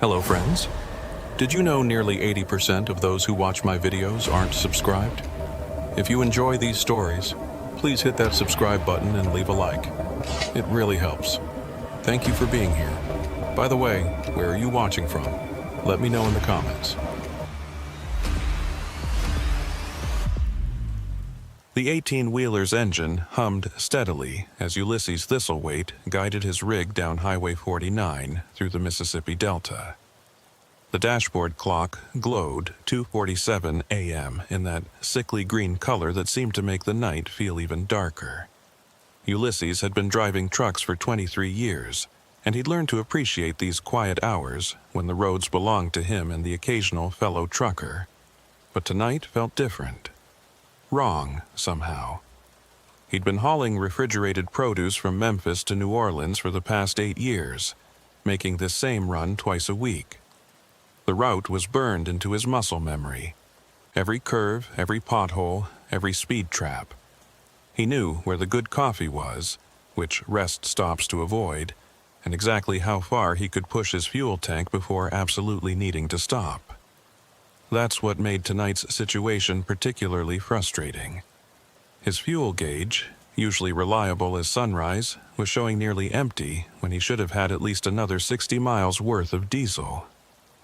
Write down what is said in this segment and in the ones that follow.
Hello friends. Did you know nearly 80% of those who watch my videos aren't subscribed? If you enjoy these stories, please hit that subscribe button and leave a like. It really helps. Thank you for being here. By the way, where are you watching from? Let me know in the comments. The 18-wheeler's engine hummed steadily as Ulysses Thistlethwaite guided his rig down Highway 49 through the Mississippi Delta. The dashboard clock glowed 2:47 a.m. in that sickly green color that seemed to make the night feel even darker. Ulysses had been driving trucks for 23 years, and he'd learned to appreciate these quiet hours when the roads belonged to him and the occasional fellow trucker. But tonight felt different. Wrong, somehow. He'd been hauling refrigerated produce from Memphis to New Orleans for the past 8 years, making this same run twice a week. The route was burned into his muscle memory. Every curve, every pothole, every speed trap. He knew where the good coffee was, which rest stops to avoid, and exactly how far he could push his fuel tank before absolutely needing to stop. That's what made tonight's situation particularly frustrating. His fuel gauge, usually reliable as sunrise, was showing nearly empty when he should have had at least another 60 miles worth of diesel.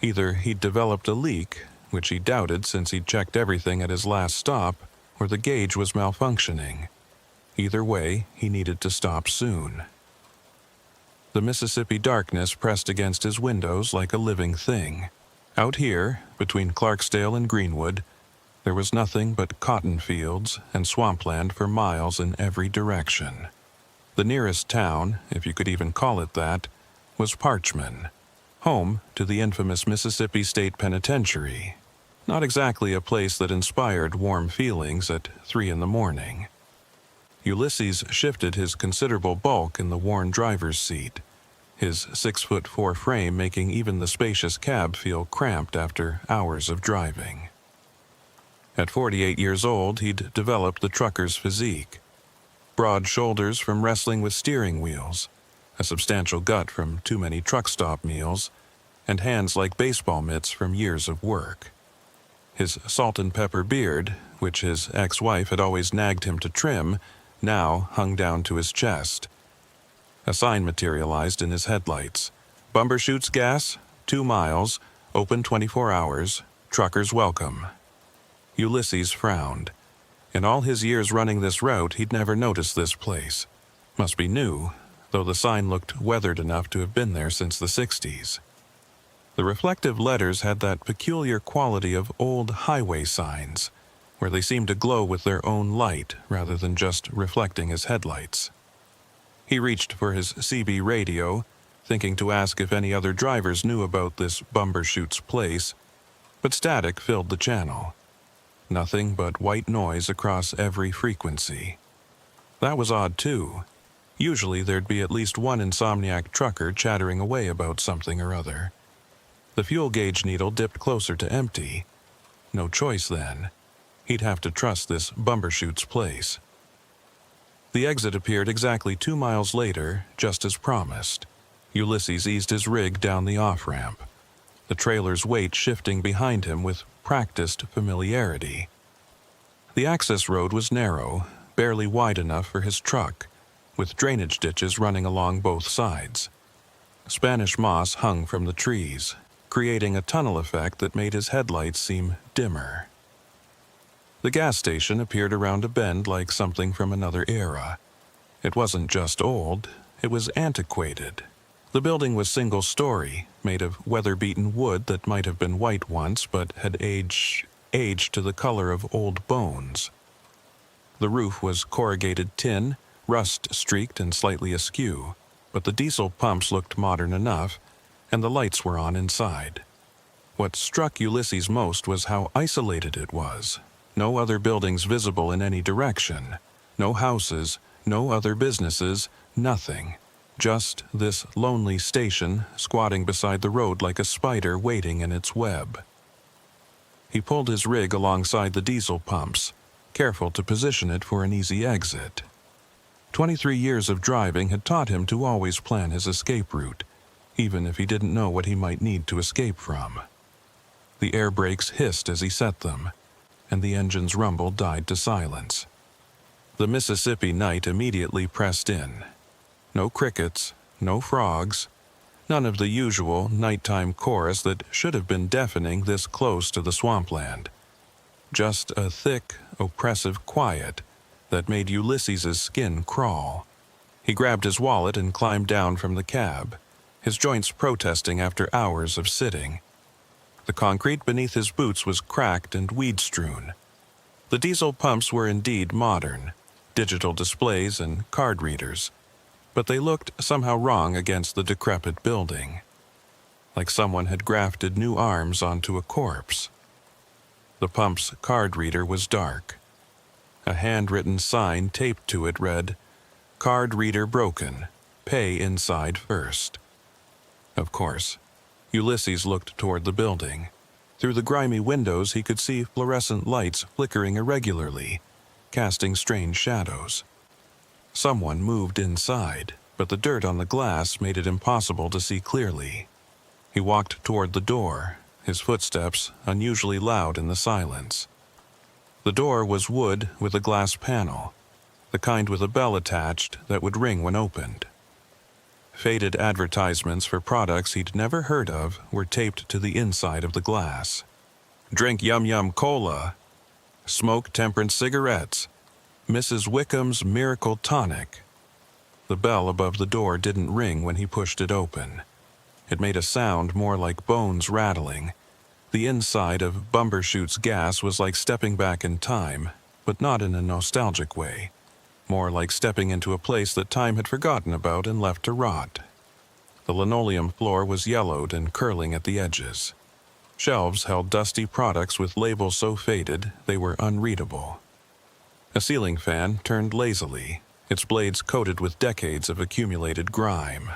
Either he'd developed a leak, which he doubted since he'd checked everything at his last stop, or the gauge was malfunctioning. Either way, he needed to stop soon. The Mississippi darkness pressed against his windows like a living thing. Out here, between Clarksdale and Greenwood, there was nothing but cotton fields and swampland for miles in every direction. The nearest town, if you could even call it that, was Parchman, home to the infamous Mississippi State Penitentiary. Not exactly a place that inspired warm feelings at 3 in the morning. Ulysses shifted his considerable bulk in the worn driver's seat, his 6'4" frame making even the spacious cab feel cramped after hours of driving. At 48 years old, he'd developed the trucker's physique. Broad shoulders from wrestling with steering wheels, a substantial gut from too many truck stop meals, and hands like baseball mitts from years of work. His salt and pepper beard, which his ex-wife had always nagged him to trim, now hung down to his chest. A sign materialized in his headlights. Bumbershoots gas, 2 miles, open 24 hours, truckers welcome. Ulysses frowned. In all his years running this route, he'd never noticed this place. Must be new, though the sign looked weathered enough to have been there since the 60s. The reflective letters had that peculiar quality of old highway signs, where they seemed to glow with their own light rather than just reflecting his headlights. He reached for his CB radio, thinking to ask if any other drivers knew about this Bumbershoot's place, but static filled the channel. Nothing but white noise across every frequency. That was odd too. Usually there'd be at least one insomniac trucker chattering away about something or other. The fuel gauge needle dipped closer to empty. No choice then. He'd have to trust this Bumbershoot's place. The exit appeared exactly 2 miles later, just as promised. Ulysses eased his rig down the off-ramp, the trailer's weight shifting behind him with practiced familiarity. The access road was narrow, barely wide enough for his truck, with drainage ditches running along both sides. Spanish moss hung from the trees, creating a tunnel effect that made his headlights seem dimmer. The gas station appeared around a bend like something from another era. It wasn't just old, it was antiquated. The building was single-story, made of weather-beaten wood that might have been white once but had aged to the color of old bones. The roof was corrugated tin, rust-streaked and slightly askew, but the diesel pumps looked modern enough, and the lights were on inside. What struck Ulysses most was how isolated it was. No other buildings visible in any direction. No houses, no other businesses, nothing. Just this lonely station squatting beside the road like a spider waiting in its web. He pulled his rig alongside the diesel pumps, careful to position it for an easy exit. 23 years of driving had taught him to always plan his escape route. even if he didn't know what he might need to escape from. The air brakes hissed as he set them, and the engine's rumble died to silence. The Mississippi night immediately pressed in. No crickets, no frogs, none of the usual nighttime chorus that should have been deafening this close to the swampland. Just a thick, oppressive quiet that made Ulysses's skin crawl. He grabbed his wallet and climbed down from the cab, his joints protesting after hours of sitting. The concrete beneath his boots was cracked and weed-strewn. The diesel pumps were indeed modern, digital displays and card readers, but they looked somehow wrong against the decrepit building, like someone had grafted new arms onto a corpse. The pump's card reader was dark. A handwritten sign taped to it read, "Card reader broken. Pay inside first." Of course, Ulysses looked toward the building. Through the grimy windows he could see fluorescent lights flickering irregularly, casting strange shadows. Someone moved inside, but the dirt on the glass made it impossible to see clearly. He walked toward the door, his footsteps unusually loud in the silence. The door was wood with a glass panel, the kind with a bell attached that would ring when opened. Faded advertisements for products he'd never heard of were taped to the inside of the glass. "Drink Yum Yum Cola," "Smoke Temperance Cigarettes," "Mrs. Wickham's Miracle Tonic." The bell above the door didn't ring when he pushed it open. It made a sound more like bones rattling. The inside of Bumbershoot's gas was like stepping back in time, but not in a nostalgic way. More like stepping into a place that time had forgotten about and left to rot. The linoleum floor was yellowed and curling at the edges. Shelves held dusty products with labels so faded they were unreadable. A ceiling fan turned lazily, its blades coated with decades of accumulated grime.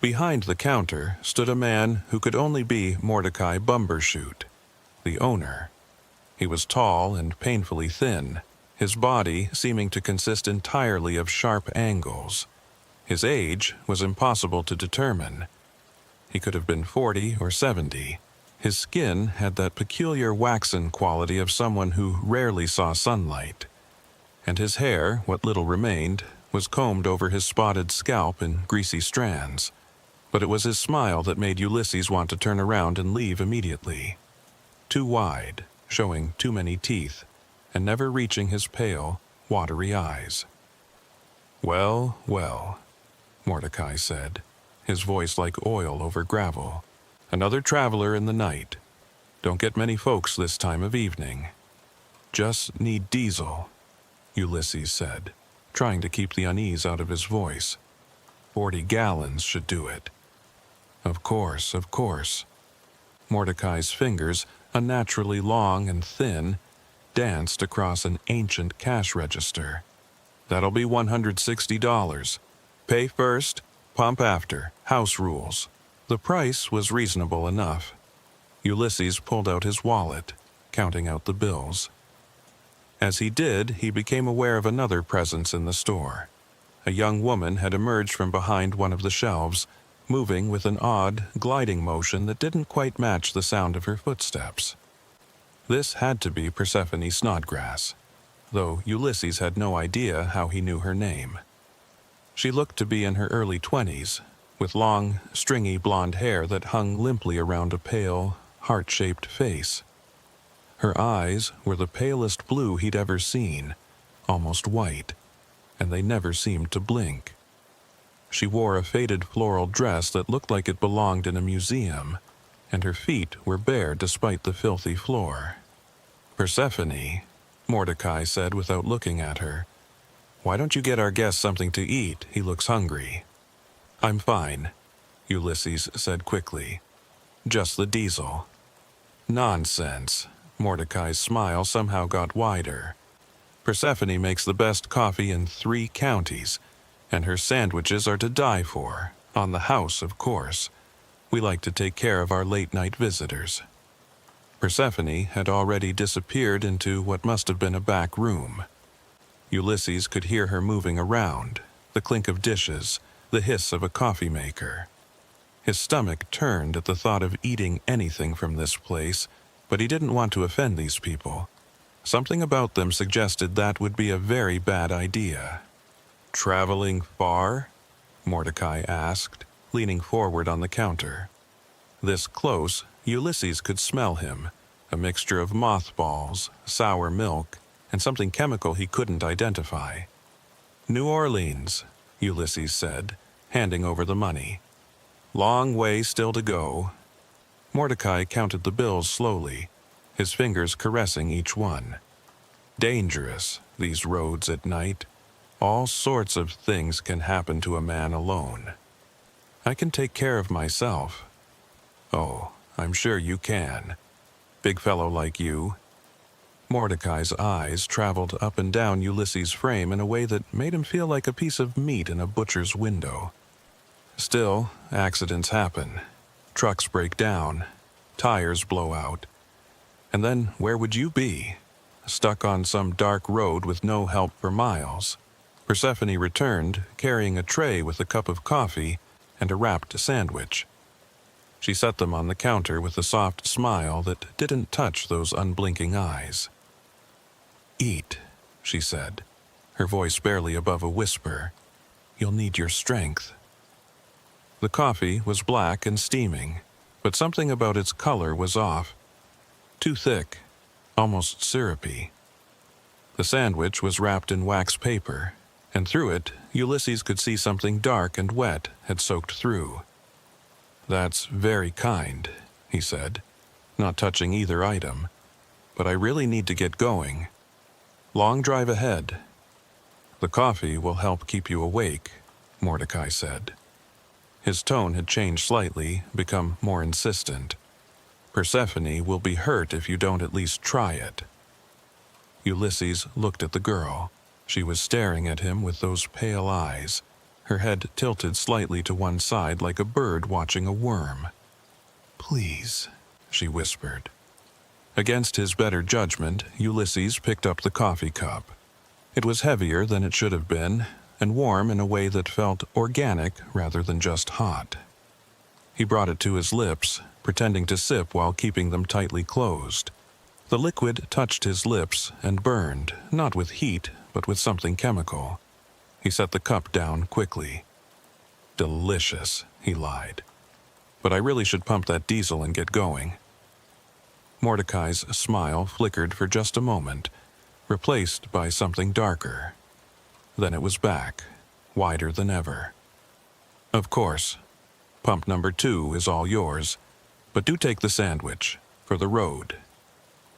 Behind the counter stood a man who could only be Mordecai Bumbershoot, the owner. He was tall and painfully thin, his body seeming to consist entirely of sharp angles. His age was impossible to determine. He could have been 40 or 70. His skin had that peculiar waxen quality of someone who rarely saw sunlight, and his hair, what little remained, was combed over his spotted scalp in greasy strands. But it was his smile that made Ulysses want to turn around and leave immediately. Too wide, showing too many teeth, and never reaching his pale, watery eyes. "Well, well," Mordecai said, his voice like oil over gravel. "Another traveler in the night. Don't get many folks this time of evening." "Just need diesel," Ulysses said, trying to keep the unease out of his voice. 40 gallons should do it." Of course, of course." Mordecai's fingers, unnaturally long and thin, danced across an ancient cash register. "That'll be $160. Pay first, pump after, house rules." The price was reasonable enough. Ulysses pulled out his wallet, counting out the bills. As he did, he became aware of another presence in the store. A young woman had emerged from behind one of the shelves, moving with an odd, gliding motion that didn't quite match the sound of her footsteps. This had to be Persephone Snodgrass, though Ulysses had no idea how he knew her name. She looked to be in her early 20s, with long, stringy blonde hair that hung limply around a pale, heart-shaped face. Her eyes were the palest blue he'd ever seen, almost white, and they never seemed to blink. She wore a faded floral dress that looked like it belonged in a museum, and her feet were bare despite the filthy floor. "Persephone," Mordecai said without looking at her. "Why don't you get our guest something to eat? He looks hungry." "I'm fine," Ulysses said quickly. "Just the diesel." "Nonsense." Mordecai's smile somehow got wider. "Persephone makes the best coffee in 3 counties, and her sandwiches are to die for, on the house, of course. We like to take care of our late-night visitors." Persephone had already disappeared into what must have been a back room. Ulysses could hear her moving around, the clink of dishes, the hiss of a coffee maker. His stomach turned at the thought of eating anything from this place, but he didn't want to offend these people. Something about them suggested that would be a very bad idea. "Traveling far?" Mordecai asked, leaning forward on the counter. This close, Ulysses could smell him, a mixture of mothballs, sour milk, and something chemical he couldn't identify. "New Orleans," Ulysses said, handing over the money. "Long way still to go." Mordecai counted the bills slowly, his fingers caressing each one. Dangerous, these roads at night. All sorts of things can happen to a man alone. "I can take care of myself." "Oh, I'm sure you can. Big fellow like you." Mordecai's eyes traveled up and down Ulysses' frame in a way that made him feel like a piece of meat in a butcher's window. Still, accidents happen. Trucks break down. Tires blow out. And then where would you be? Stuck on some dark road with no help for miles. Persephone returned, carrying a tray with a cup of coffee and a wrapped sandwich. She set them on the counter with a soft smile that didn't touch those unblinking eyes. "Eat," she said, her voice barely above a whisper. "You'll need your strength." The coffee was black and steaming, but something about its color was off. Too thick, almost syrupy. The sandwich was wrapped in wax paper, and through it, Ulysses could see something dark and wet had soaked through. "That's very kind," he said, not touching either item. "But I really need to get going. Long drive ahead." "The coffee will help keep you awake," Mordecai said. His tone had changed slightly, become more insistent. "Persephone will be hurt if you don't at least try it." Ulysses looked at the girl. She was staring at him with those pale eyes, her head tilted slightly to one side like a bird watching a worm. "Please," she whispered. Against his better judgment, Ulysses picked up the coffee cup. It was heavier than it should have been, and warm in a way that felt organic rather than just hot. He brought it to his lips, pretending to sip while keeping them tightly closed. The liquid touched his lips and burned, not with heat, but with something chemical. He set the cup down quickly. "Delicious," he lied. "But I really should pump that diesel and get going." Mordecai's smile flickered for just a moment, replaced by something darker. Then it was back, wider than ever. "Of course. Pump number 2 is all yours, but do take the sandwich, for the road."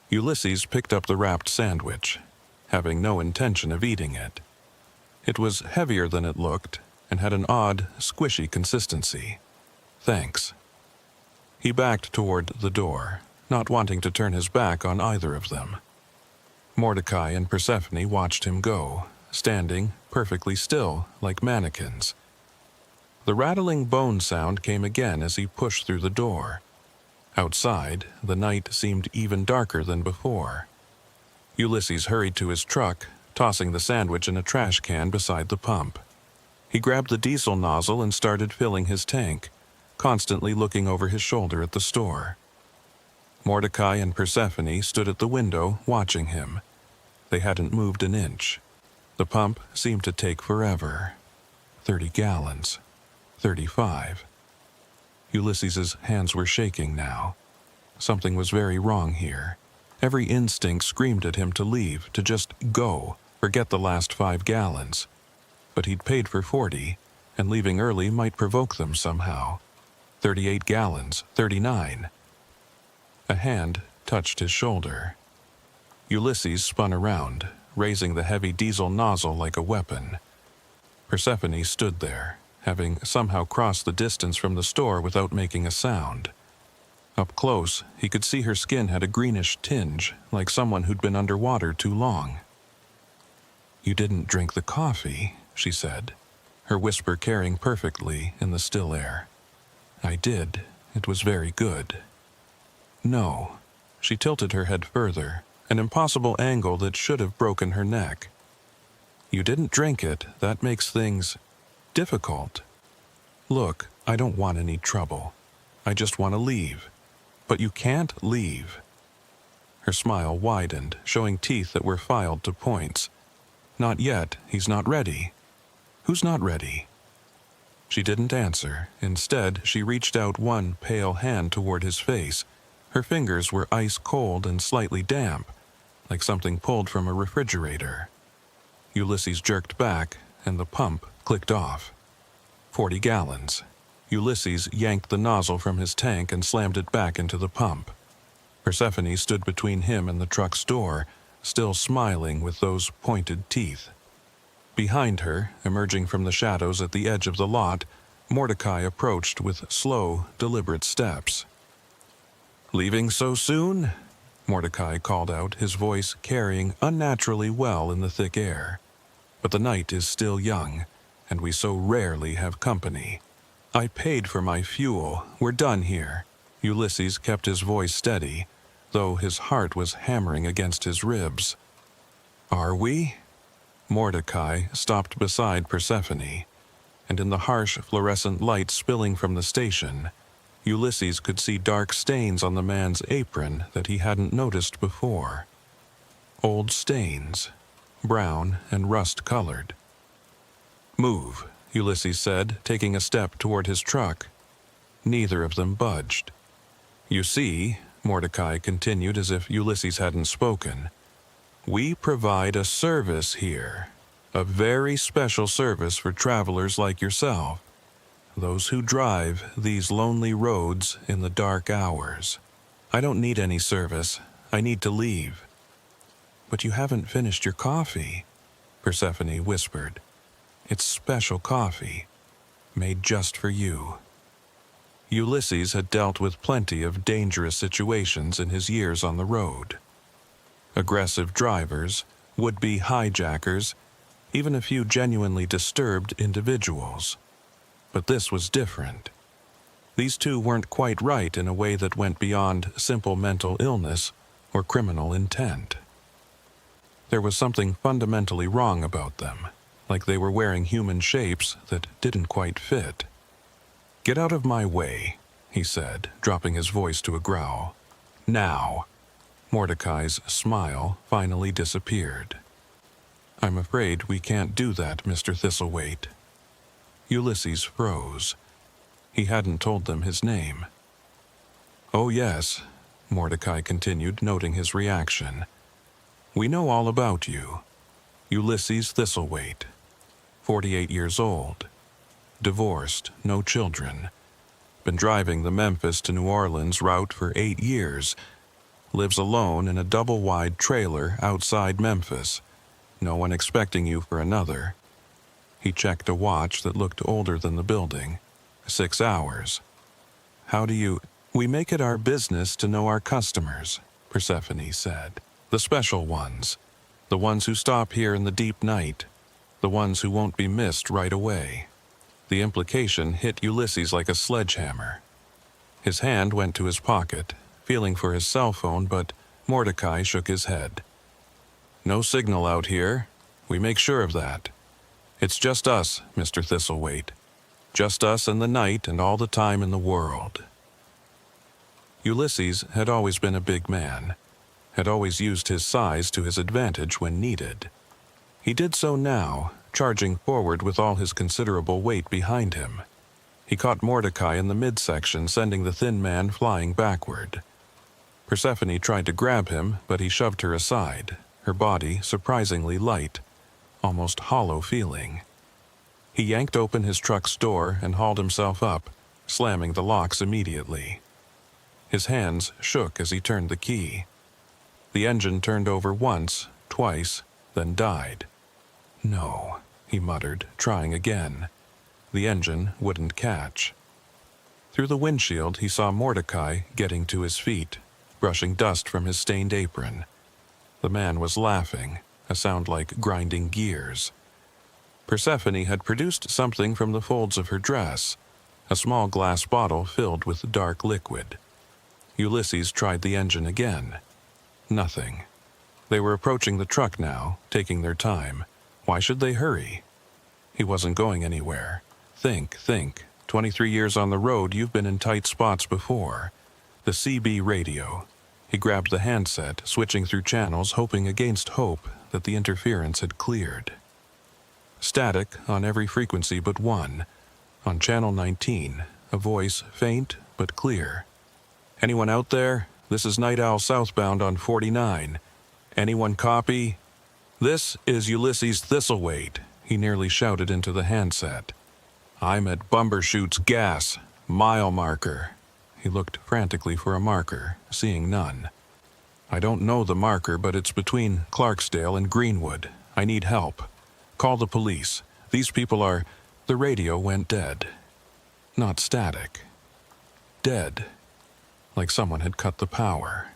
Ulysses picked up the wrapped sandwich, having no intention of eating it. It was heavier than it looked, and had an odd, squishy consistency. "Thanks." He backed toward the door, not wanting to turn his back on either of them. Mordecai and Persephone watched him go, standing perfectly still like mannequins. The rattling bone sound came again as he pushed through the door. Outside, the night seemed even darker than before. Ulysses hurried to his truck, tossing the sandwich in a trash can beside the pump. He grabbed the diesel nozzle and started filling his tank, constantly looking over his shoulder at the store. Mordecai and Persephone stood at the window, watching him. They hadn't moved an inch. The pump seemed to take forever. 30 gallons. 35. Ulysses's hands were shaking now. Something was very wrong here. Every instinct screamed at him to leave, to just go, forget the last 5 gallons. But he'd paid for 40, and leaving early might provoke them somehow. 38 gallons, 39. A hand touched his shoulder. Ulysses spun around, raising the heavy diesel nozzle like a weapon. Persephone stood there, having somehow crossed the distance from the store without making a sound. Up close, he could see her skin had a greenish tinge, like someone who'd been underwater too long. "You didn't drink the coffee," she said, her whisper carrying perfectly in the still air. "I did. It was very good." "No." She tilted her head further, an impossible angle that should have broken her neck. "You didn't drink it. That makes things difficult." Look, I don't want any trouble. I just want to leave. But you can't leave. Her smile widened, showing teeth that were filed to points. Not yet. He's not ready. Who's not ready? She didn't answer. Instead, she reached out one pale hand toward his face. Her fingers were ice cold and slightly damp, like something pulled from a refrigerator. Ulysses jerked back, and the pump clicked off. 40 gallons. Ulysses yanked the nozzle from his tank and slammed it back into the pump. Persephone stood between him and the truck's door, still smiling with those pointed teeth. Behind her, emerging from the shadows at the edge of the lot, Mordecai approached with slow, deliberate steps. "Leaving so soon?" Mordecai called out, his voice carrying unnaturally well in the thick air. "But the night is still young, and we so rarely have company. I paid for my fuel. We're done here." Ulysses kept his voice steady, though his heart was hammering against his ribs. "Are we?" Mordecai stopped beside Persephone, and in the harsh fluorescent light spilling from the station, Ulysses could see dark stains on the man's apron that he hadn't noticed before. Old stains, brown and rust-colored. "Move," Ulysses said, taking a step toward his truck. Neither of them budged. "You see," Mordecai continued as if Ulysses hadn't spoken, "we provide a service here, a very special service for travelers like yourself, those who drive these lonely roads in the dark hours. I don't need any service. I need to leave." "But you haven't finished your coffee," Persephone whispered. "It's special coffee, made just for you." Ulysses had dealt with plenty of dangerous situations in his years on the road. Aggressive drivers, would-be hijackers, even a few genuinely disturbed individuals. But this was different. These two weren't quite right in a way that went beyond simple mental illness or criminal intent. There was something fundamentally wrong about them, like they were wearing human shapes that didn't quite fit. "Get out of my way," he said, dropping his voice to a growl. "Now." Mordecai's smile finally disappeared. "I'm afraid we can't do that, Mr. Thistlethwaite." Ulysses froze. He hadn't told them his name. "Oh yes," Mordecai continued, noting his reaction. "We know all about you. Ulysses Thistlethwaite, 48 years old, divorced, no children, been driving the Memphis to New Orleans route for 8 years, lives alone in a double-wide trailer outside Memphis, no one expecting you for another." He checked a watch that looked older than the building. 6 hours. "How do you—" "We make it our business to know our customers," Persephone said. "The special ones. The ones who stop here in the deep night. The ones who won't be missed right away." The implication hit Ulysses like a sledgehammer. His hand went to his pocket, feeling for his cell phone, but Mordecai shook his head. "No signal out here. We make sure of that. It's just us, Mr. Thistlethwaite. Just us and the night and all the time in the world." Ulysses had always been a big man, had always used his size to his advantage when needed. He did so now, charging forward with all his considerable weight behind him. He caught Mordecai in the midsection, sending the thin man flying backward. Persephone tried to grab him, but he shoved her aside, her body surprisingly light, almost hollow feeling. He yanked open his truck's door and hauled himself up, slamming the locks immediately. His hands shook as he turned the key. The engine turned over once, twice, then died. "No," he muttered, trying again. The engine wouldn't catch. Through the windshield, he saw Mordecai getting to his feet, brushing dust from his stained apron. The man was laughing, a sound like grinding gears. Persephone had produced something from the folds of her dress, a small glass bottle filled with dark liquid. Ulysses tried the engine again. Nothing. They were approaching the truck now, taking their time. Why should they hurry? He wasn't going anywhere. Think, 23 years on the road, you've been in tight spots before. The CB radio. He grabbed the handset, switching through channels, hoping against hope that the interference had cleared. Static on every frequency but one. On channel 19, a voice faint but clear. "Anyone out there? This is Night Owl southbound on 49. Anyone copy?" "This is Ulysses Thistlethwaite," he nearly shouted into the handset. "I'm at Bumbershoot's gas, mile marker." He looked frantically for a marker, seeing none. "I don't know the marker, but it's between Clarksdale and Greenwood. I need help. Call the police. These people are—" The radio went dead. Not static. Dead. Like someone had cut the power.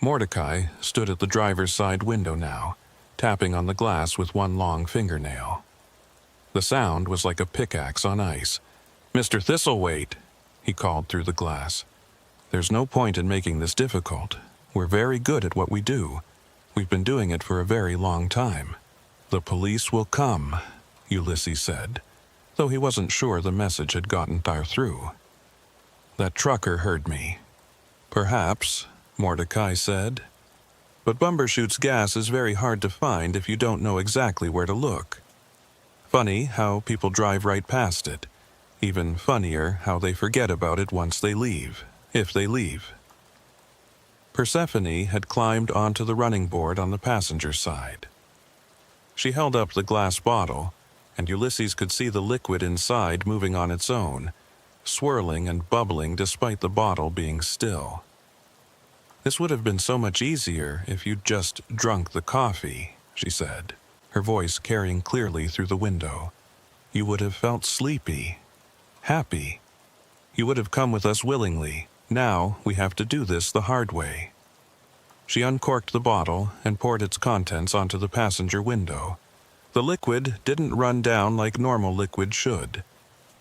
Mordecai stood at the driver's side window now, tapping on the glass with one long fingernail. The sound was like a pickaxe on ice. "Mr. Thistlethwaite," he called through the glass. "There's no point in making this difficult. We're very good at what we do. We've been doing it for a very long time." "The police will come," Ulysses said, though he wasn't sure the message had gotten through. "That trucker heard me." "Perhaps," Mordecai said. "But Bumbershoot's gas is very hard to find if you don't know exactly where to look. Funny how people drive right past it. Even funnier how they forget about it once they leave, if they leave." Persephone had climbed onto the running board on the passenger side. She held up the glass bottle, and Ulysses could see the liquid inside moving on its own, swirling and bubbling despite the bottle being still. "This would have been so much easier if you'd just drunk the coffee," she said, her voice carrying clearly through the window. "You would have felt sleepy. Happy. You would have come with us willingly. Now we have to do this the hard way." She uncorked the bottle and poured its contents onto the passenger window. The liquid didn't run down like normal liquid should.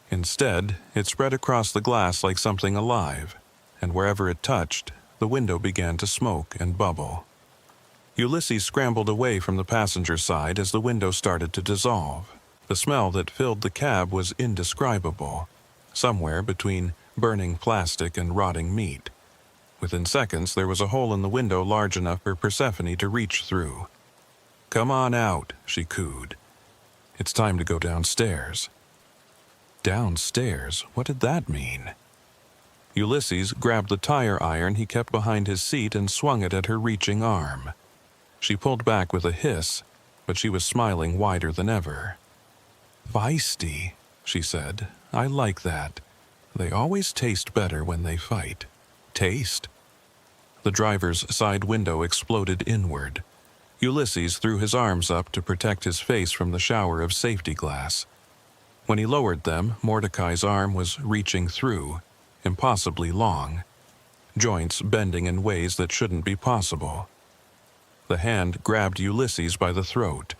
Instead, it spread across the glass like something alive, and wherever it touched, the window began to smoke and bubble. Ulysses scrambled away from the passenger side as the window started to dissolve. The smell that filled the cab was indescribable, somewhere between burning plastic and rotting meat. Within seconds, there was a hole in the window large enough for Persephone to reach through. "Come on out," she cooed. "It's time to go downstairs." Downstairs? What did that mean? Ulysses grabbed the tire iron he kept behind his seat and swung it at her reaching arm. She pulled back with a hiss, but she was smiling wider than ever. "Feisty," she said. "I like that. They always taste better when they fight." "Taste?" The driver's side window exploded inward. Ulysses threw his arms up to protect his face from the shower of safety glass. When he lowered them, Mordecai's arm was reaching through, impossibly long, joints bending in ways that shouldn't be possible. The hand grabbed Ulysses by the throat.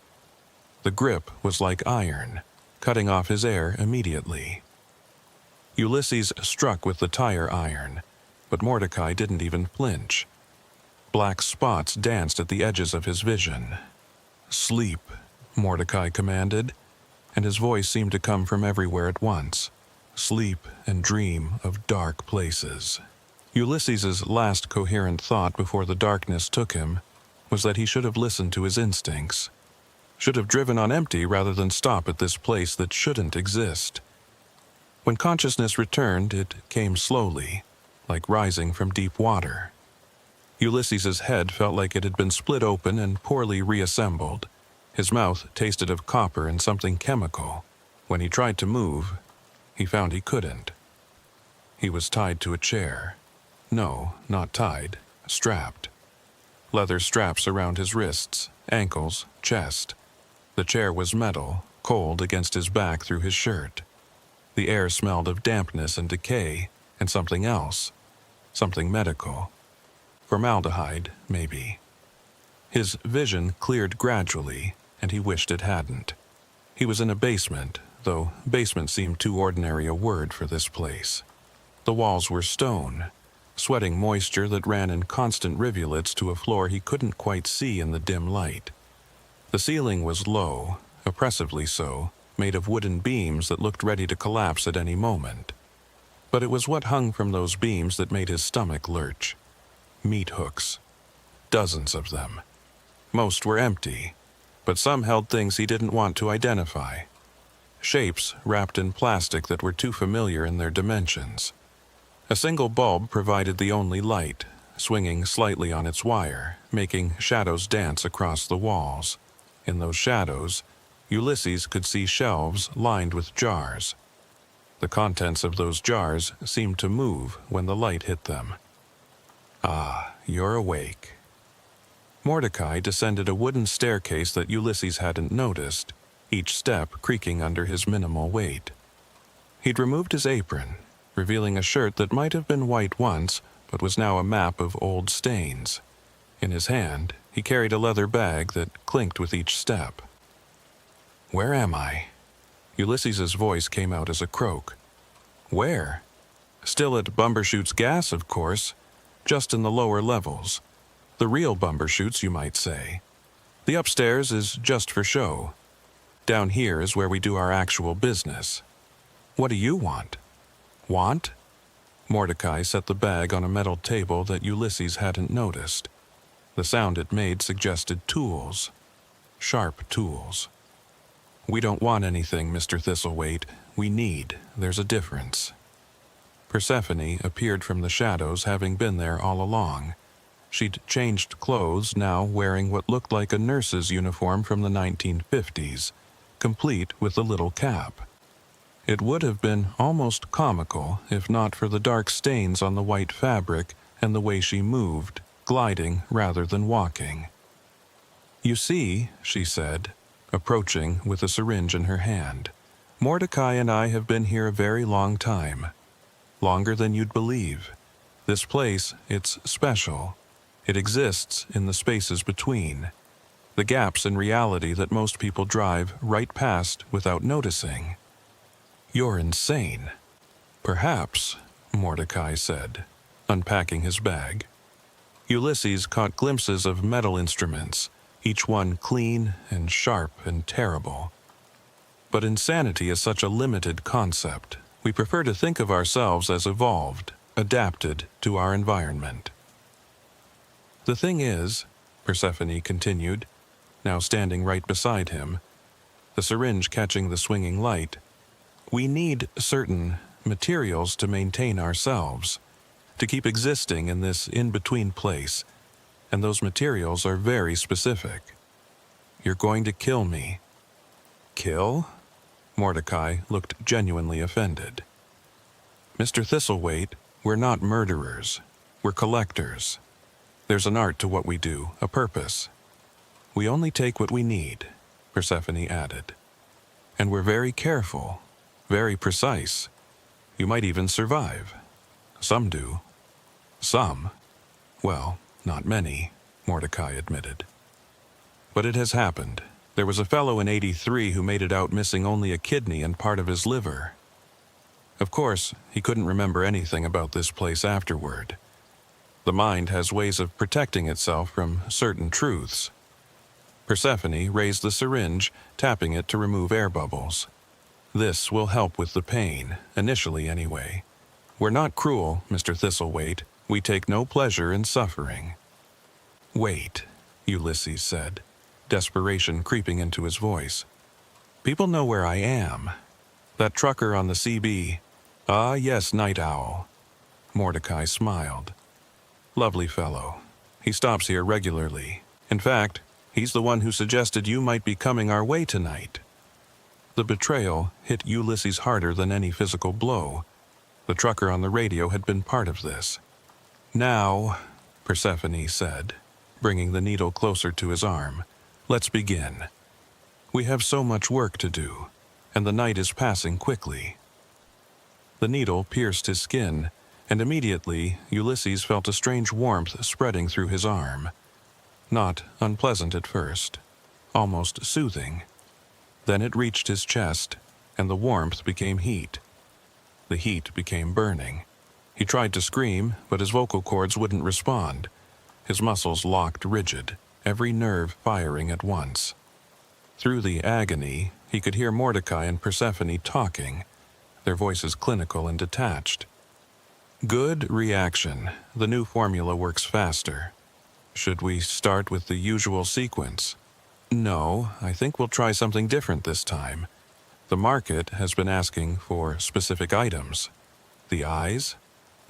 The grip was like iron, cutting off his air immediately. Ulysses struck with the tire iron, but Mordecai didn't even flinch. Black spots danced at the edges of his vision. "Sleep," Mordecai commanded, and his voice seemed to come from everywhere at once. "Sleep and dream of dark places." Ulysses's last coherent thought before the darkness took him was that he should have listened to his instincts, should have driven on empty rather than stop at this place that shouldn't exist. When consciousness returned, it came slowly, like rising from deep water. Ulysses's head felt like it had been split open and poorly reassembled. His mouth tasted of copper and something chemical. When he tried to move, he found he couldn't. He was tied to a chair. No, not tied, strapped. Leather straps around his wrists, ankles, chest. The chair was metal, cold against his back through his shirt. The air smelled of dampness and decay, and something else. Something medical. Formaldehyde, maybe. His vision cleared gradually, and he wished it hadn't. He was in a basement, though basement seemed too ordinary a word for this place. The walls were stone, sweating moisture that ran in constant rivulets to a floor he couldn't quite see in the dim light. The ceiling was low, oppressively so, made of wooden beams that looked ready to collapse at any moment. But it was what hung from those beams that made his stomach lurch. Meat hooks. Dozens of them. Most were empty, but some held things he didn't want to identify. Shapes wrapped in plastic that were too familiar in their dimensions. A single bulb provided the only light, swinging slightly on its wire, making shadows dance across the walls. In those shadows, Ulysses could see shelves lined with jars. The contents of those jars seemed to move when the light hit them. "Ah, you're awake." Mordecai descended a wooden staircase that Ulysses hadn't noticed, each step creaking under his minimal weight. He'd removed his apron, revealing a shirt that might have been white once, but was now a map of old stains. In his hand, he carried a leather bag that clinked with each step. "Where am I?" Ulysses's voice came out as a croak. "Where?" "Still at Bumbershoot's gas, of course, just in the lower levels. The real Bumbershoots, you might say. The upstairs is just for show. Down here is where we do our actual business. What do you want?" "Want?" Mordecai set the bag on a metal table that Ulysses hadn't noticed. The sound it made suggested tools. Sharp tools. "We don't want anything, Mr. Thistlethwaite. We need. There's a difference." Persephone appeared from the shadows, having been there all along. She'd changed clothes, now wearing what looked like a nurse's uniform from the 1950s, complete with a little cap. It would have been almost comical if not for the dark stains on the white fabric and the way she moved, gliding rather than walking. "You see," she said, approaching with a syringe in her hand, "Mordecai and I have been here a very long time. Longer than you'd believe. This place, it's special. It exists in the spaces between. The gaps in reality that most people drive right past without noticing." "You're insane." "Perhaps," Mordecai said, unpacking his bag. Ulysses caught glimpses of metal instruments, each one clean and sharp and terrible. But insanity is such a limited concept. We prefer to think of ourselves as evolved, adapted to our environment. "The thing is," Persephone continued, now standing right beside him, the syringe catching the swinging light, "we need certain materials to maintain ourselves, to keep existing in this in-between place, and those materials are very specific. You're going to kill me." "Kill?" Mordecai looked genuinely offended. "Mr. Thistlethwaite, we're not murderers. We're collectors. There's an art to what we do, a purpose. We only take what we need," Persephone added. "And we're very careful, very precise. You might even survive. Some do. Some. Well, not many," Mordecai admitted. "But it has happened. There was a fellow in '83 who made it out missing only a kidney and part of his liver. Of course, he couldn't remember anything about this place afterward. The mind has ways of protecting itself from certain truths." Persephone raised the syringe, tapping it to remove air bubbles. "This will help with the pain, initially anyway. We're not cruel, Mr. Thistlethwaite. We take no pleasure in suffering." "Wait," Ulysses said, desperation creeping into his voice. "People know where I am. That trucker on the CB. Ah, yes, Night Owl." Mordecai smiled. "Lovely fellow. He stops here regularly. In fact, he's the one who suggested you might be coming our way tonight." The betrayal hit Ulysses harder than any physical blow. The trucker on the radio had been part of this. "Now," Persephone said, bringing the needle closer to his arm, "let's begin. We have so much work to do, and the night is passing quickly." The needle pierced his skin, and immediately Ulysses felt a strange warmth spreading through his arm. Not unpleasant at first, almost soothing. Then it reached his chest, and the warmth became heat. The heat became burning. He tried to scream, but his vocal cords wouldn't respond. His muscles locked rigid, every nerve firing at once. Through the agony, He could hear Mordecai and Persephone talking, their voices clinical and detached. Good reaction. The new formula works faster. Should we start with the usual sequence? No, I think we'll try something different this time. The market has been asking for specific items. The eyes,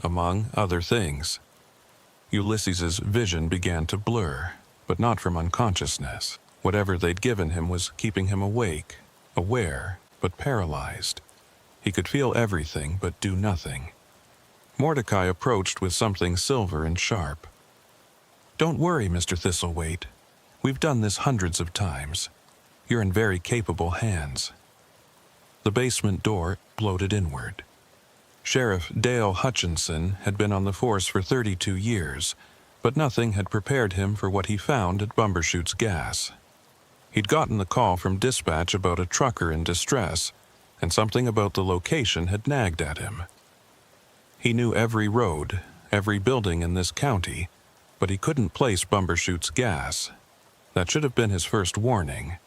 among other things. Ulysses's vision began to blur, but not from unconsciousness. Whatever they'd given him was keeping him awake, aware, but paralyzed. He could feel everything but do nothing. Mordecai approached with something silver and sharp. "Don't worry, Mr. Thistlethwaite. We've done this hundreds of times. You're in very capable hands." The basement door bloated inward. Sheriff Dale Hutchinson had been on the force for 32 years, but nothing had prepared him for what he found at Bumbershoot's gas. He'd gotten the call from dispatch about a trucker in distress, and something about the location had nagged at him. He knew every road, every building in this county, but he couldn't place Bumbershoot's gas. That should have been his first warning.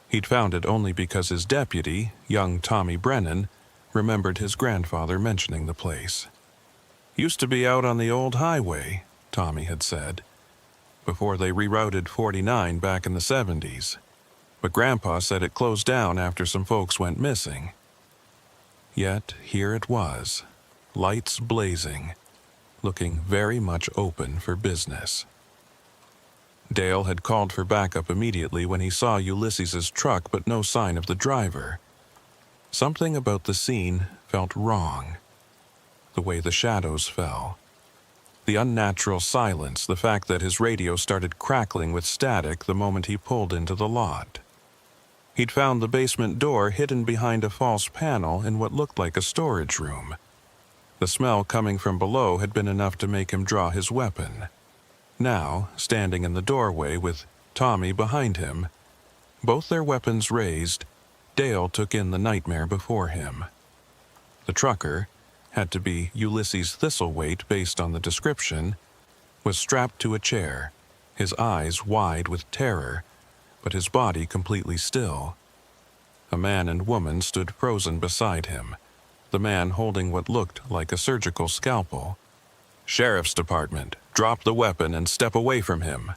He'd found it only because his deputy, young Tommy Brennan, remembered his grandfather mentioning the place. "Used to be out on the old highway," Tommy had said, before they rerouted 49 back in the 70s. But Grandpa said it closed down after some folks went missing. Yet here it was, lights blazing, looking very much open for business. Dale had called for backup immediately when he saw Ulysses's truck, but no sign of the driver. Something about the scene felt wrong. The way the shadows fell. The unnatural silence, the fact that his radio started crackling with static the moment he pulled into the lot. He'd found the basement door hidden behind a false panel in what looked like a storage room. The smell coming from below had been enough to make him draw his weapon. Now, standing in the doorway with Tommy behind him, both their weapons raised, Dale took in the nightmare before him. The trucker, had to be Ulysses Thistlethwaite based on the description, was strapped to a chair, his eyes wide with terror, but his body completely still. A man and woman stood frozen beside him, the man holding what looked like a surgical scalpel. "Sheriff's Department, drop the weapon and step away from him."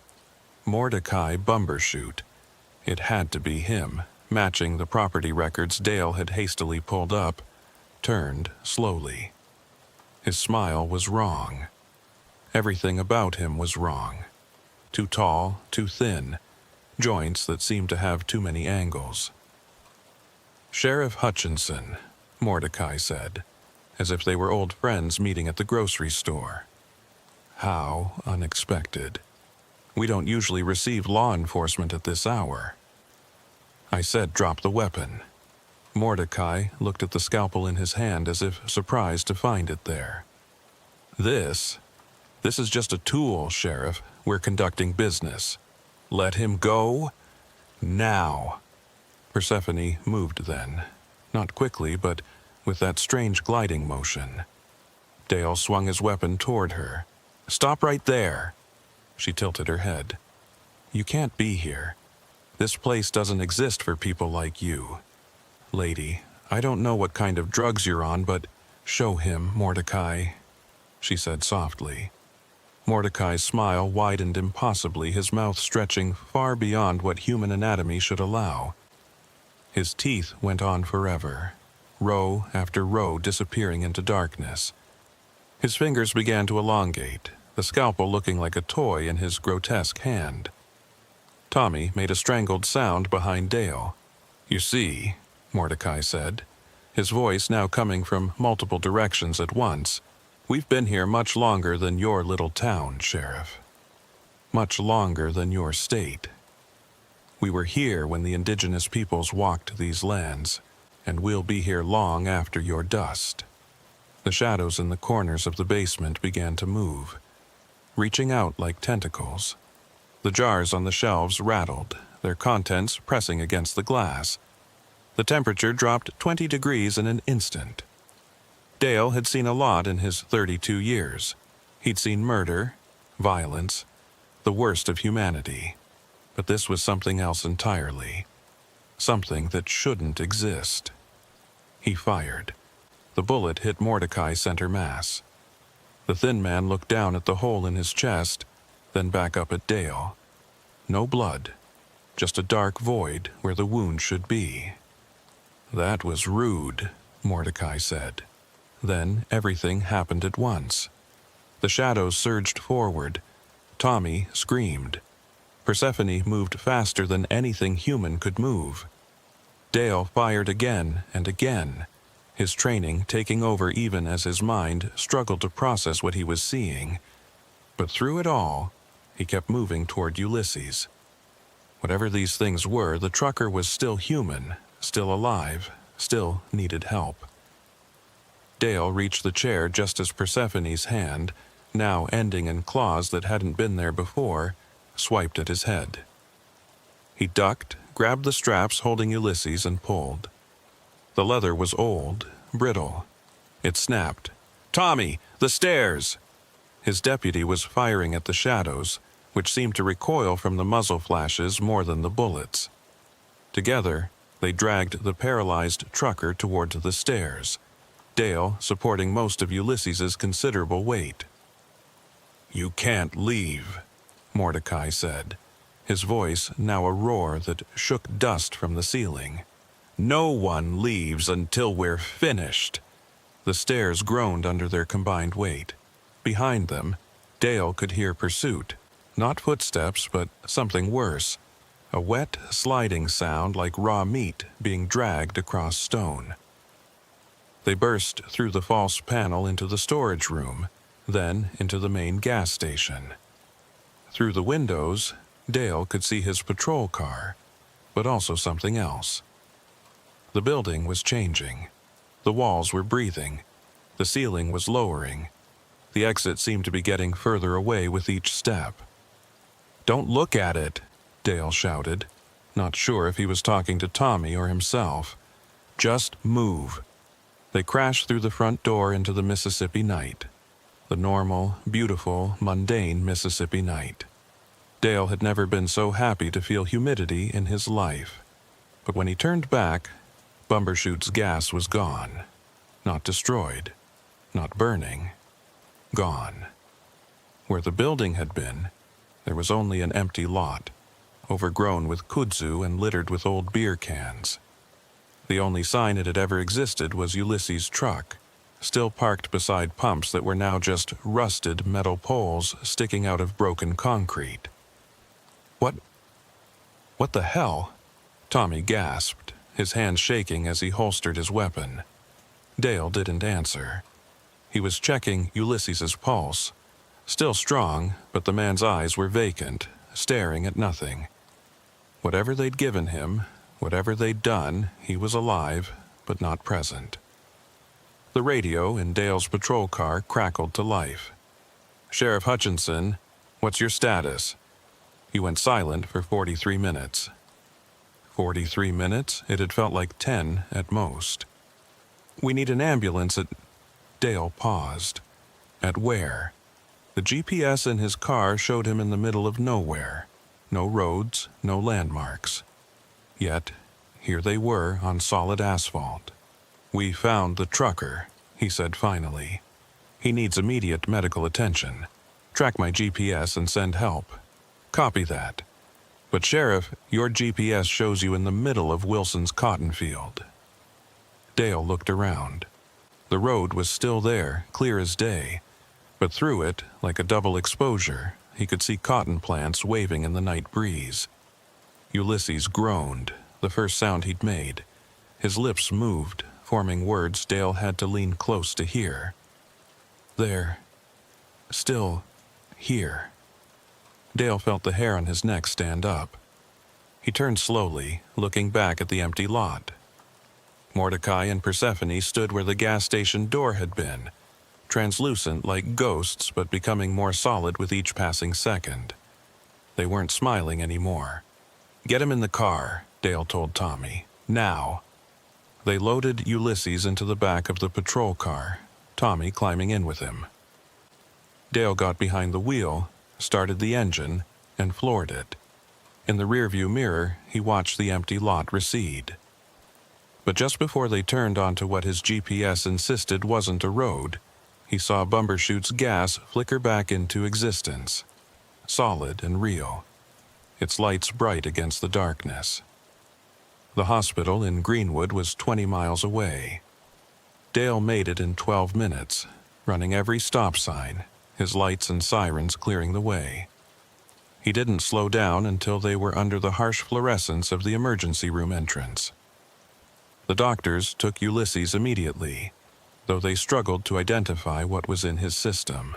Mordecai Bumbershoot. It had to be him, matching the property records Dale had hastily pulled up, turned slowly. His smile was wrong. Everything about him was wrong. Too tall, too thin, joints that seemed to have too many angles. "Sheriff Hutchinson," Mordecai said, as if they were old friends meeting at the grocery store. How unexpected. We don't usually receive law enforcement at this hour. I said drop the weapon. Mordecai looked at the scalpel in his hand as if surprised to find it there. This is just a tool, Sheriff. We're conducting business. Let him go now. Persephone moved then, not quickly, but with that strange gliding motion. Dale swung his weapon toward her. "Stop right there." She tilted her head. "You can't be here. This place doesn't exist for people like you. Lady, I don't know what kind of drugs you're on, but show him, Mordecai," she said softly. Mordecai's smile widened impossibly, his mouth stretching far beyond what human anatomy should allow. His teeth went on forever, row after row disappearing into darkness. His fingers began to elongate, the scalpel looking like a toy in his grotesque hand. Tommy made a strangled sound behind Dale. "You see," Mordecai said, his voice now coming from multiple directions at once, "we've been here much longer than your little town, Sheriff. Much longer than your state. We were here when the indigenous peoples walked these lands, and we'll be here long after your dust." The shadows in the corners of the basement began to move, reaching out like tentacles. The jars on the shelves rattled, their contents pressing against the glass. The temperature dropped 20 degrees in an instant. Dale had seen a lot in his 32 years. He'd seen murder, violence, the worst of humanity. But this was something else entirely. something that shouldn't exist. He fired. The bullet hit Mordecai center mass. The thin man looked down at the hole in his chest, then back up at Dale. No blood, just a dark void where the wound should be. "That was rude," Mordecai said. Then everything happened at once. The shadows surged forward. Tommy screamed. Persephone moved faster than anything human could move. Dale fired again and again, his training taking over even as his mind struggled to process what he was seeing. But through it all, he kept moving toward Ulysses. Whatever these things were, the trucker was still human, still alive, still needed help. Dale reached the chair just as Persephone's hand, now ending in claws that hadn't been there before, swiped at his head. He ducked, grabbed the straps holding Ulysses, and pulled. The leather was old, brittle. It snapped. "Tommy, the stairs!" His deputy was firing at the shadows, which seemed to recoil from the muzzle flashes more than the bullets. Together, they dragged the paralyzed trucker toward the stairs, Dale supporting most of Ulysses's considerable weight. "You can't leave," Mordecai said, his voice now a roar that shook dust from the ceiling. "No one leaves until we're finished." The stairs groaned under their combined weight. Behind them, Dale could hear pursuit. Not footsteps, but something worse. A wet, sliding sound like raw meat being dragged across stone. They burst through the false panel into the storage room, then into the main gas station. Through the windows, Dale could see his patrol car, but also something else. The building was changing. The walls were breathing. The ceiling was lowering. The exit seemed to be getting further away with each step. "Don't look at it," Dale shouted, not sure if he was talking to Tommy or himself. "Just move." They crashed through the front door into the Mississippi night. The normal, beautiful, mundane Mississippi night. Dale had never been so happy to feel humidity in his life. But when he turned back, Bumbershoot's gas was gone. Not destroyed. Not burning. Gone. Where the building had been, there was only an empty lot, overgrown with kudzu and littered with old beer cans. The only sign it had ever existed was Ulysses' truck, still parked beside pumps that were now just rusted metal poles sticking out of broken concrete. What the hell?" Tommy gasped, his hands shaking as he holstered his weapon. Dale didn't answer. He was checking Ulysses's pulse. Still strong, but the man's eyes were vacant, staring at nothing. Whatever they'd given him, whatever they'd done, he was alive, but not present. The radio in Dale's patrol car crackled to life. "Sheriff Hutchinson, what's your status?" He went silent for 43 minutes. 43 minutes? It had felt like 10 at most. "We need an ambulance at..." Dale paused. At where? The GPS in his car showed him in the middle of nowhere. No roads, no landmarks. Yet, here they were on solid asphalt. "We found the trucker," he said finally. "He needs immediate medical attention. Track my GPS and send help." "Copy that. But Sheriff, your GPS shows you in the middle of Wilson's cotton field." Dale looked around. The road was still there, clear as day, but through it, like a double exposure, he could see cotton plants waving in the night breeze. Ulysses groaned, the first sound he'd made. His lips moved, forming words Dale had to lean close to hear. "They're still here." Dale felt the hair on his neck stand up. He turned slowly, looking back at the empty lot. Mordecai and Persephone stood where the gas station door had been, translucent like ghosts but becoming more solid with each passing second. They weren't smiling anymore. "Get him in the car," Dale told Tommy. "Now." They loaded Ulysses into the back of the patrol car, Tommy climbing in with him. Dale got behind the wheel, started the engine, and floored it. In the rearview mirror, he watched the empty lot recede. But just before they turned onto what his GPS insisted wasn't a road, he saw Bumbershoot's gas flicker back into existence, solid and real, its lights bright against the darkness. The hospital in Greenwood was 20 miles away. Dale made it in 12 minutes, running every stop sign, his lights and sirens clearing the way. He didn't slow down until they were under the harsh fluorescence of the emergency room entrance. The doctors took Ulysses immediately, though they struggled to identify what was in his system.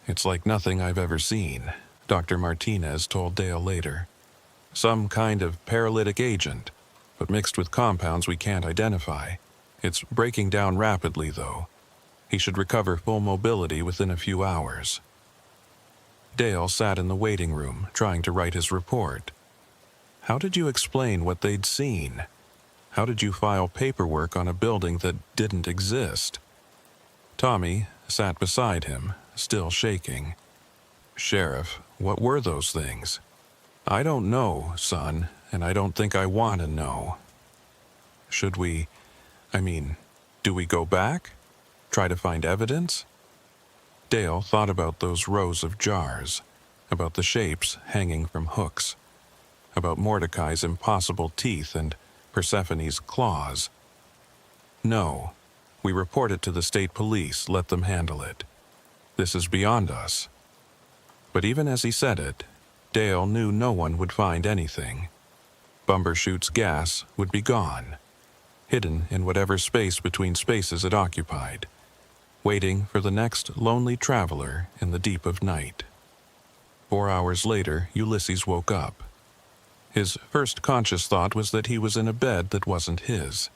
"It's like nothing I've ever seen," Dr. Martinez told Dale later. "Some kind of paralytic agent, but mixed with compounds we can't identify. It's breaking down rapidly, though. He should recover full mobility within a few hours." Dale sat in the waiting room, trying to write his report. How did you explain what they'd seen? How did you file paperwork on a building that didn't exist? Tommy sat beside him, still shaking. "Sheriff, what were those things?" "I don't know, son, and I don't think I want to know." "Should we, do we go back? Try to find evidence?" Dale thought about those rows of jars, about the shapes hanging from hooks, about Mordecai's impossible teeth and Persephone's claws. "No, we report it to the state police, let them handle it. This is beyond us." But even as he said it, Dale knew no one would find anything. Bumbershoot's gas would be gone, hidden in whatever space between spaces it occupied, waiting for the next lonely traveler in the deep of night. 4 hours later, Ulysses woke up. His first conscious thought was that he was in a bed that wasn't his.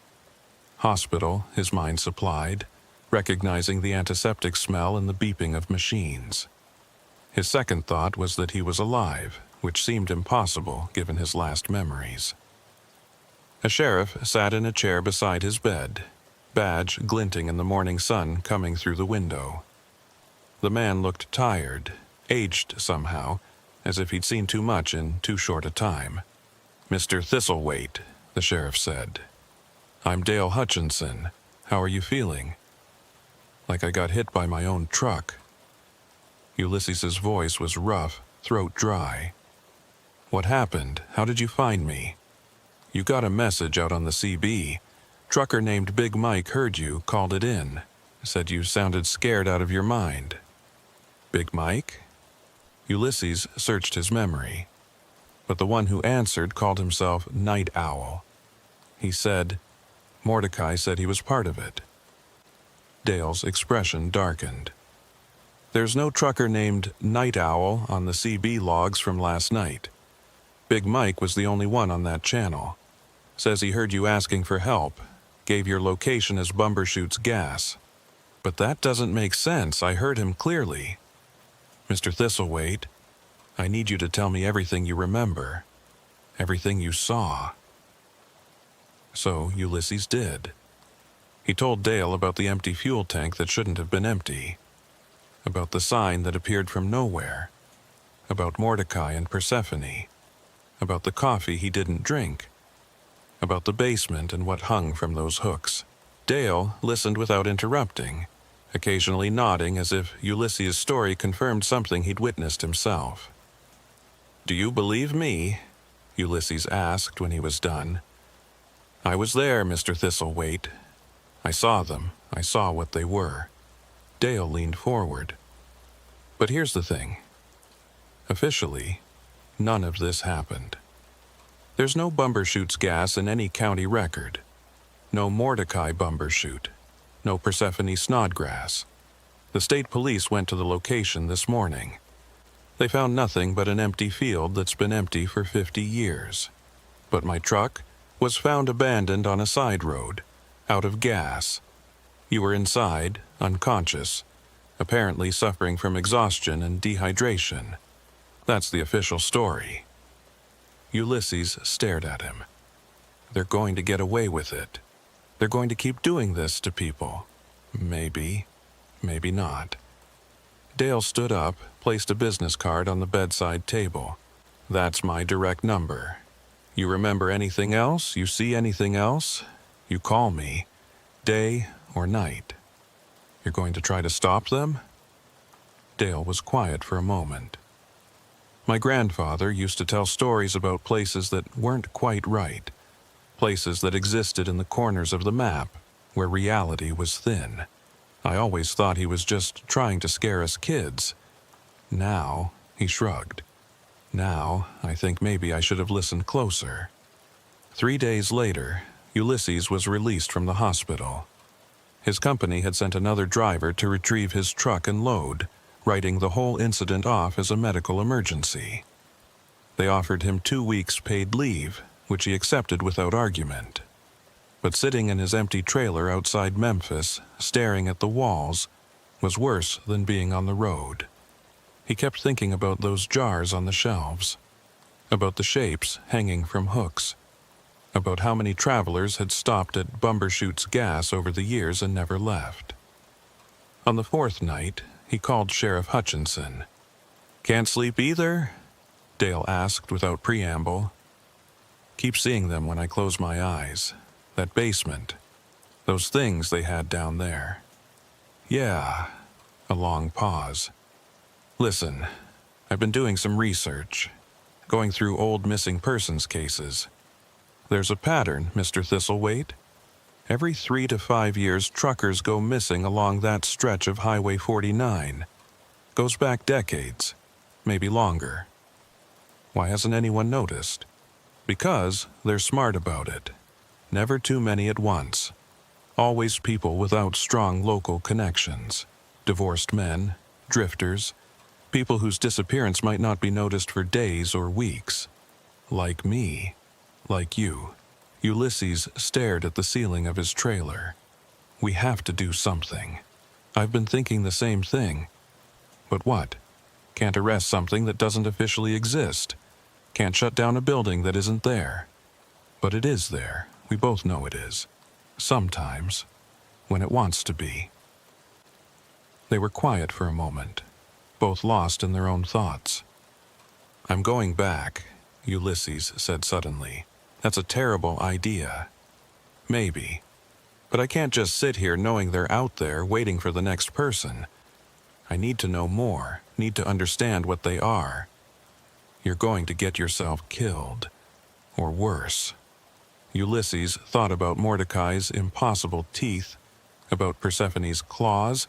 Hospital, his mind supplied, recognizing the antiseptic smell and the beeping of machines. His second thought was that he was alive, which seemed impossible given his last memories. A sheriff sat in a chair beside his bed, badge glinting in the morning sun coming through the window. The man looked tired, aged somehow, as if he'd seen too much in too short a time. "Mr. Thistlethwaite," the sheriff said. "I'm Dale Hutchinson. How are you feeling?" "Like I got hit by my own truck." Ulysses's voice was rough, throat dry. "What happened? How did you find me?" "You got a message out on the CB. Trucker named Big Mike heard you, called it in. Said you sounded scared out of your mind." "Big Mike?" Ulysses searched his memory, but the one who answered called himself Night Owl. He said, "Mordecai said he was part of it." Dale's expression darkened. "There's no trucker named Night Owl on the CB logs from last night. Big Mike was the only one on that channel. Says he heard you asking for help, gave your location as Bumbershoot's gas. But that doesn't make sense. I heard him clearly. Mr. Thistlethwaite, I need you to tell me everything you remember, everything you saw." So Ulysses did. He told Dale about the empty fuel tank that shouldn't have been empty, about the sign that appeared from nowhere, about Mordecai and Persephone, about the coffee he didn't drink, about the basement and what hung from those hooks. Dale listened without interrupting, occasionally nodding as if Ulysses' story confirmed something he'd witnessed himself. "Do you believe me?" Ulysses asked when he was done. "I was there, Mr. Thistlethwaite. I saw them. I saw what they were." Dale leaned forward. "But here's the thing. Officially, none of this happened. There's no Bumbershoot's gas in any county record. No Mordecai Bumbershoot. No Persephone Snodgrass. The state police went to the location this morning. They found nothing but an empty field that's been empty for 50 years. But my truck was found abandoned on a side road, out of gas. You were inside, unconscious, apparently suffering from exhaustion and dehydration. That's the official story." Ulysses stared at him. "They're going to get away with it. They're going to keep doing this to people. Maybe, maybe not." Dale stood up, placed a business card on the bedside table. That's my direct number. You remember anything else? You see anything else? You call me, day or night. You're going to try to stop them?" Dale was quiet for a moment. "My grandfather used to tell stories about places that weren't quite right, places that existed in the corners of the map, where reality was thin. I always thought he was just trying to scare us kids. Now," he shrugged, "now I think maybe I should have listened closer." 3 days later, Ulysses was released from the hospital. His company had sent another driver to retrieve his truck and load, writing the whole incident off as a medical emergency. They offered him 2 weeks paid leave, which he accepted without argument. But sitting in his empty trailer outside Memphis, staring at the walls, was worse than being on the road. He kept thinking about those jars on the shelves, about the shapes hanging from hooks, about how many travelers had stopped at Bumbershoot's Gas over the years and never left. On the 4th night, he called Sheriff Hutchinson. "Can't sleep either?" Dale asked without preamble. "Keep seeing them when I close my eyes. That basement. Those things they had down there." "Yeah." A long pause. "Listen, I've been doing some research, going through old missing persons cases. There's a pattern, Mr. Thistlethwaite. Every 3 to 5 years, truckers go missing along that stretch of Highway 49. Goes back decades, maybe longer. Why hasn't anyone noticed? Because they're smart about it. Never too many at once. Always people without strong local connections. Divorced men, drifters, people whose disappearance might not be noticed for days or weeks. Like me, like you." Ulysses stared at the ceiling of his trailer. "We have to do something. I've been thinking the same thing. But what? Can't arrest something that doesn't officially exist. Can't shut down a building that isn't there. But it is there. We both know it is. Sometimes. When it wants to be." They were quiet for a moment, both lost in their own thoughts. "I'm going back," Ulysses said suddenly. "That's a terrible idea. Maybe. But I can't just sit here knowing they're out there waiting for the next person. I need to know more, need to understand what they are. You're going to get yourself killed. Or worse." Ulysses thought about Mordecai's impossible teeth, about Persephone's claws,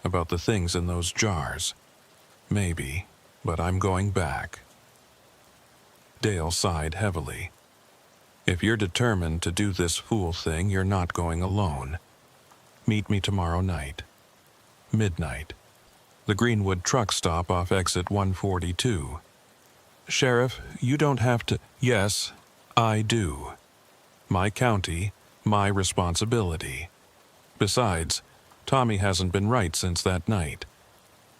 about the things in those jars. "Maybe, but I'm going back." Dale sighed heavily. "If you're determined to do this fool thing, you're not going alone. Meet me tomorrow night. Midnight. The Greenwood truck stop off exit 142. Sheriff, you don't have to—" "Yes, I do. My county, my responsibility. Besides, Tommy hasn't been right since that night.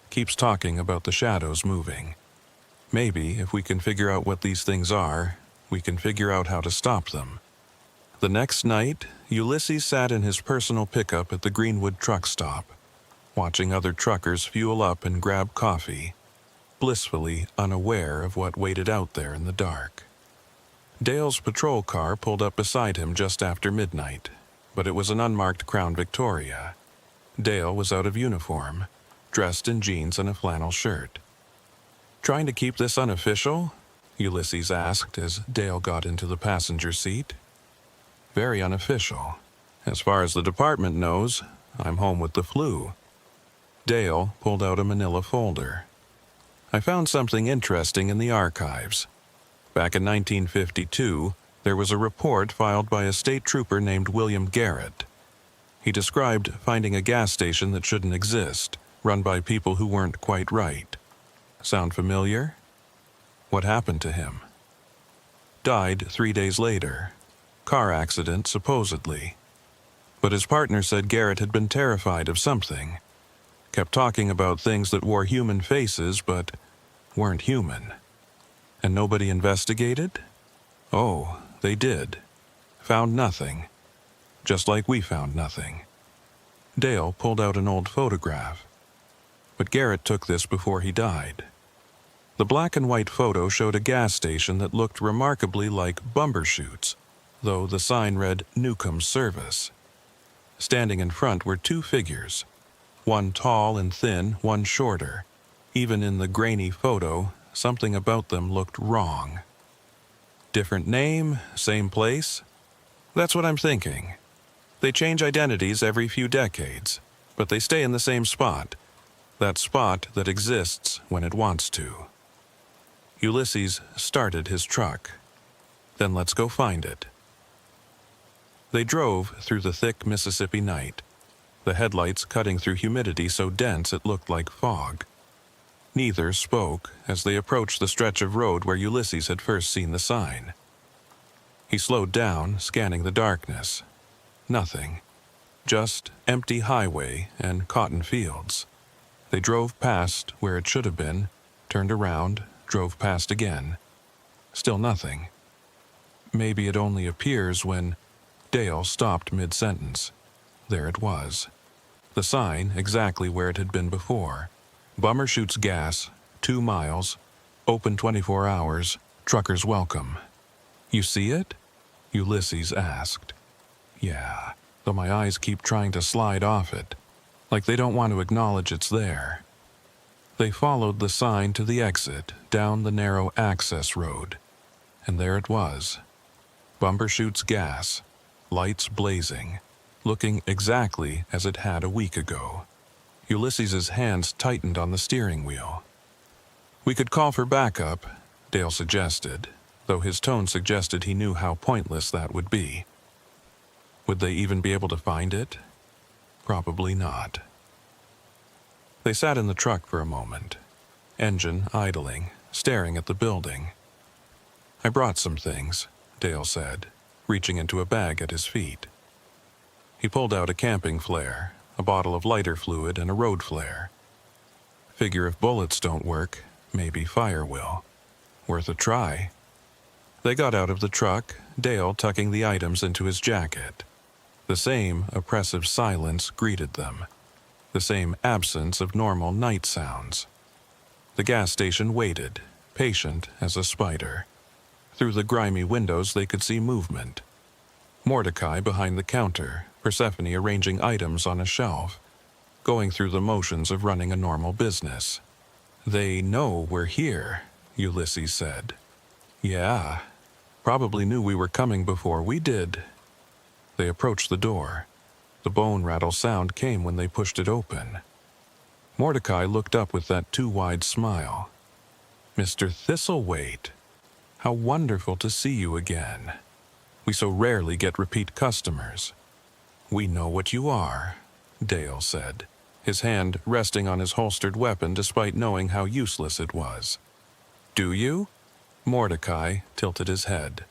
Keeps talking about the shadows moving. Maybe if we can figure out what these things are, we can figure out how to stop them." The next night, Ulysses sat in his personal pickup at the Greenwood truck stop, watching other truckers fuel up and grab coffee, blissfully unaware of what waited out there in the dark. Dale's patrol car pulled up beside him just after midnight, but it was an unmarked Crown Victoria. Dale was out of uniform, dressed in jeans and a flannel shirt. "Trying to keep this unofficial?" Ulysses asked as Dale got into the passenger seat. "Very unofficial. As far as the department knows, I'm home with the flu." Dale pulled out a manila folder. "I found something interesting in the archives. Back in 1952, there was a report filed by a state trooper named William Garrett. He described finding a gas station that shouldn't exist, run by people who weren't quite right. Sound familiar? What happened to him? Died 3 days later. Car accident, supposedly. But his partner said Garrett had been terrified of something. Kept talking about things that wore human faces but weren't human. And nobody investigated? Oh, they did. Found nothing. Just like we found nothing." Dale pulled out an old photograph. "But Garrett took this before he died. The black and white photo showed a gas station that looked remarkably like Bumbershoots, though the sign read Newcomb's Service. Standing in front were two figures, one tall and thin, one shorter. Even in the grainy photo, something about them looked wrong. Different name, same place? That's what I'm thinking. They change identities every few decades, but they stay in the same spot. That spot that exists when it wants to. Ulysses started his truck. Then let's go find it. They drove through the thick Mississippi night, the headlights cutting through humidity so dense it looked like fog. Neither spoke as they approached the stretch of road where Ulysses had first seen the sign. He slowed down, scanning the darkness. Nothing. Just empty highway and cotton fields. They drove past where it should have been, turned around, drove past again. Still nothing. Maybe it only appears when... Dale stopped mid-sentence. There it was. The sign exactly where it had been before. Bumbershoots Gas, 2 miles, open 24 hours, truckers welcome. You see it? Ulysses asked. Yeah, though my eyes keep trying to slide off it, like they don't want to acknowledge it's there. They followed the sign to the exit, down the narrow access road. And there it was. Bumbershoots Gas, lights blazing, looking exactly as it had a week ago. Ulysses's hands tightened on the steering wheel. We could call for backup, Dale suggested, though his tone suggested he knew how pointless that would be. Would they even be able to find it? Probably not. They sat in the truck for a moment, engine idling, staring at the building. I brought some things, Dale said, reaching into a bag at his feet. He pulled out a camping flare, a bottle of lighter fluid, and a road flare. Figure if bullets don't work, maybe fire will. Worth a try. They got out of the truck, Dale tucking the items into his jacket. The same oppressive silence greeted them. The same absence of normal night sounds. The gas station waited, patient as a spider. Through the grimy windows they could see movement. Mordecai behind the counter, Persephone arranging items on a shelf, going through the motions of running a normal business. They know we're here, Ulysses said. Yeah, probably knew we were coming before we did. They approached the door. The bone rattle sound came when they pushed it open. Mordecai looked up with that too-wide smile. Mr. Thistlethwaite, how wonderful to see you again. We so rarely get repeat customers. We know what you are, Dale said, his hand resting on his holstered weapon despite knowing how useless it was. Do you? Mordecai tilted his head.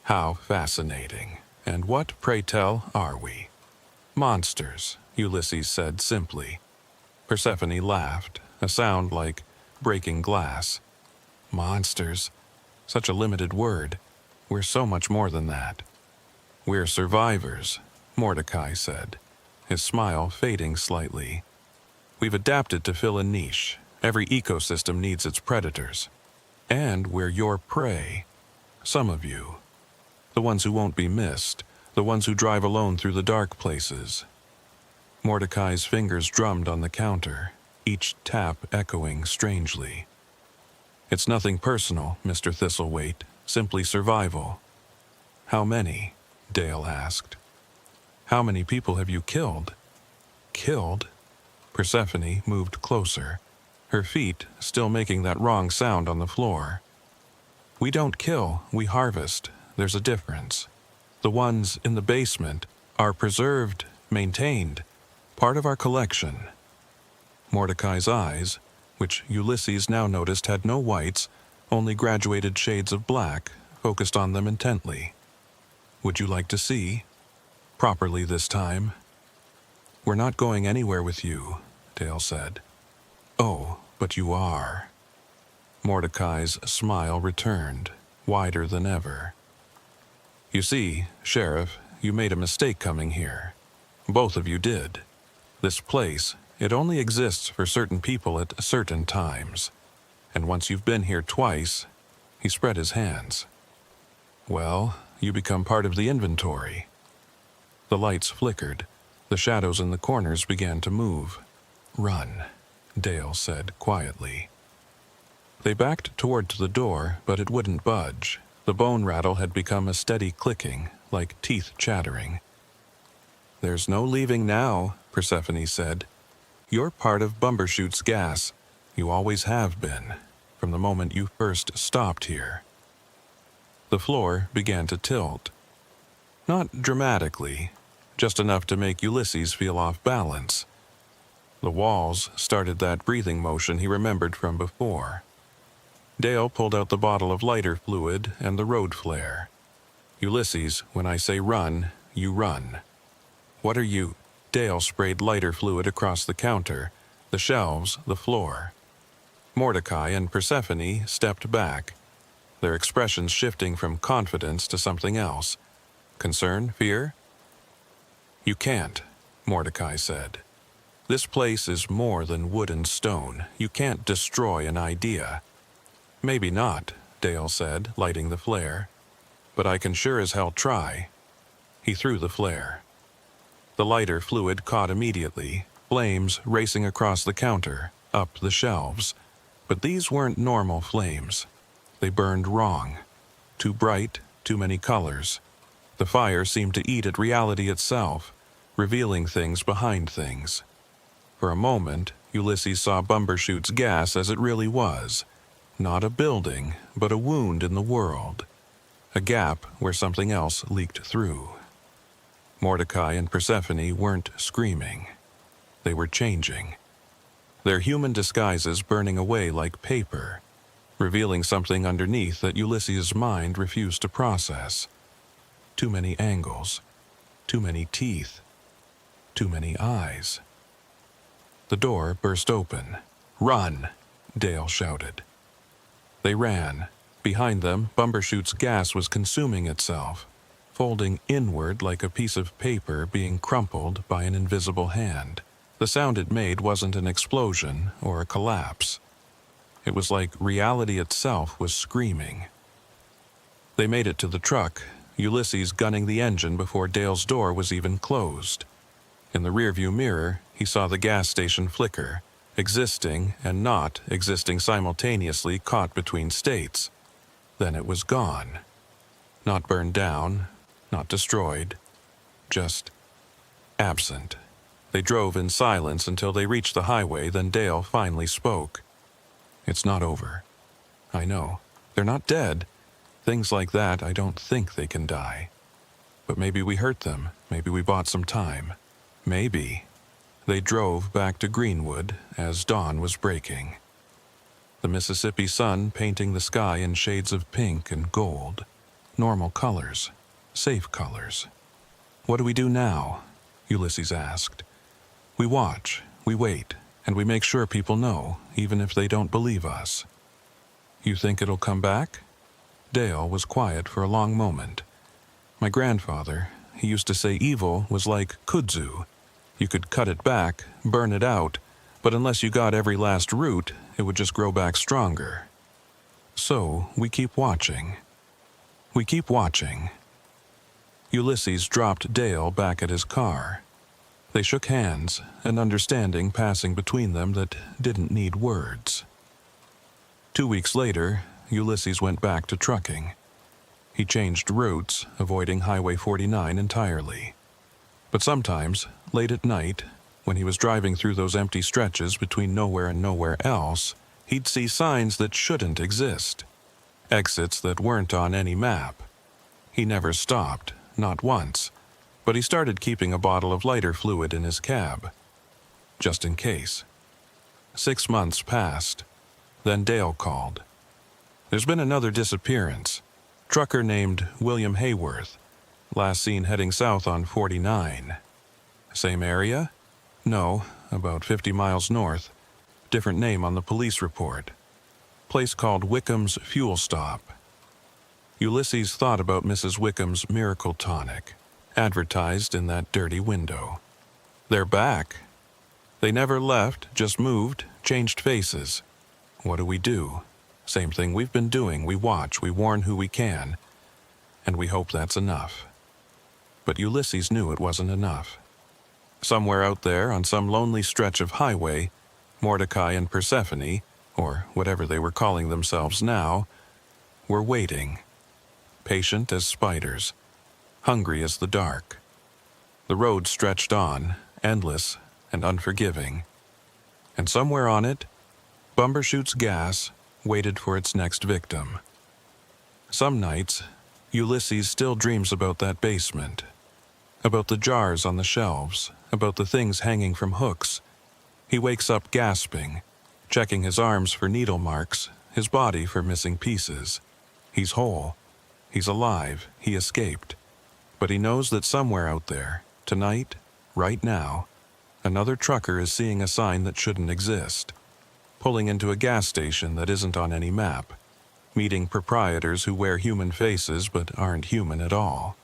How fascinating. And what, pray tell, are we? Monsters, Ulysses said simply. Persephone laughed, a sound like breaking glass. Monsters. Such a limited word. We're so much more than that. We're survivors, Mordecai said, his smile fading slightly. We've adapted to fill a niche. Every ecosystem needs its predators. And we're your prey. Some of you. The ones who won't be missed. The ones who drive alone through the dark places. Mordecai's fingers drummed on the counter, each tap echoing strangely. It's nothing personal, Mr. Thistlethwaite. Simply survival. How many? Dale asked. How many people have you killed? Killed? Persephone moved closer, her feet still making that wrong sound on the floor. We don't kill, we harvest. There's a difference. The ones in the basement are preserved, maintained, part of our collection. Mordecai's eyes, which Ulysses now noticed had no whites, only graduated shades of black, focused on them intently. Would you like to see? Properly this time. We're not going anywhere with you, Dale said. Oh, but you are. Mordecai's smile returned, wider than ever. You see, Sheriff, you made a mistake coming here. Both of you did. This place, it only exists for certain people at certain times. And once you've been here twice, he spread his hands. Well, you become part of the inventory. The lights flickered. The shadows in the corners began to move. Run, Dale said quietly. They backed toward the door, but it wouldn't budge. The bone rattle had become a steady clicking, like teeth chattering. There's no leaving now, Persephone said. You're part of Bumbershoot's gas. You always have been, from the moment you first stopped here. The floor began to tilt. Not dramatically, just enough to make Ulysses feel off balance. The walls started that breathing motion he remembered from before. Dale pulled out the bottle of lighter fluid and the road flare. Ulysses, when I say run, you run. What are you? Dale sprayed lighter fluid across the counter, the shelves, the floor. Mordecai and Persephone stepped back, their expressions shifting from confidence to something else. Concern? Fear? You can't, Mordecai said. This place is more than wood and stone. You can't destroy an idea. Maybe not, Dale said, lighting the flare. But I can sure as hell try. He threw the flare. The lighter fluid caught immediately, flames racing across the counter, up the shelves. But these weren't normal flames. They burned wrong. Too bright, too many colors. The fire seemed to eat at reality itself, revealing things behind things. For a moment, Ulysses saw Bumbershoot's gas as it really was. Not a building, but a wound in the world. A gap where something else leaked through. Mordecai and Persephone weren't screaming. They were changing. Their human disguises burning away like paper, revealing something underneath that Ulysses' mind refused to process. Too many angles. Too many teeth. Too many eyes. The door burst open. Run! Dale shouted. They ran. Behind them, Bumbershoot's gas was consuming itself, folding inward like a piece of paper being crumpled by an invisible hand. The sound it made wasn't an explosion or a collapse. It was like reality itself was screaming. They made it to the truck, Ulysses gunning the engine before Dale's door was even closed. In the rearview mirror, he saw the gas station flicker, existing and not existing simultaneously caught between states. Then it was gone. Not burned down, not destroyed, just absent. They drove in silence until they reached the highway, then Dale finally spoke. It's not over. I know. They're not dead. Things like that, I don't think they can die. But maybe we hurt them. Maybe we bought some time. Maybe. They drove back to Greenwood as dawn was breaking. The Mississippi sun painting the sky in shades of pink and gold. Normal colors. Safe colors. What do we do now? Ulysses asked. We watch, we wait, and we make sure people know, even if they don't believe us. You think it'll come back? Dale was quiet for a long moment. My grandfather, he used to say evil was like kudzu. You could cut it back, burn it out, but unless you got every last root, it would just grow back stronger. So, we keep watching. We keep watching. Ulysses dropped Dale back at his car. They shook hands, an understanding passing between them that didn't need words. 2 weeks later, Ulysses went back to trucking. He changed routes, avoiding Highway 49 entirely. But sometimes, late at night, when he was driving through those empty stretches between nowhere and nowhere else, he'd see signs that shouldn't exist. Exits that weren't on any map. He never stopped, not once, but he started keeping a bottle of lighter fluid in his cab. Just in case. 6 months passed. Then Dale called. There's been another disappearance. Trucker named William Hayworth. Last seen heading south on 49. Same area? No, about 50 miles north. Different name on the police report. Place called Wickham's Fuel Stop. Ulysses thought about Mrs. Wickham's miracle tonic, advertised in that dirty window. They're back. They never left, just moved, changed faces. What do we do? Same thing we've been doing. We watch, we warn who we can, and we hope that's enough. But Ulysses knew it wasn't enough. Somewhere out there on some lonely stretch of highway, Mordecai and Persephone, or whatever they were calling themselves now, were waiting, patient as spiders, hungry as the dark. The road stretched on, endless and unforgiving, and somewhere on it, Bumbershoot's gas waited for its next victim. Some nights, Ulysses still dreams about that basement, about the jars on the shelves, about the things hanging from hooks. He wakes up gasping, checking his arms for needle marks, his body for missing pieces. He's whole. He's alive. He escaped. But he knows that somewhere out there, tonight, right now, another trucker is seeing a sign that shouldn't exist, pulling into a gas station that isn't on any map, meeting proprietors who wear human faces but aren't human at all.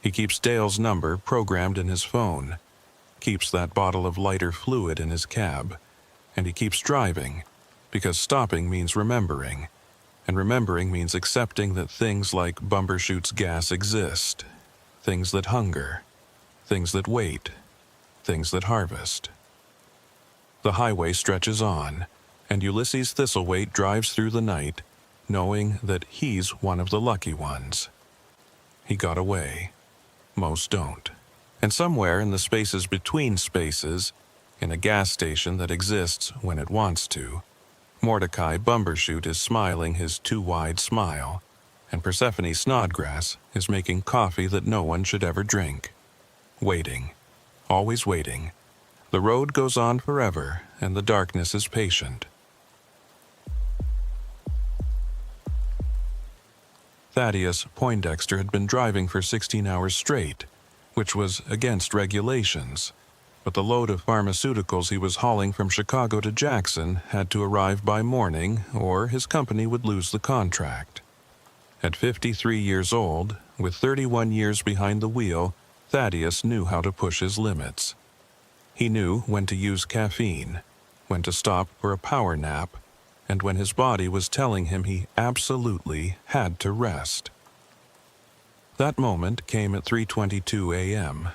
He keeps Dale's number programmed in his phone, keeps that bottle of lighter fluid in his cab, and he keeps driving, because stopping means remembering, and remembering means accepting that things like Bumbershoot's gas exist, things that hunger, things that wait, things that harvest. The highway stretches on, and Ulysses Thistlethwaite drives through the night, knowing that he's one of the lucky ones. He got away. Most don't. And somewhere in the spaces between spaces, in a gas station that exists when it wants to, Mordecai Bumbershoot is smiling his too-wide smile, and Persephone Snodgrass is making coffee that no one should ever drink. Waiting. Always waiting. The road goes on forever, and the darkness is patient. Thaddeus Poindexter had been driving for 16 hours straight, which was against regulations, but the load of pharmaceuticals he was hauling from Chicago to Jackson had to arrive by morning, or his company would lose the contract. At 53 years old, with 31 years behind the wheel, Thaddeus knew how to push his limits. He knew when to use caffeine, when to stop for a power nap, and when his body was telling him he absolutely had to rest. That moment came at 3:22 a.m.,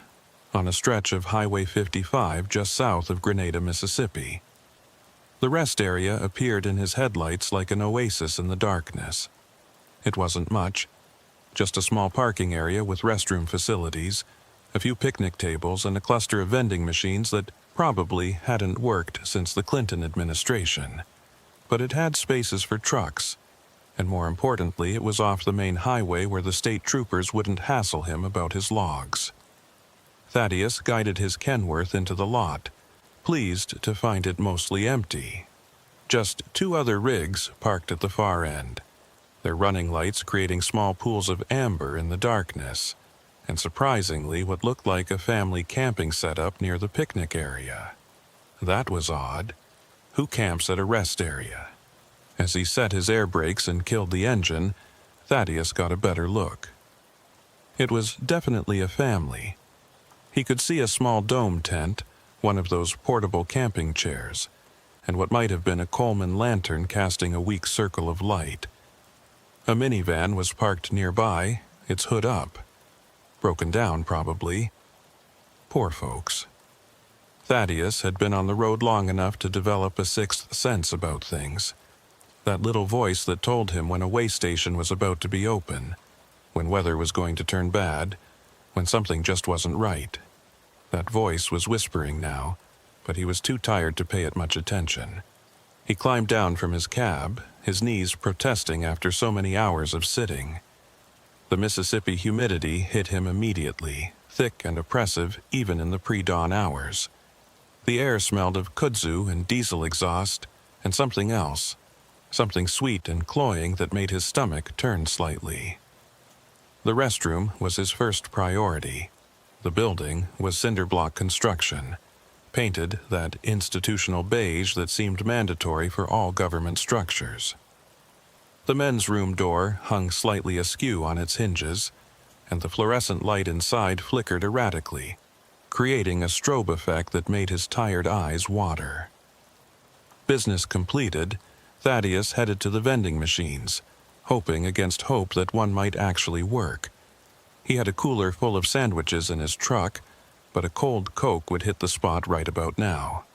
on a stretch of Highway 55 just south of Grenada, Mississippi. The rest area appeared in his headlights like an oasis in the darkness. It wasn't much, just a small parking area with restroom facilities, a few picnic tables, and a cluster of vending machines that probably hadn't worked since the Clinton administration. But it had spaces for trucks, and more importantly, it was off the main highway where the state troopers wouldn't hassle him about his logs. Thaddeus guided his Kenworth into the lot, pleased to find it mostly empty. Just two other rigs parked at the far end, their running lights creating small pools of amber in the darkness, and surprisingly what looked like a family camping setup near the picnic area. That was odd. Who camps at a rest area? As he set his air brakes and killed the engine, Thaddeus got a better look. It was definitely a family. He could see a small dome tent, one of those portable camping chairs, and what might have been a Coleman lantern casting a weak circle of light. A minivan was parked nearby, its hood up. Broken down, probably. Poor folks. Thaddeus had been on the road long enough to develop a sixth sense about things. That little voice that told him when a way station was about to be open, when weather was going to turn bad, when something just wasn't right. That voice was whispering now, but he was too tired to pay it much attention. He climbed down from his cab, his knees protesting after so many hours of sitting. The Mississippi humidity hit him immediately, thick and oppressive even in the pre-dawn hours. The air smelled of kudzu and diesel exhaust and something else, something sweet and cloying that made his stomach turn slightly. The restroom was his first priority. The building was cinder block construction, painted that institutional beige that seemed mandatory for all government structures. The men's room door hung slightly askew on its hinges, and the fluorescent light inside flickered erratically, creating a strobe effect that made his tired eyes water. Business completed, Thaddeus headed to the vending machines, hoping against hope that one might actually work. He had a cooler full of sandwiches in his truck, but a cold Coke would hit the spot right about now.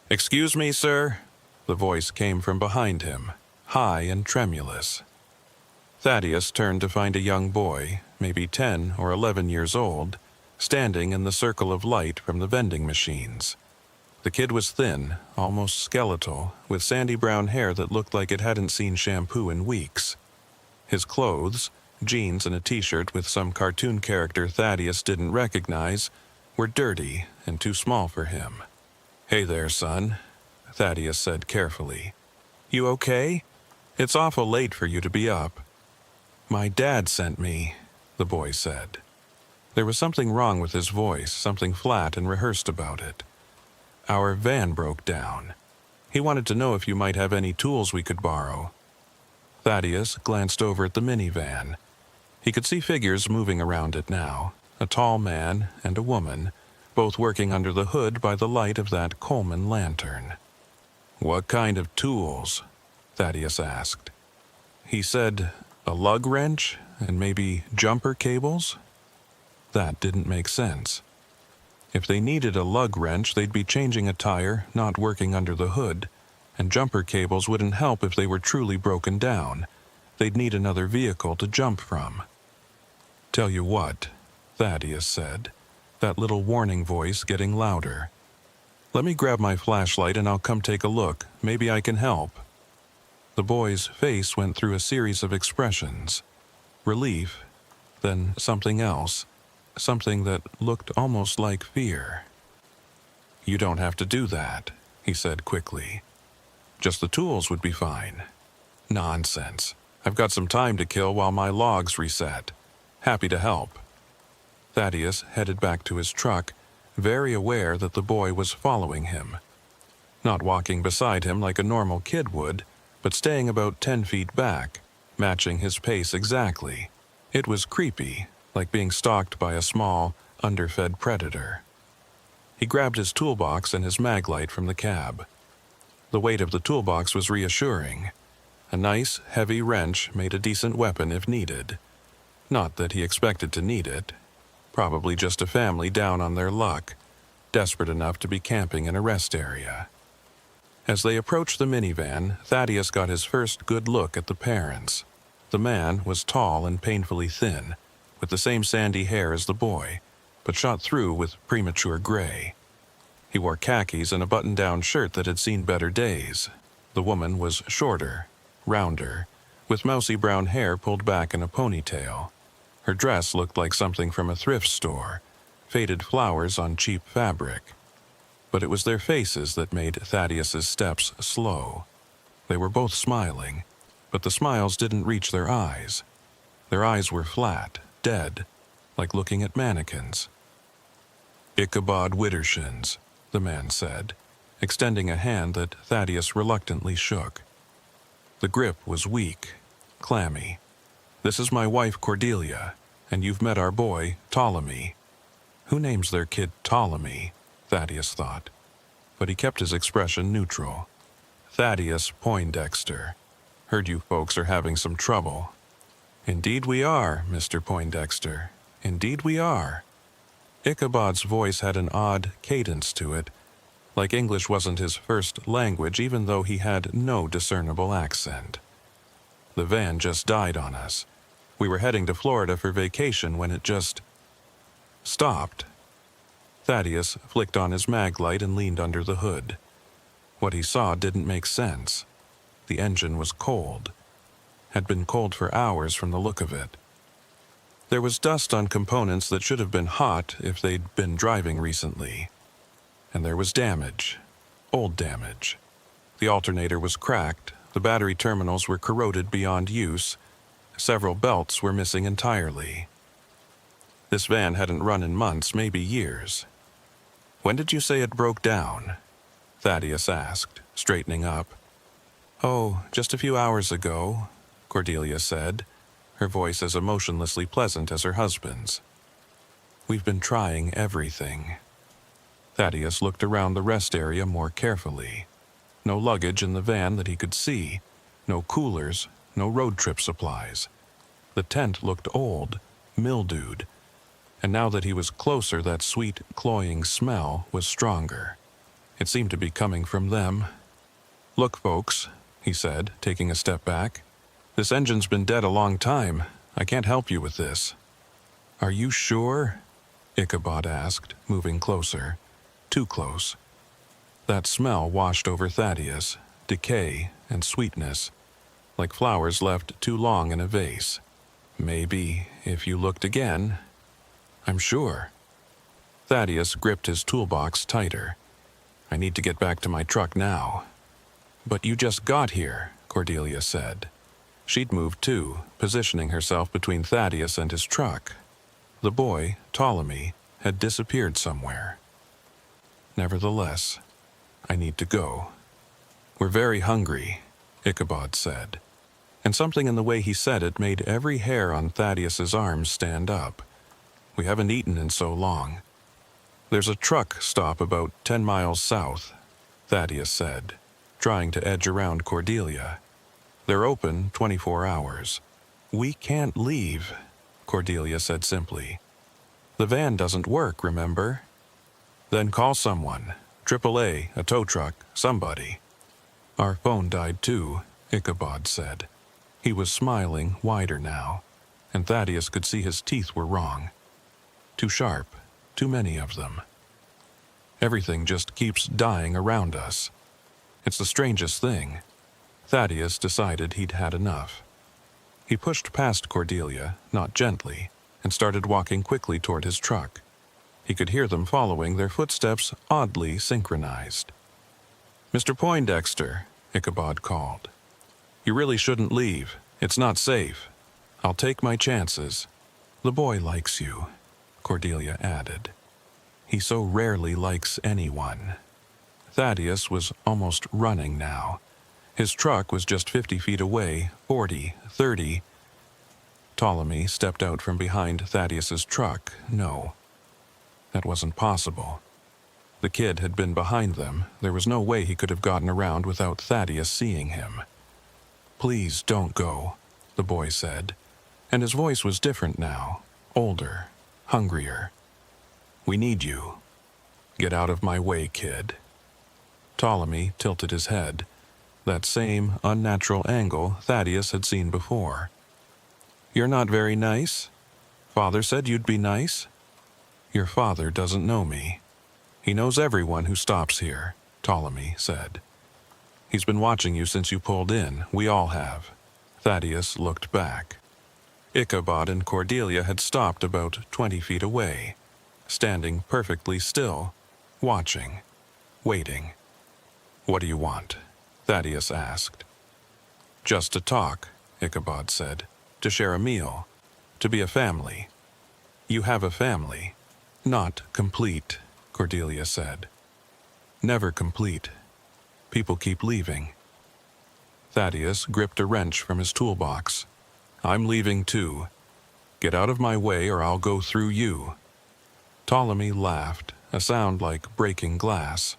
"Excuse me, sir?" The voice came from behind him, high and tremulous. Thaddeus turned to find a young boy, maybe 10 or 11 years old, standing in the circle of light from the vending machines. The kid was thin, almost skeletal, with sandy brown hair that looked like it hadn't seen shampoo in weeks. His clothes, jeans and a t-shirt with some cartoon character Thaddeus didn't recognize, were dirty and too small for him. "Hey there, son," Thaddeus said carefully. "You okay? It's awful late for you to be up." "My dad sent me," the boy said. There was something wrong with his voice, something flat and rehearsed about it. "Our van broke down. He wanted to know if you might have any tools we could borrow." Thaddeus glanced over at the minivan. He could see figures moving around it now, a tall man and a woman, both working under the hood by the light of that Coleman lantern. "What kind of tools?" Thaddeus asked. He said, "A lug wrench and maybe jumper cables?" That didn't make sense. If they needed a lug wrench, they'd be changing a tire, not working under the hood, and jumper cables wouldn't help if they were truly broken down. They'd need another vehicle to jump from. "Tell you what," Thaddeus said, that little warning voice getting louder. "Let me grab my flashlight and I'll come take a look. Maybe I can help." The boy's face went through a series of expressions. Relief, then something else, something that looked almost like fear. "You don't have to do that," he said quickly. "Just the tools would be fine." "Nonsense. I've got some time to kill while my logs reset. Happy to help." Thaddeus headed back to his truck, very aware that the boy was following him. Not walking beside him like a normal kid would, but staying about 10 feet back, matching his pace exactly. It was creepy, like being stalked by a small, underfed predator. He grabbed his toolbox and his maglite from the cab. The weight of the toolbox was reassuring. A nice, heavy wrench made a decent weapon if needed. Not that he expected to need it. Probably just a family down on their luck, desperate enough to be camping in a rest area. As they approached the minivan, Thaddeus got his first good look at the parents. The man was tall and painfully thin, with the same sandy hair as the boy, but shot through with premature gray. He wore khakis and a button-down shirt that had seen better days. The woman was shorter, rounder, with mousy brown hair pulled back in a ponytail. Her dress looked like something from a thrift store, faded flowers on cheap fabric. But it was their faces that made Thaddeus's steps slow. They were both smiling, but the smiles didn't reach their eyes. Their eyes were flat, dead, like looking at mannequins. "Ichabod Widdershins," the man said, extending a hand that Thaddeus reluctantly shook. The grip was weak, clammy. "This is my wife Cordelia, and you've met our boy, Ptolemy." Who names their kid Ptolemy? Thaddeus thought. But he kept his expression neutral. "Thaddeus Poindexter. Heard you folks are having some trouble." "Indeed we are, Mr. Poindexter. Indeed we are." Ichabod's voice had an odd cadence to it, like English wasn't his first language even though he had no discernible accent. "The van just died on us. We were heading to Florida for vacation when it just stopped." Thaddeus flicked on his maglite and leaned under the hood. What he saw didn't make sense. The engine was cold. Had been cold for hours from the look of it. There was dust on components that should have been hot if they'd been driving recently. And there was damage. Old damage. The alternator was cracked, the battery terminals were corroded beyond use, several belts were missing entirely. This van hadn't run in months, maybe years. "When did you say it broke down?" Thaddeus asked, straightening up. "Oh, just a few hours ago," Cordelia said, her voice as emotionlessly pleasant as her husband's. "We've been trying everything." Thaddeus looked around the rest area more carefully. No luggage in the van that he could see. No coolers, no road trip supplies. The tent looked old, mildewed, and now that he was closer, that sweet, cloying smell was stronger. It seemed to be coming from them. "Look, folks," he said, taking a step back. "This engine's been dead a long time. I can't help you with this." "Are you sure?" Ichabod asked, moving closer. Too close. That smell washed over Thaddeus, decay and sweetness, like flowers left too long in a vase. "Maybe, if you looked again." "I'm sure." Thaddeus gripped his toolbox tighter. "I need to get back to my truck now." "But you just got here," Cordelia said. She'd moved too, positioning herself between Thaddeus and his truck. The boy, Ptolemy, had disappeared somewhere. "Nevertheless, I need to go." "We're very hungry," Ichabod said. And something in the way he said it made every hair on Thaddeus's arms stand up. "We haven't eaten in so long." "There's a truck stop about 10 miles south," Thaddeus said, trying to edge around Cordelia. "They're open 24 hours. "We can't leave," Cordelia said simply. "The van doesn't work, remember?" "Then call someone. AAA, a tow truck, somebody." "Our phone died too," Ichabod said. He was smiling wider now, and Thaddeus could see his teeth were wrong. Too sharp, too many of them. "Everything just keeps dying around us. It's the strangest thing." Thaddeus decided he'd had enough. He pushed past Cordelia, not gently, and started walking quickly toward his truck. He could hear them following, their footsteps oddly synchronized. "Mr. Poindexter," Ichabod called. "You really shouldn't leave. It's not safe. I'll take my chances." "The boy likes you," Cordelia added. "He so rarely likes anyone." Thaddeus was almost running now. His truck was just 50 feet away, 40, 30. Ptolemy stepped out from behind Thaddeus's truck. No, that wasn't possible. The kid had been behind them. There was no way he could have gotten around without Thaddeus seeing him. "Please don't go," the boy said, and his voice was different now, older, hungrier. "We need you. Get out of my way, kid." Ptolemy tilted his head, that same unnatural angle Thaddeus had seen before. "You're not very nice? Father said you'd be nice?" "Your father doesn't know me. He knows everyone who stops here," Ptolemy said. "He's been watching you since you pulled in. We all have." Thaddeus looked back. Ichabod and Cordelia had stopped about 20 feet away, standing perfectly still, watching, waiting. "What do you want?" Thaddeus asked. "Just to talk," Ichabod said. "To share a meal. To be a family." "You have a family." "Not complete," Cordelia said. "Never complete. People keep leaving." Thaddeus gripped a wrench from his toolbox. "I'm leaving too. Get out of my way or I'll go through you." Ptolemy laughed, a sound like breaking glass.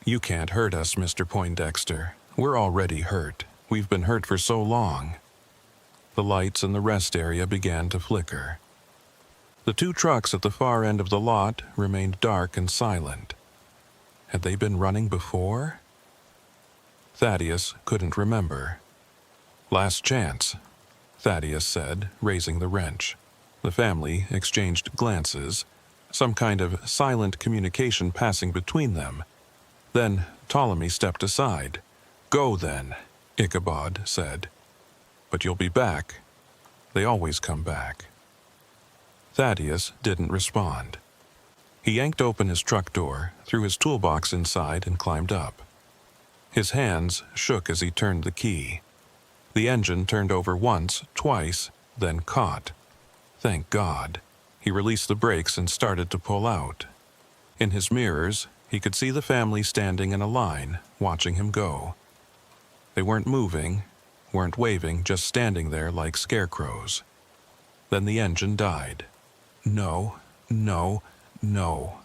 "You can't hurt us, Mr. Poindexter. We're already hurt. We've been hurt for so long." The lights in the rest area began to flicker. The two trucks at the far end of the lot remained dark and silent. Had they been running before? Thaddeus couldn't remember. "Last chance," Thaddeus said, raising the wrench. The family exchanged glances, some kind of silent communication passing between them. Then Ptolemy stepped aside. "Go then," Ichabod said. "But you'll be back. They always come back." Thaddeus didn't respond. He yanked open his truck door, threw his toolbox inside, and climbed up. His hands shook as he turned the key. The engine turned over once, twice, then caught. Thank God. He released the brakes and started to pull out. In his mirrors, he could see the family standing in a line, watching him go. They weren't moving, weren't waving, just standing there like scarecrows. Then the engine died. No, no, no.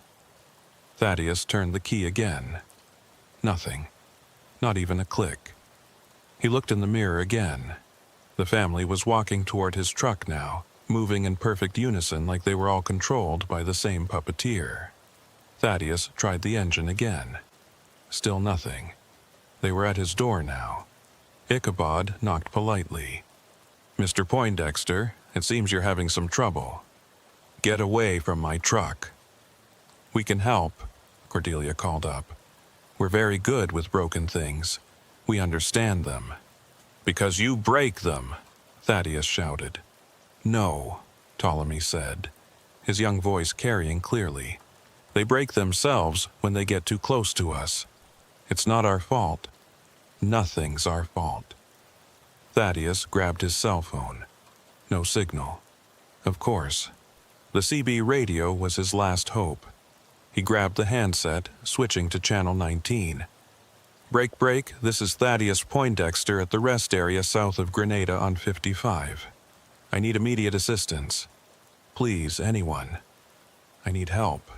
Thaddeus turned the key again. Nothing. not even a click. He looked in the mirror again. The family was walking toward his truck now, moving in perfect unison like they were all controlled by the same puppeteer. Thaddeus tried the engine again. Still nothing. They were at his door now. Ichabod knocked politely. "Mr. Poindexter, it seems you're having some trouble. Get away from my truck." "We can help," Cordelia called up. "We're very good with broken things. We understand them." "Because you break them," Thaddeus shouted. "No," Ptolemy said, his young voice carrying clearly. "They break themselves when they get too close to us. It's not our fault. Nothing's our fault." Thaddeus grabbed his cell phone. No signal. Of course. The CB radio was his last hope. He grabbed the handset, switching to channel 19. Break, this is Thaddeus Poindexter at the rest area south of Grenada on 55. I need immediate assistance. Please, anyone. I need help."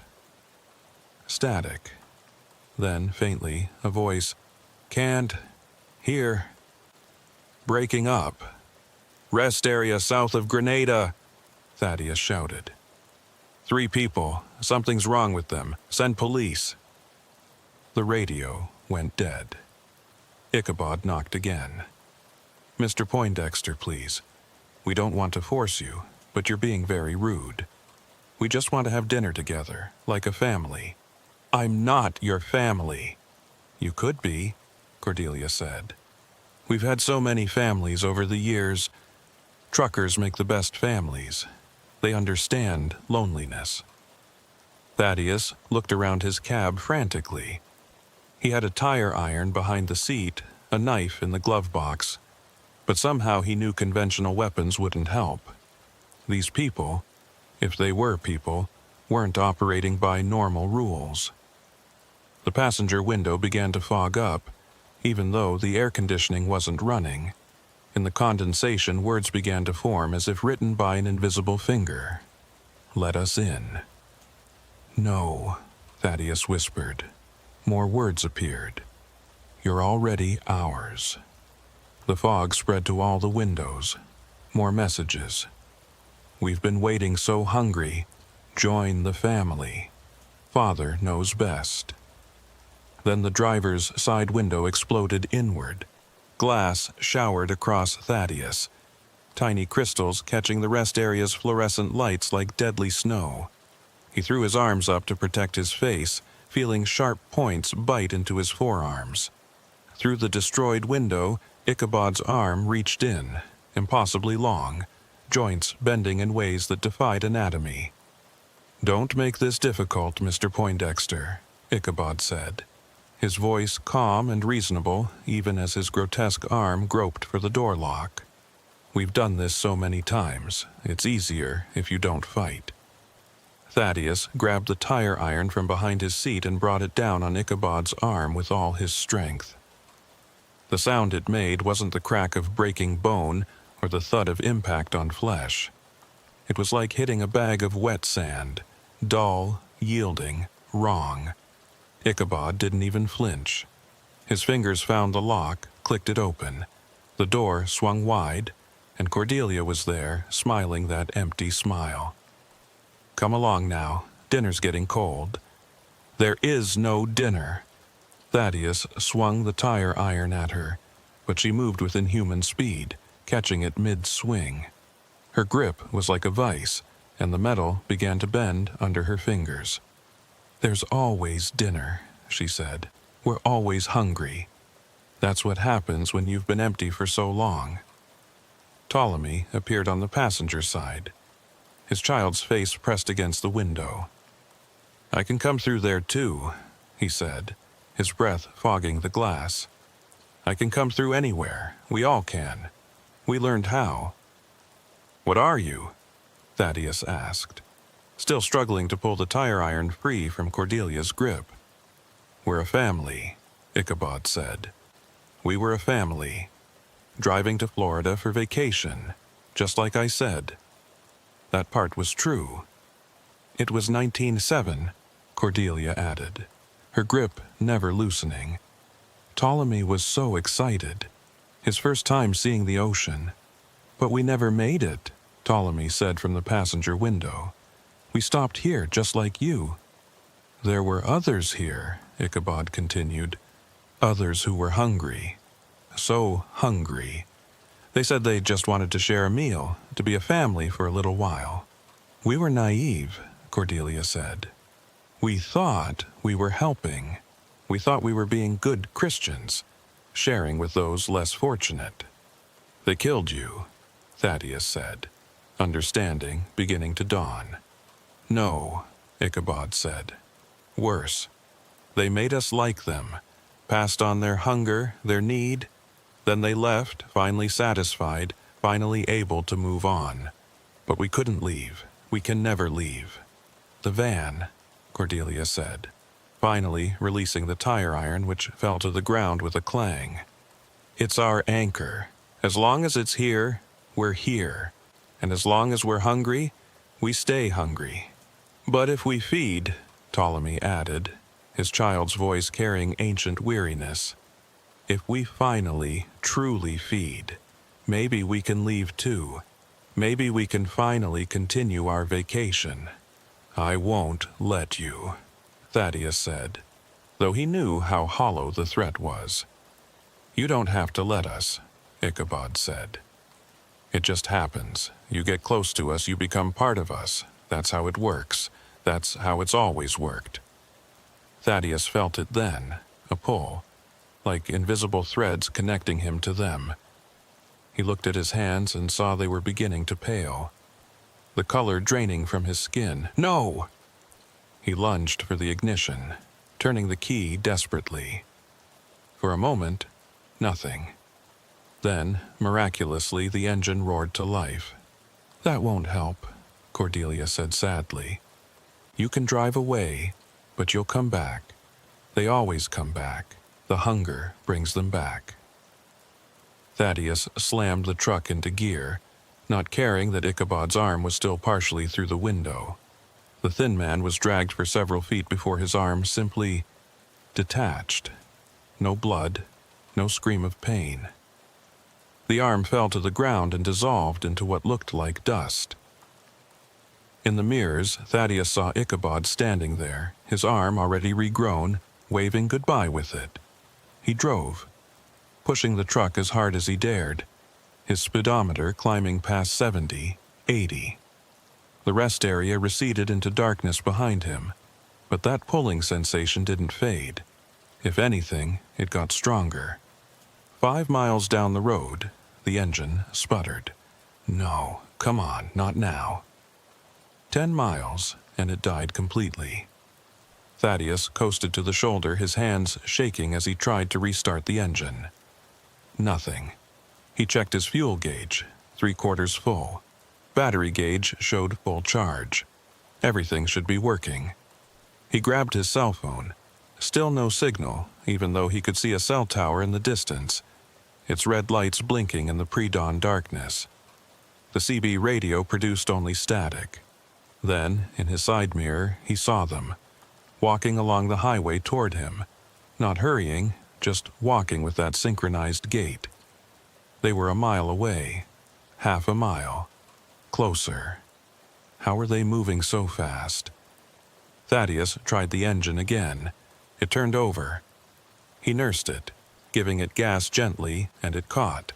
Static. Then, faintly, a voice. "Can't hear. Breaking up. Rest area south of Grenada," Thaddeus shouted. "3 people. Something's wrong with them. Send police." The radio went dead. Ichabod knocked again. "Mr. Poindexter, please. We don't want to force you, but you're being very rude. We just want to have dinner together, like a family." "I'm not your family." "You could be," Cordelia said. "We've had so many families over the years. Truckers make the best families. They understand loneliness." Thaddeus looked around his cab frantically. He had a tire iron behind the seat, a knife in the glove box, but somehow he knew conventional weapons wouldn't help. These people, if they were people, weren't operating by normal rules. The passenger window began to fog up, even though the air conditioning wasn't running. In the condensation, words began to form as if written by an invisible finger. "Let us in." "No," Thaddeus whispered. More words appeared. "You're already ours." The fog spread to all the windows. More messages. "We've been waiting so hungry. Join the family. Father knows best." Then the driver's side window exploded inward. Glass showered across Thaddeus, tiny crystals catching the rest area's fluorescent lights like deadly snow. He threw his arms up to protect his face, feeling sharp points bite into his forearms. Through the destroyed window, Ichabod's arm reached in, impossibly long, joints bending in ways that defied anatomy. "Don't make this difficult, Mr. Poindexter," Ichabod said, his voice calm and reasonable even as his grotesque arm groped for the door lock. "We've done this so many times. It's easier if you don't fight." Thaddeus grabbed the tire iron from behind his seat and brought it down on Ichabod's arm with all his strength. The sound it made wasn't the crack of breaking bone or the thud of impact on flesh. It was like hitting a bag of wet sand, dull, yielding, wrong. Ichabod didn't even flinch. His fingers found the lock, clicked it open. The door swung wide, and Cordelia was there, smiling that empty smile. "Come along now. Dinner's getting cold." "There is no dinner." Thaddeus swung the tire iron at her, but she moved with inhuman speed, catching it mid-swing. Her grip was like a vice, and the metal began to bend under her fingers. "There's always dinner," she said. "We're always hungry. That's what happens when you've been empty for so long." Ptolemy appeared on the passenger side, his child's face pressed against the window. "I can come through there too," he said, his breath fogging the glass. "I can come through anywhere. We all can. We learned how." "What are you?" Thaddeus asked, still struggling to pull the tire iron free from Cordelia's grip. "We're a family," Ichabod said. "We were a family, driving to Florida for vacation, just like I said." That part was true. "It was 1907, Cordelia added, her grip never loosening. Ptolemy was so excited. His first time seeing the ocean. "But we never made it," Ptolemy said from the passenger window. "We stopped here just like you." "There were others here," Ichabod continued. "Others who were hungry. So hungry. They said they just wanted to share a meal, to be a family for a little while." "We were naive," Cordelia said. "We thought we were helping. We thought we were being good Christians, sharing with those less fortunate." "They killed you," Thaddeus said, understanding beginning to dawn. "No," Ichabod said. "Worse. They made us like them, passed on their hunger, their need. Then they left, finally satisfied, finally able to move on. But we couldn't leave. We can never leave." "The van," Cordelia said, finally releasing the tire iron which fell to the ground with a clang. "It's our anchor. As long as it's here, we're here. And as long as we're hungry, we stay hungry. But if we feed," Ptolemy added, his child's voice carrying ancient weariness, "if we finally, truly feed, maybe we can leave too. Maybe we can finally continue our vacation." "I won't let you," Thaddeus said, though he knew how hollow the threat was. "You don't have to let us," Ichabod said. "It just happens. You get close to us, you become part of us. That's how it works. That's how it's always worked." Thaddeus felt it then, a pull, like invisible threads connecting him to them. He looked at his hands and saw they were beginning to pale, the color draining from his skin. "No!" He lunged for the ignition, turning the key desperately. For a moment, nothing. Then, miraculously, the engine roared to life. "That won't help," Cordelia said sadly. "You can drive away, but you'll come back. They always come back. The hunger brings them back." Thaddeus slammed the truck into gear, not caring that Ichabod's arm was still partially through the window. The thin man was dragged for several feet before his arm simply detached. No blood, no scream of pain. The arm fell to the ground and dissolved into what looked like dust. In the mirrors, Thaddeus saw Ichabod standing there, his arm already regrown, waving goodbye with it. He drove, pushing the truck as hard as he dared, his speedometer climbing past 70, 80. The rest area receded into darkness behind him, but that pulling sensation didn't fade. If anything, it got stronger. 5 miles down the road, the engine sputtered. "No, come on, not now." 10 miles, and it died completely. Thaddeus coasted to the shoulder, his hands shaking as he tried to restart the engine. Nothing. He checked his fuel gauge, 3/4 full. Battery gauge showed full charge. Everything should be working. He grabbed his cell phone. Still no signal, even though he could see a cell tower in the distance, its red lights blinking in the pre-dawn darkness. The CB radio produced only static. Then, in his side mirror, he saw them, walking along the highway toward him, not hurrying, just walking with that synchronized gait. They were a mile away, half a mile, closer. How were they moving so fast? Thaddeus tried the engine again. It turned over. He nursed it, giving it gas gently, and it caught.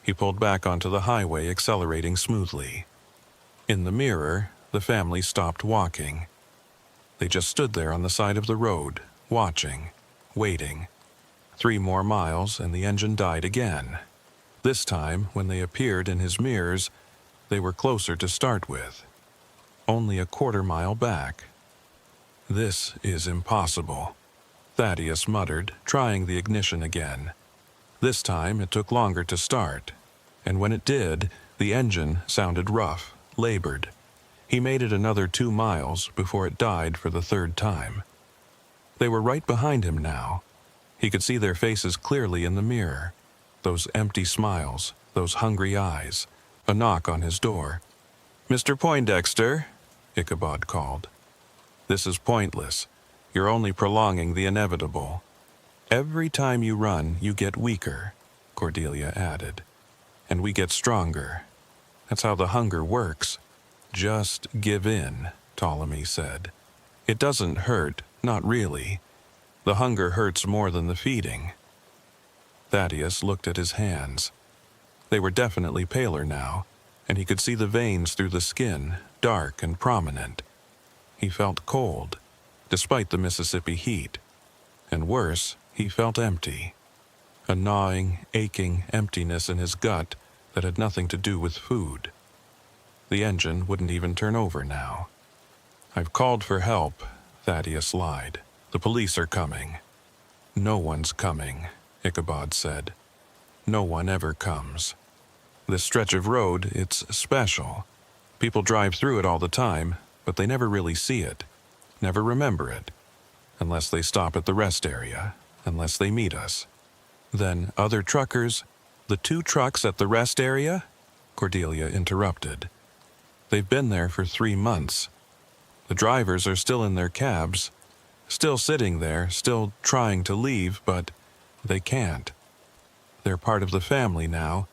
He pulled back onto the highway, accelerating smoothly. In the mirror, the family stopped walking. They just stood there on the side of the road, watching, waiting. 3 more miles, and the engine died again. This time, when they appeared in his mirrors, they were closer to start with. Only a 1/4 mile back. "This is impossible," Thaddeus muttered, trying the ignition again. This time it took longer to start, and when it did, the engine sounded rough, labored. He made it another 2 miles before it died for the 3rd time. They were right behind him now. He could see their faces clearly in the mirror. Those empty smiles, those hungry eyes. A knock on his door. "Mr. Poindexter," Ichabod called. "This is pointless. You're only prolonging the inevitable." Every time you run, you get weaker, Cordelia added. And we get stronger. That's how the hunger works. Just give in, Ptolemy said. It doesn't hurt, not really. The hunger hurts more than the feeding. Thaddeus looked at his hands. They were definitely paler now, and he could see the veins through the skin, dark and prominent. He felt cold, despite the Mississippi heat. And worse, he felt empty. A gnawing, aching emptiness in his gut that had nothing to do with food. The engine wouldn't even turn over now. I've called for help, Thaddeus lied. The police are coming. No one's coming, Ichabod said. No one ever comes. This stretch of road, it's special. People drive through it all the time, but they never really see it, never remember it, unless they stop at the rest area, unless they meet us. Then other truckers, the 2 trucks at the rest area? Cordelia interrupted. They've been there for 3 months. The drivers are still in their cabs, still sitting there, still trying to leave, but they can't. They're part of the family now,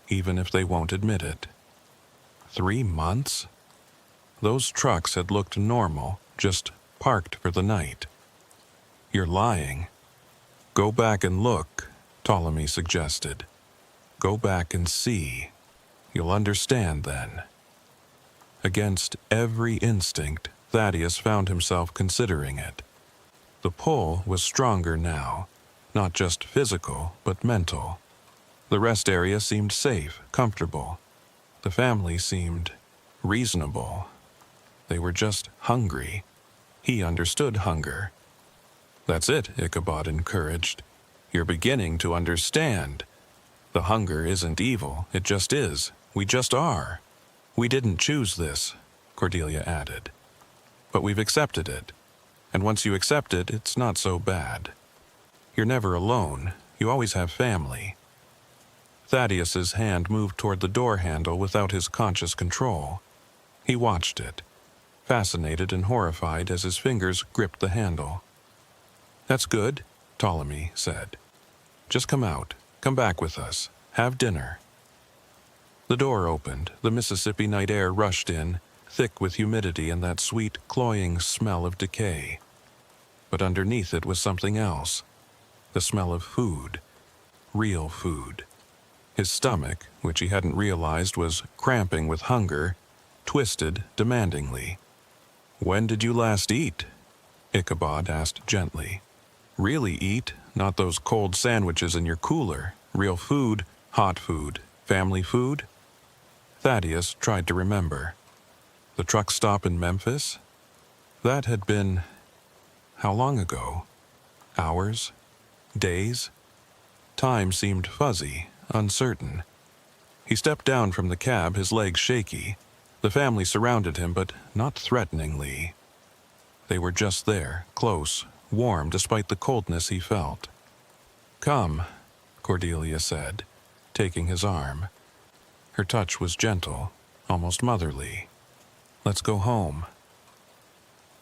even if they won't admit it. 3 months? Those trucks had looked normal, just parked for the night. You're lying. Go back and look, Ptolemy suggested. Go back and see. You'll understand then. Against every instinct, Thaddeus found himself considering it. The pull was stronger now, not just physical, but mental. The rest area seemed safe, comfortable. The family seemed reasonable. They were just hungry. He understood hunger. That's it, Ichabod encouraged. You're beginning to understand. The hunger isn't evil, it just is. We just are. We didn't choose this, Cordelia added. But we've accepted it. And once you accept it, it's not so bad. You're never alone. You always have family. Thaddeus's hand moved toward the door handle without his conscious control. He watched it, fascinated and horrified as his fingers gripped the handle. That's good, Ptolemy said. Just come out. Come back with us. Have dinner. The door opened. The Mississippi night air rushed in, thick with humidity and that sweet, cloying smell of decay. But underneath it was something else. The smell of food. Real food. His stomach, which he hadn't realized was cramping with hunger, twisted demandingly. When did you last eat? Ichabod asked gently. Really eat, not those cold sandwiches in your cooler. Real food, hot food, family food? Thaddeus tried to remember. The truck stop in Memphis? That had been... how long ago? Hours? Days? Time seemed fuzzy, uncertain. He stepped down from the cab, his legs shaky. The family surrounded him, but not threateningly. They were just there, close, warm despite the coldness he felt. Come, Cordelia said, taking his arm. Her touch was gentle, almost motherly. Let's go home.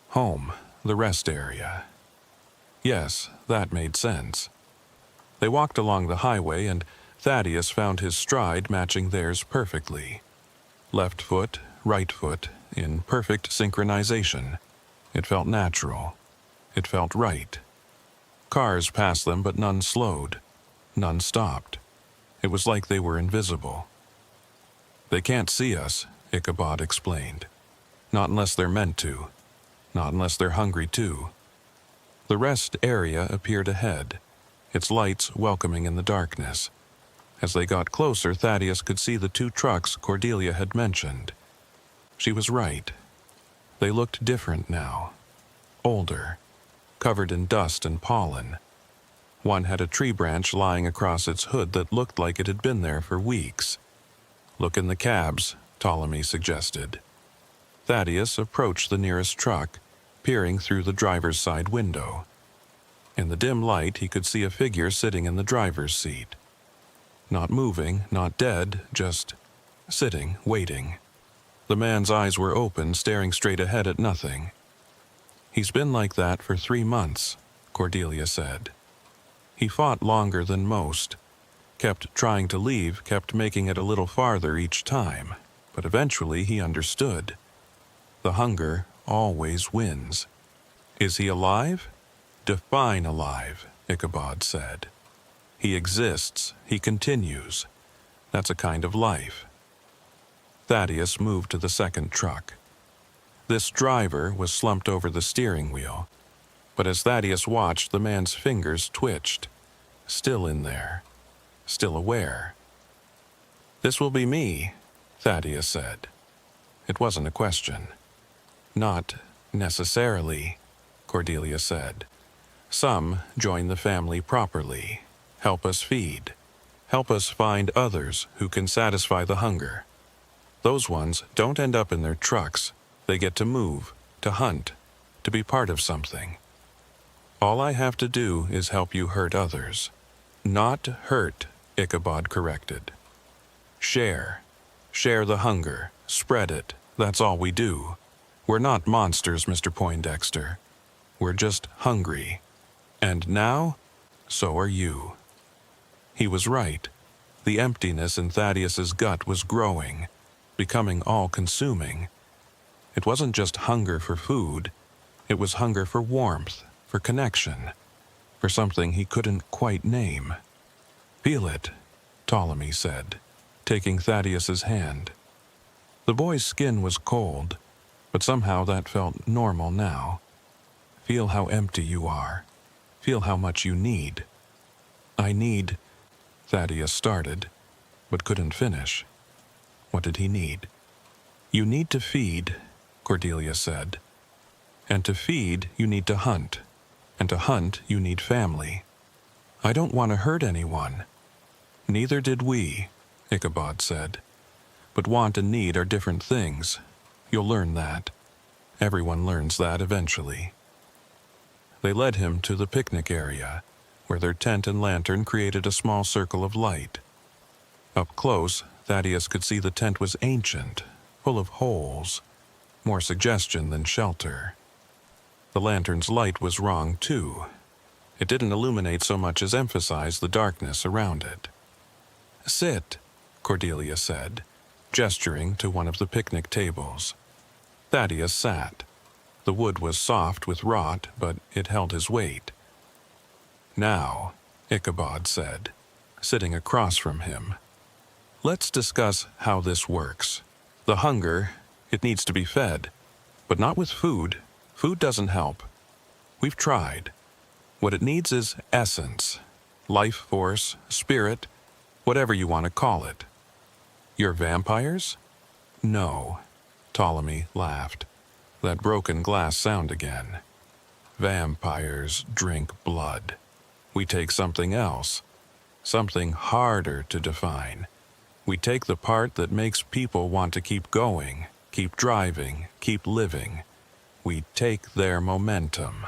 Home, the rest area. Yes, that made sense. They walked along the highway, and Thaddeus found his stride matching theirs perfectly. Left foot, right foot, in perfect synchronization. It felt natural. It felt right. Cars passed them, but none slowed. None stopped. It was like they were invisible. They can't see us, Ichabod explained. Not unless they're meant to. Not unless they're hungry too. The rest area appeared ahead, its lights welcoming in the darkness. As they got closer, Thaddeus could see the 2 trucks Cordelia had mentioned. She was right. They looked different now. Older, covered in dust and pollen. One had a tree branch lying across its hood that looked like it had been there for weeks. Look in the cabs, Ptolemy suggested. Thaddeus approached the nearest truck, peering through the driver's side window. In the dim light, he could see a figure sitting in the driver's seat. Not moving, not dead, just sitting, waiting. The man's eyes were open, staring straight ahead at nothing. He's been like that for 3 months, Cordelia said. He fought longer than most, kept trying to leave, kept making it a little farther each time, but eventually he understood. The hunger always wins. Is he alive? Define alive, Ichabod said. He exists, he continues. That's a kind of life. Thaddeus moved to the second truck. This driver was slumped over the steering wheel, but as Thaddeus watched, the man's fingers twitched. Still in there, still aware. "This will be me," Thaddeus said. It wasn't a question. "Not necessarily," Cordelia said. "Some join the family properly, help us feed, help us find others who can satisfy the hunger. Those ones don't end up in their trucks. They get to move, to hunt, to be part of something. All I have to do is help you hurt others." "Not hurt," Ichabod corrected. "Share. Share the hunger. Spread it. That's all we do. We're not monsters, Mr. Poindexter. We're just hungry. And now, so are you." He was right. The emptiness in Thaddeus's gut was growing, becoming all-consuming. It wasn't just hunger for food. It was hunger for warmth, for connection, for something he couldn't quite name. "Feel it," Ptolemy said, taking Thaddeus's hand. The boy's skin was cold, but somehow that felt normal now. "Feel how empty you are. Feel how much you need." "I need," Thaddeus started, but couldn't finish. What did he need? "You need to feed," Cordelia said. "And to feed, you need to hunt. And to hunt, you need family. I don't want to hurt anyone." "Neither did we," Ichabod said. "But want and need are different things. You'll learn that. Everyone learns that eventually." They led him to the picnic area, where their tent and lantern created a small circle of light. Up close, Thaddeus could see the tent was ancient, full of holes, more suggestion than shelter. The lantern's light was wrong, too. It didn't illuminate so much as emphasize the darkness around it. "Sit," Cordelia said, gesturing to one of the picnic tables. Thaddeus sat. The wood was soft with rot, but it held his weight. "Now," Ichabod said, sitting across from him, "let's discuss how this works. The hunger, it needs to be fed, but not with food. Food doesn't help. We've tried. What it needs is essence, life force, spirit, whatever you want to call it. You're vampires?" "No," Ptolemy laughed. That broken glass sound again. "Vampires drink blood. We take something else, something harder to define. We take the part that makes people want to keep going, keep driving, keep living. We take their momentum.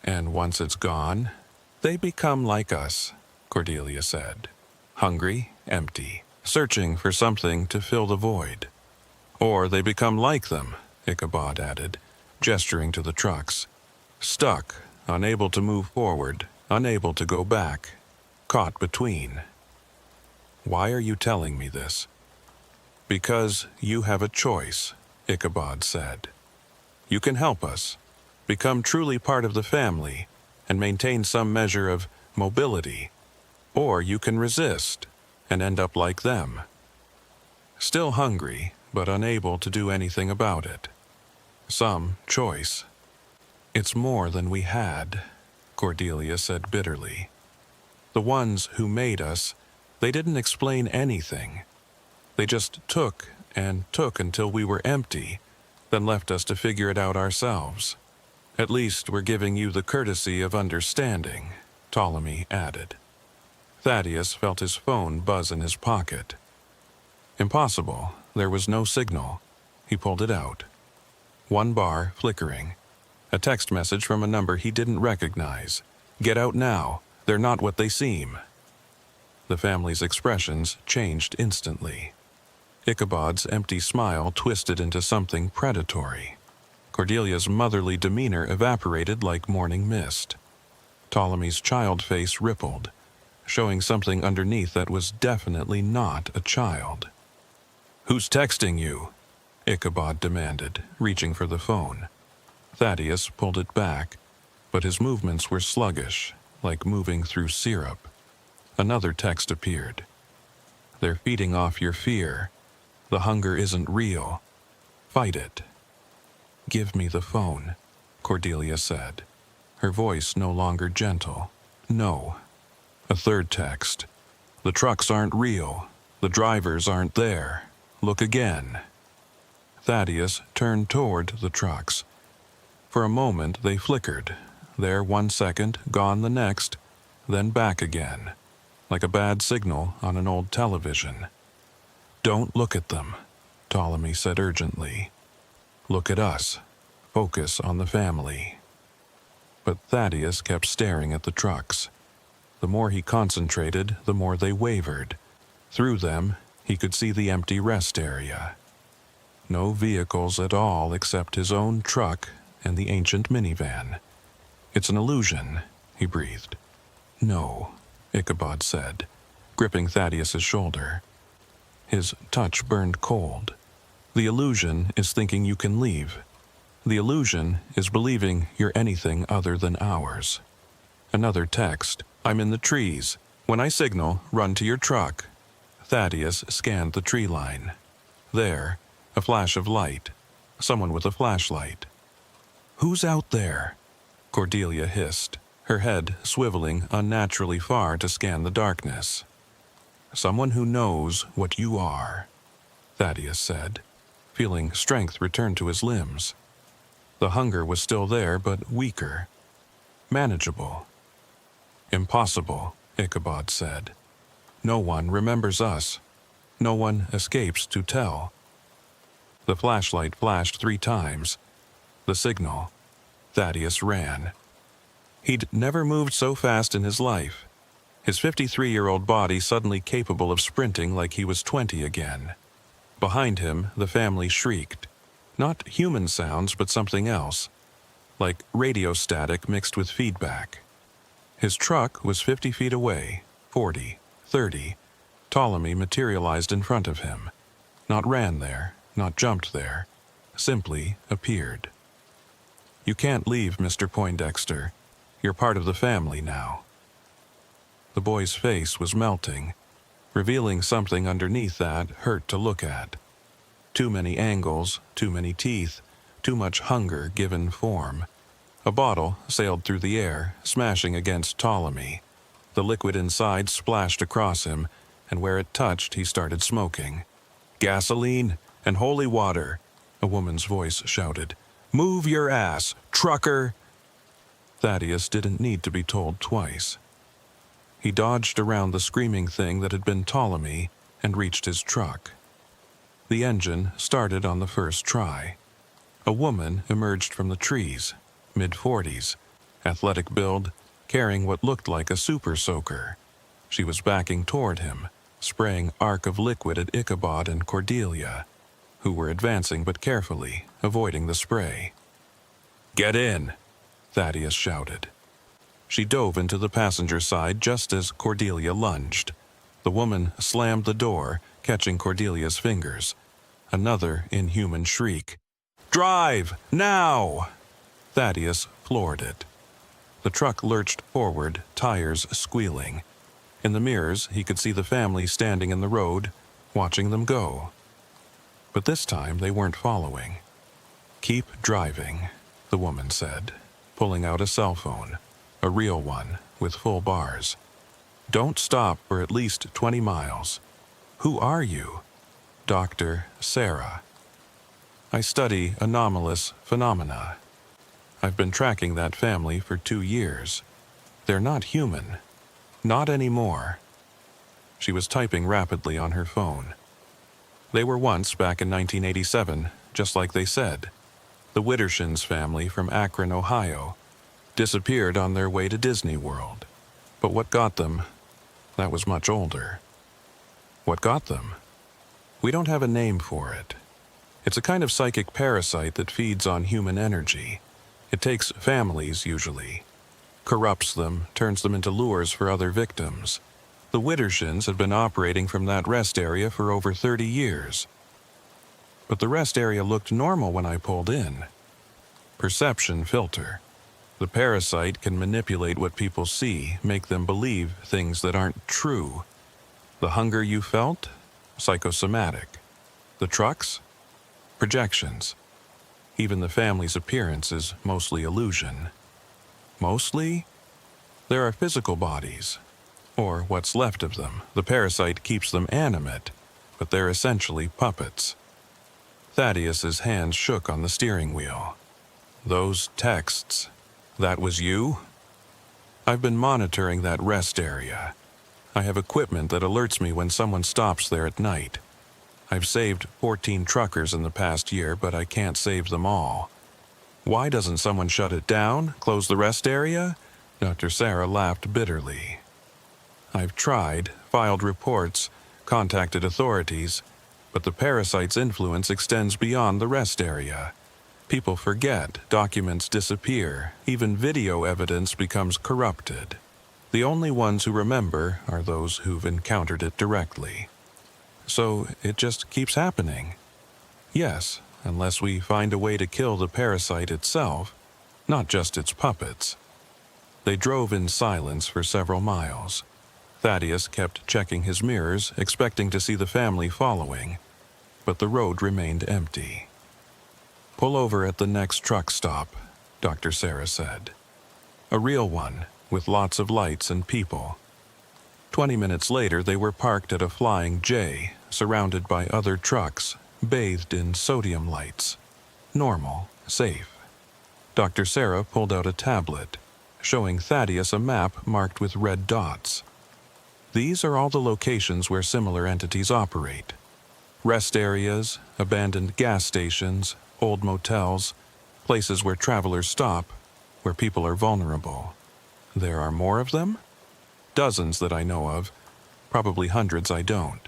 And once it's gone, they become like us," Cordelia said. "Hungry, empty, searching for something to fill the void. Or they become like them," Ichabod added, gesturing to the trucks. "Stuck, unable to move forward, unable to go back, caught between." "Why are you telling me this?" "Because you have a choice," Ichabod said. "You can help us, become truly part of the family, and maintain some measure of mobility. Or you can resist and end up like them. Still hungry, but unable to do anything about it. Some choice." "It's more than we had," Cordelia said bitterly. "The ones who made us, they didn't explain anything. They just took and took until we were empty, then left us to figure it out ourselves. At least we're giving you the courtesy of understanding," Ptolemy added. Thaddeus felt his phone buzz in his pocket. Impossible. There was no signal. He pulled it out. One bar flickering. A text message from a number he didn't recognize. "Get out now. They're not what they seem." The family's expressions changed instantly. Ichabod's empty smile twisted into something predatory. Cordelia's motherly demeanor evaporated like morning mist. Ptolemy's child face rippled, showing something underneath that was definitely not a child. "Who's texting you?" Ichabod demanded, reaching for the phone. Thaddeus pulled it back, but his movements were sluggish, like moving through syrup. Another text appeared. "They're feeding off your fear. The hunger isn't real. Fight it." "Give me the phone," Cordelia said, her voice no longer gentle. "No." A third text. "The trucks aren't real. The drivers aren't there. Look again." Thaddeus turned toward the trucks. For a moment they flickered, there 1 second, gone the next, then back again, like a bad signal on an old television. "Don't look at them," Ptolemy said urgently. "Look at us. Focus on the family." But Thaddeus kept staring at the trucks. The more he concentrated, the more they wavered. Through them, he could see the empty rest area. No vehicles at all except his own truck and the ancient minivan. "It's an illusion," he breathed. "No," Ichabod said, gripping Thaddeus's shoulder. His touch burned cold. "The illusion is thinking you can leave. The illusion is believing you're anything other than ours." Another text. "I'm in the trees. When I signal, run to your truck." Thaddeus scanned the tree line. There, a flash of light. Someone with a flashlight. "Who's out there?" Cordelia hissed, her head swiveling unnaturally far to scan the darkness. "Someone who knows what you are," Thaddeus said, feeling strength return to his limbs. The hunger was still there, but weaker. Manageable. "Impossible," Ichabod said. "No one remembers us. No one escapes to tell." The flashlight flashed 3 times. The signal. Thaddeus ran. He'd never moved so fast in his life. His 53-year-old body suddenly capable of sprinting like he was 20 again. Behind him, the family shrieked. Not human sounds, but something else. Like radio static mixed with feedback. His truck was 50 feet away, 40, 30. Ptolemy materialized in front of him. Not ran there, not jumped there. Simply appeared. "You can't leave, Mr. Poindexter. You're part of the family now." The boy's face was melting, revealing something underneath that hurt to look at. Too many angles, too many teeth, too much hunger given form. A bottle sailed through the air, smashing against Ptolemy. The liquid inside splashed across him, and where it touched he started smoking. "Gasoline and holy water," a woman's voice shouted. "Move your ass, trucker!" Thaddeus didn't need to be told twice. He dodged around the screaming thing that had been Ptolemy and reached his truck. The engine started on the first try. A woman emerged from the trees, mid-40s, athletic build, carrying what looked like a super soaker. She was backing toward him, spraying arc of liquid at Ichabod and Cordelia, who were advancing but carefully, avoiding the spray. "Get in!" Thaddeus shouted. She dove into the passenger side just as Cordelia lunged. The woman slammed the door, catching Cordelia's fingers. Another inhuman shriek. "Drive! Now!" Thaddeus floored it. The truck lurched forward, tires squealing. In the mirrors, he could see the family standing in the road, watching them go. But this time they weren't following. "Keep driving," the woman said, pulling out a cell phone, a real one with full bars. "Don't stop for at least 20 miles. Who are you?" "Dr. Sarah. I study anomalous phenomena. I've been tracking that family for 2 years. They're not human. Not anymore." She was typing rapidly on her phone. "They were once back in 1987, just like they said. The Widdershins family from Akron, Ohio, disappeared on their way to Disney World. But what got them, that was much older." "What got them?" "We don't have a name for it. It's a kind of psychic parasite that feeds on human energy. It takes families, usually. corrupts them, turns them into lures for other victims. The Widdershins had been operating from that rest area for over 30 years. But the rest area looked normal when I pulled in. Perception filter. The parasite can manipulate what people see, make them believe things that aren't true. The hunger you felt? Psychosomatic. The trucks? Projections. Even the family's appearance is mostly illusion. Mostly? There are physical bodies, or what's left of them. The parasite keeps them animate, but they're essentially puppets. Thaddeus's hands shook on the steering wheel. Those texts. That was you? I've been monitoring that rest area. I have equipment that alerts me when someone stops there at night. I've saved 14 truckers in the past year, but I can't save them all. Why doesn't someone shut it down? Close the rest area? Dr. Sarah laughed bitterly. I've tried, filed reports, contacted authorities, but the parasite's influence extends beyond the rest area. People forget, documents disappear, even video evidence becomes corrupted. The only ones who remember are those who've encountered it directly. So it just keeps happening. Yes, unless we find a way to kill the parasite itself, not just its puppets. They drove in silence for several miles. Thaddeus kept checking his mirrors, expecting to see the family following, but the road remained empty. Pull over at the next truck stop, Dr. Sarah said. A real one, with lots of lights and people. 20 minutes later, they were parked at a Flying J, surrounded by other trucks, bathed in sodium lights. Normal, safe. Dr. Sarah pulled out a tablet, showing Thaddeus a map marked with red dots. These are all the locations where similar entities operate. Rest areas, abandoned gas stations, old motels, places where travelers stop, where people are vulnerable. There are more of them? Dozens that I know of, probably hundreds I don't.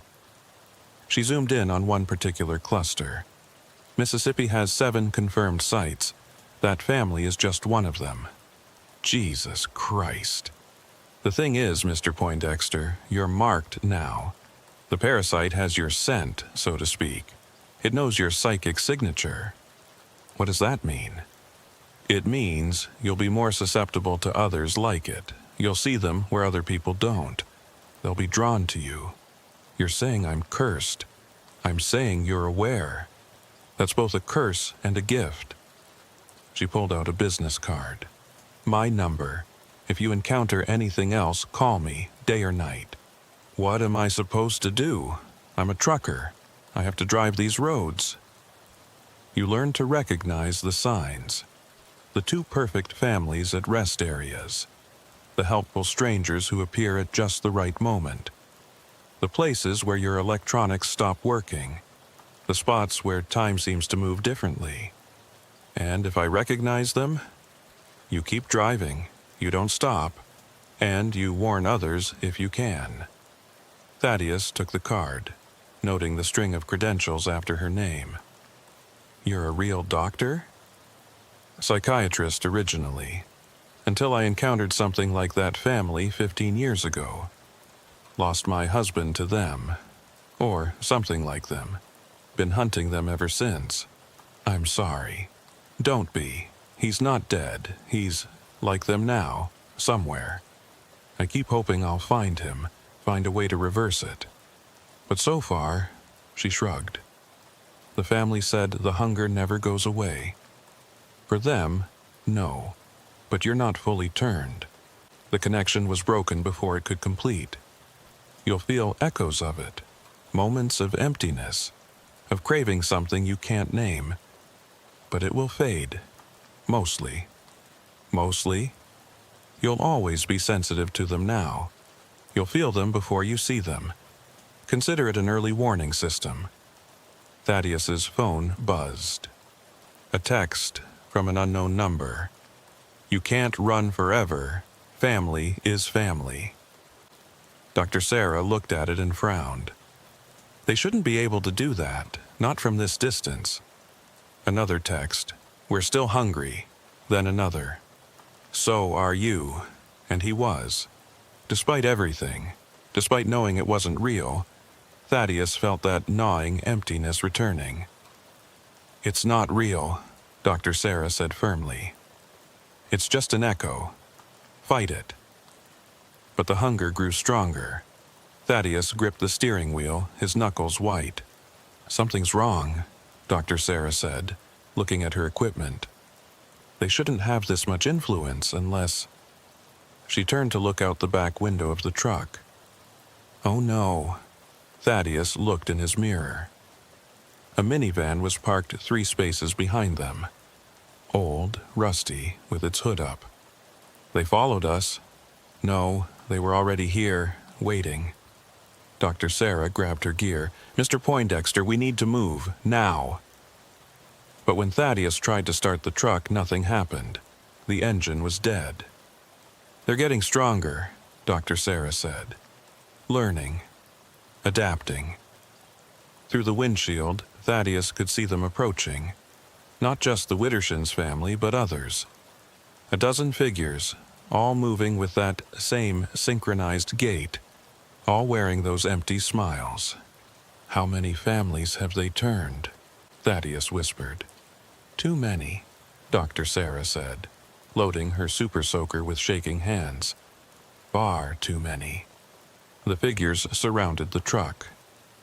She zoomed in on one particular cluster. Mississippi has 7 confirmed sites. That family is just one of them. Jesus Christ. The thing is, Mr. Poindexter, you're marked now. The parasite has your scent, so to speak. It knows your psychic signature. What does that mean? It means you'll be more susceptible to others like it. You'll see them where other people don't. They'll be drawn to you. You're saying I'm cursed. I'm saying you're aware. That's both a curse and a gift. She pulled out a business card. My number. If you encounter anything else, call me, day or night. What am I supposed to do? I'm a trucker. I have to drive these roads. You learn to recognize the signs. The 2 perfect families at rest areas. The helpful strangers who appear at just the right moment. The places where your electronics stop working. The spots where time seems to move differently. And if I recognize them, you keep driving, you don't stop, and you warn others if you can. Thaddeus took the card, noting the string of credentials after her name. You're a real doctor? Psychiatrist originally, until I encountered something like that family 15 years ago. Lost my husband to them, or something like them. Been hunting them ever since. I'm sorry. Don't be. He's not dead. He's like them now, somewhere. I keep hoping I'll find him, find a way to reverse it. But so far, she shrugged. The family said the hunger never goes away. For them, no. But you're not fully turned. The connection was broken before it could complete. You'll feel echoes of it, moments of emptiness, of craving something you can't name. But it will fade. Mostly. Mostly. You'll always be sensitive to them now. You'll feel them before you see them. Consider it an early warning system. Thaddeus's phone buzzed. A text from an unknown number. You can't run forever. Family is family. Dr. Sarah looked at it and frowned. They shouldn't be able to do that, not from this distance. Another text. We're still hungry. Then another. So are you. And he was. Despite everything, despite knowing it wasn't real, Thaddeus felt that gnawing emptiness returning. It's not real, Dr. Sarah said firmly. It's just an echo. Fight it. But the hunger grew stronger. Thaddeus gripped the steering wheel, his knuckles white. Something's wrong, Dr. Sarah said, looking at her equipment. They shouldn't have this much influence unless... She turned to look out the back window of the truck. Oh no. Thaddeus looked in his mirror. A minivan was parked 3 spaces behind them. Old, rusty, with its hood up. They followed us. No, they were already here, waiting. Dr. Sarah grabbed her gear. Mr. Poindexter, we need to move, now. But when Thaddeus tried to start the truck, nothing happened. The engine was dead. They're getting stronger, Dr. Sarah said. Learning. Adapting. Through the windshield, Thaddeus could see them approaching. Not just the Widdershins family, but others. A dozen figures, all moving with that same synchronized gait, all wearing those empty smiles. How many families have they turned? Thaddeus whispered. Too many, Dr. Sarah said, loading her super soaker with shaking hands. Far too many. The figures surrounded the truck.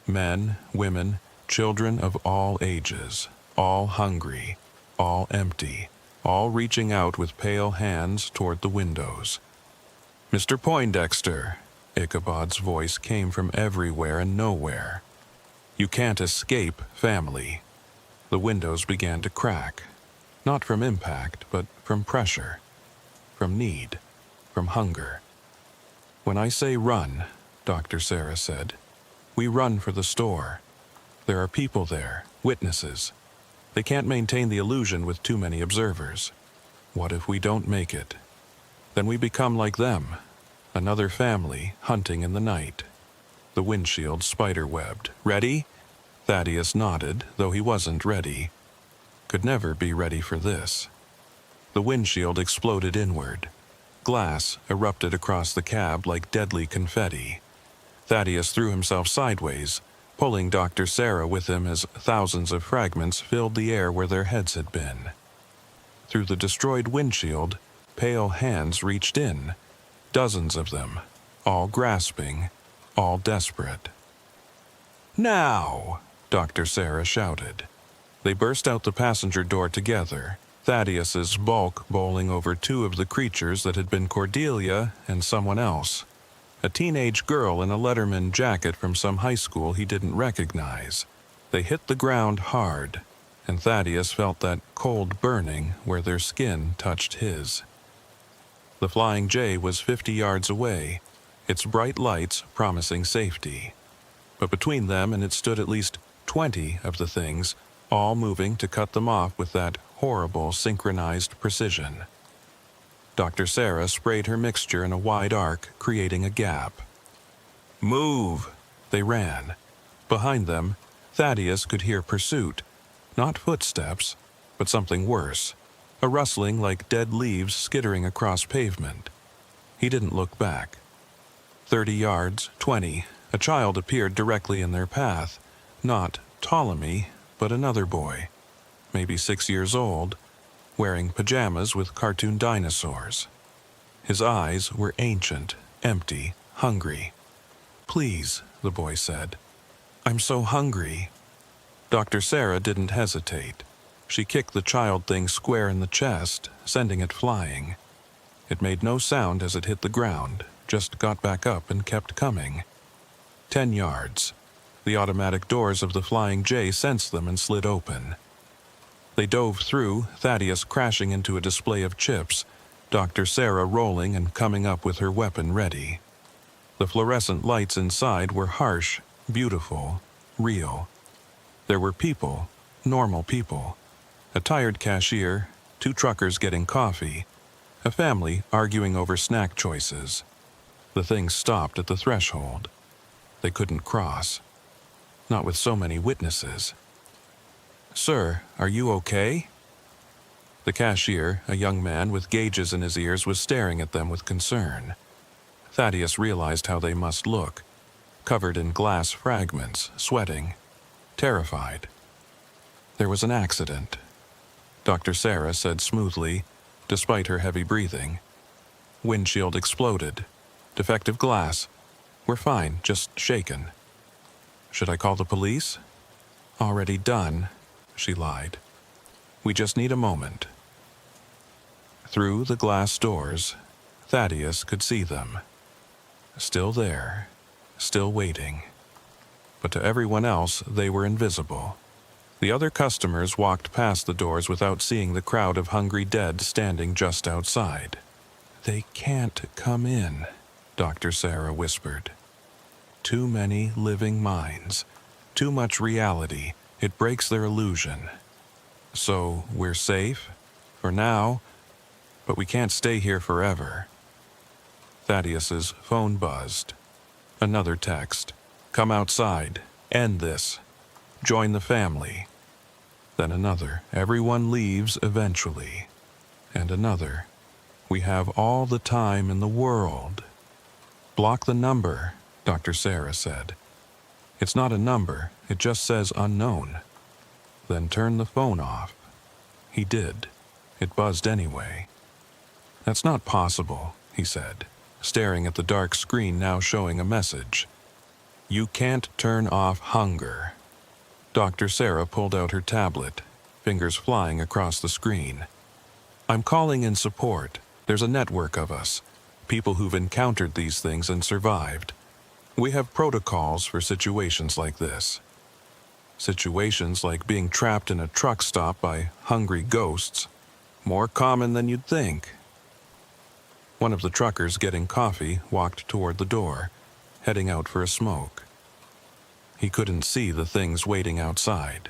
Men, women, children of all ages, all hungry, all empty, all reaching out with pale hands toward the windows. Mr. Poindexter, Ichabod's voice came from everywhere and nowhere. You can't escape family. The windows began to crack, not from impact, but from pressure, from need, from hunger. When I say run, Dr. Sarah said, we run for the store. There are people there, witnesses. They can't maintain the illusion with too many observers. What if we don't make it? Then we become like them, another family hunting in the night. The windshield spider-webbed. Ready? Thaddeus nodded, though he wasn't ready. Could never be ready for this. The windshield exploded inward. Glass erupted across the cab like deadly confetti. Thaddeus threw himself sideways, pulling Dr. Sarah with him as thousands of fragments filled the air where their heads had been. Through the destroyed windshield, pale hands reached in, dozens of them, all grasping, all desperate. Now! Dr. Sarah shouted. They burst out the passenger door together, Thaddeus's bulk bowling over 2 of the creatures that had been Cordelia and someone else. A teenage girl in a Letterman jacket from some high school he didn't recognize. They hit the ground hard, and Thaddeus felt that cold burning where their skin touched his. The Flying J was 50 yards away, its bright lights promising safety. But between them and it stood at least 20 of the things, all moving to cut them off with that horrible synchronized precision. Dr. Sarah sprayed her mixture in a wide arc, creating a gap. Move! They ran. Behind them, Thaddeus could hear pursuit. Not footsteps, but something worse. A rustling like dead leaves skittering across pavement. He didn't look back. 30 yards, 20, a child appeared directly in their path. Not Ptolemy, but another boy, maybe 6 years old, wearing pajamas with cartoon dinosaurs. His eyes were ancient, empty, hungry. Please, the boy said. I'm so hungry. Dr. Sarah didn't hesitate. She kicked the child thing square in the chest, sending it flying. It made no sound as it hit the ground, just got back up and kept coming. 10 yards. The automatic doors of the Flying J sensed them and slid open. They dove through, Thaddeus crashing into a display of chips, Dr. Sarah rolling and coming up with her weapon ready. The fluorescent lights inside were harsh, beautiful, real. There were people, normal people. A tired cashier, 2 truckers getting coffee, a family arguing over snack choices. The thing stopped at the threshold. They couldn't cross. Not with so many witnesses. Sir, are you okay? The cashier, a young man with gauges in his ears, was staring at them with concern. Thaddeus realized how they must look, covered in glass fragments, sweating, terrified. There was an accident, Dr. Sarah said smoothly, despite her heavy breathing. Windshield exploded. Defective glass. We're fine, just shaken. Should I call the police? Already done, she lied. We just need a moment. Through the glass doors, Thaddeus could see them. Still there, still waiting. But to everyone else, they were invisible. The other customers walked past the doors without seeing the crowd of hungry dead standing just outside. They can't come in, Dr. Sarah whispered. Too many living minds. Too much reality. It breaks their illusion. So we're safe? For now? But we can't stay here forever. Thaddeus's phone buzzed. Another text. Come outside. End this. Join the family. Then another. Everyone leaves eventually. And another. We have all the time in the world. Block the number, Dr. Sarah said. It's not a number. It just says unknown. Then turn the phone off. He did. It buzzed anyway. That's not possible, he said, staring at the dark screen now showing a message. You can't turn off hunger. Dr. Sarah pulled out her tablet, fingers flying across the screen. I'm calling in support. There's a network of us, people who've encountered these things and survived. We have protocols for situations like this. Situations like being trapped in a truck stop by hungry ghosts. More common than you'd think. One of the truckers getting coffee walked toward the door, heading out for a smoke. He couldn't see the things waiting outside.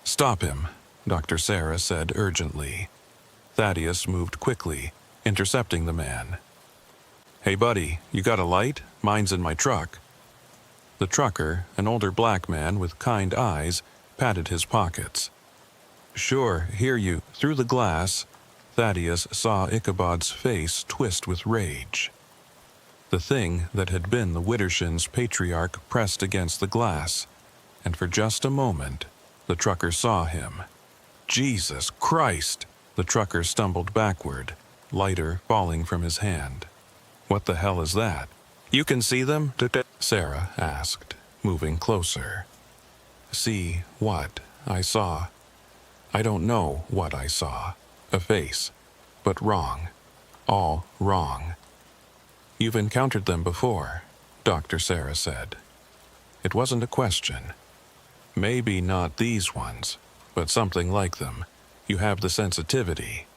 Stop him, Dr. Sarah said urgently. Thaddeus moved quickly, intercepting the man. Hey buddy, you got a light? Mine's in my truck. The trucker, an older black man with kind eyes, patted his pockets. Sure, hear you. Through the glass, Thaddeus saw Ichabod's face twist with rage. The thing that had been the Widdershins' patriarch pressed against the glass, and for just a moment, the trucker saw him. Jesus Christ! The trucker stumbled backward, lighter falling from his hand. What the hell is that? You can see them? Sarah asked, moving closer. See what I saw? I don't know what I saw. A face, but wrong. All wrong. You've encountered them before, Dr. Sarah said. It wasn't a question. Maybe not these ones, but something like them. You have the sensitivity.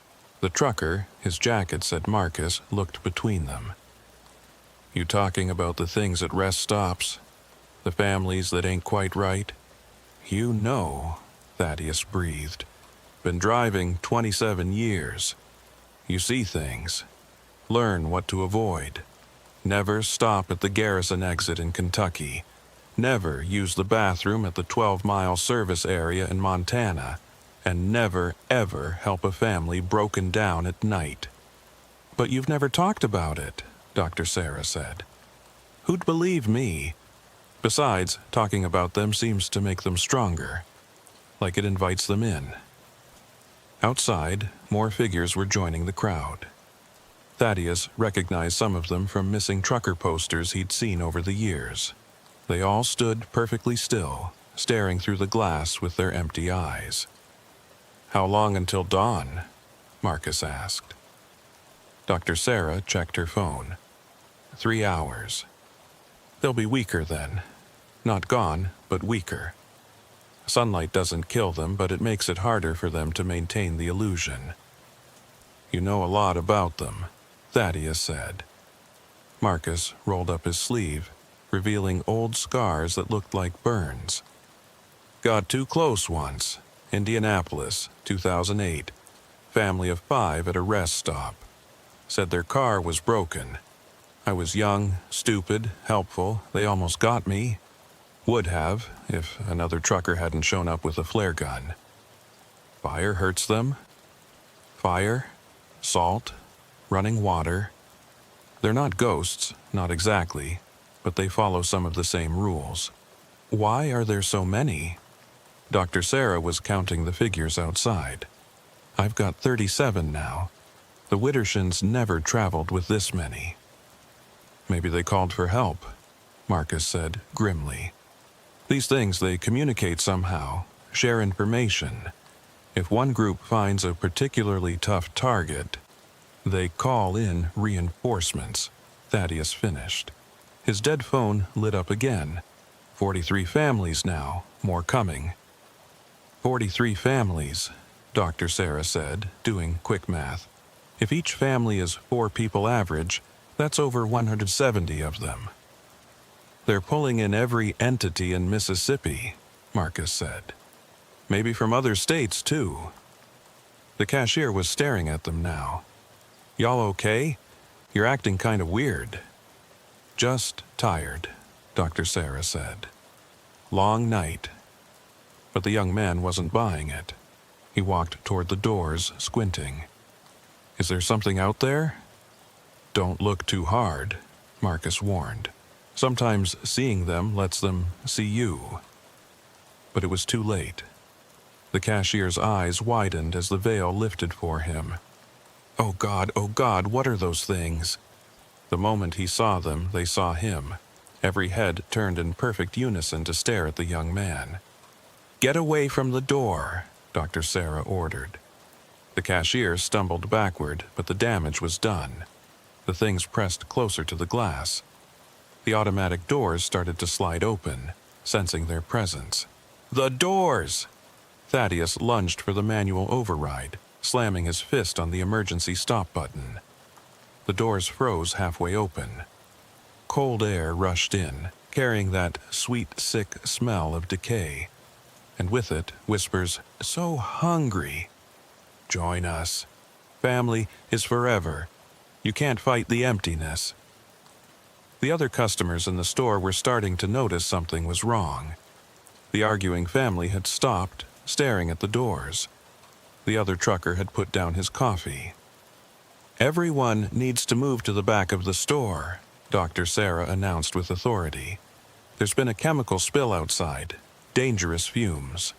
The trucker, his jacket said Marcus, looked between them. You talking about the things at rest stops? The families that ain't quite right? You know, Thaddeus breathed. Been driving 27 years. You see things. Learn what to avoid. Never stop at the Garrison exit in Kentucky. Never use the bathroom at the 12-mile service area in Montana. And never, ever help a family broken down at night. But you've never talked about it, Dr. Sarah said. Who'd believe me? Besides, talking about them seems to make them stronger. Like it invites them in. Outside, more figures were joining the crowd. Thaddeus recognized some of them from missing trucker posters he'd seen over the years. They all stood perfectly still, staring through the glass with their empty eyes. How long until dawn? Marcus asked. Dr. Sarah checked her phone. 3 hours. They'll be weaker then. Not gone, but weaker. Sunlight doesn't kill them, but it makes it harder for them to maintain the illusion. You know a lot about them, Thaddeus said. Marcus rolled up his sleeve, revealing old scars that looked like burns. Got too close once. Indianapolis, 2008. Family of 5 at a rest stop. Said their car was broken. I was young, stupid, helpful. They almost got me. Would have, if another trucker hadn't shown up with a flare gun. Fire hurts them? Fire, salt, running water. They're not ghosts, not exactly, but they follow some of the same rules. Why are there so many? Dr. Sarah was counting the figures outside. I've got 37 now. The Widdershins never traveled with this many. Maybe they called for help, Marcus said grimly. These things, they communicate somehow, share information. If one group finds a particularly tough target, they call in reinforcements, Thaddeus finished. His dead phone lit up again. 43 families now, more coming. 43 families, Dr. Sarah said, doing quick math. If each family is 4 people average, that's over 170 of them. They're pulling in every entity in Mississippi, Marcus said. Maybe from other states, too. The cashier was staring at them now. Y'all okay? You're acting kind of weird. Just tired, Dr. Sarah said. Long night. But the young man wasn't buying it. He walked toward the doors, squinting. Is there something out there? Don't look too hard, Marcus warned. Sometimes seeing them lets them see you. But it was too late. The cashier's eyes widened as the veil lifted for him. Oh God, what are those things? The moment he saw them, they saw him. Every head turned in perfect unison to stare at the young man. Get away from the door, Dr. Sarah ordered. The cashier stumbled backward, but the damage was done. The things pressed closer to the glass. The automatic doors started to slide open, sensing their presence. The doors! Thaddeus lunged for the manual override, slamming his fist on the emergency stop button. The doors froze halfway open. Cold air rushed in, carrying that sweet, sick smell of decay. And with it, whispers, so hungry. Join us. Family is forever. You can't fight the emptiness. The other customers in the store were starting to notice something was wrong. The arguing family had stopped, staring at the doors. The other trucker had put down his coffee. Everyone needs to move to the back of the store, Dr. Sarah announced with authority. There's been a chemical spill outside. Dangerous fumes.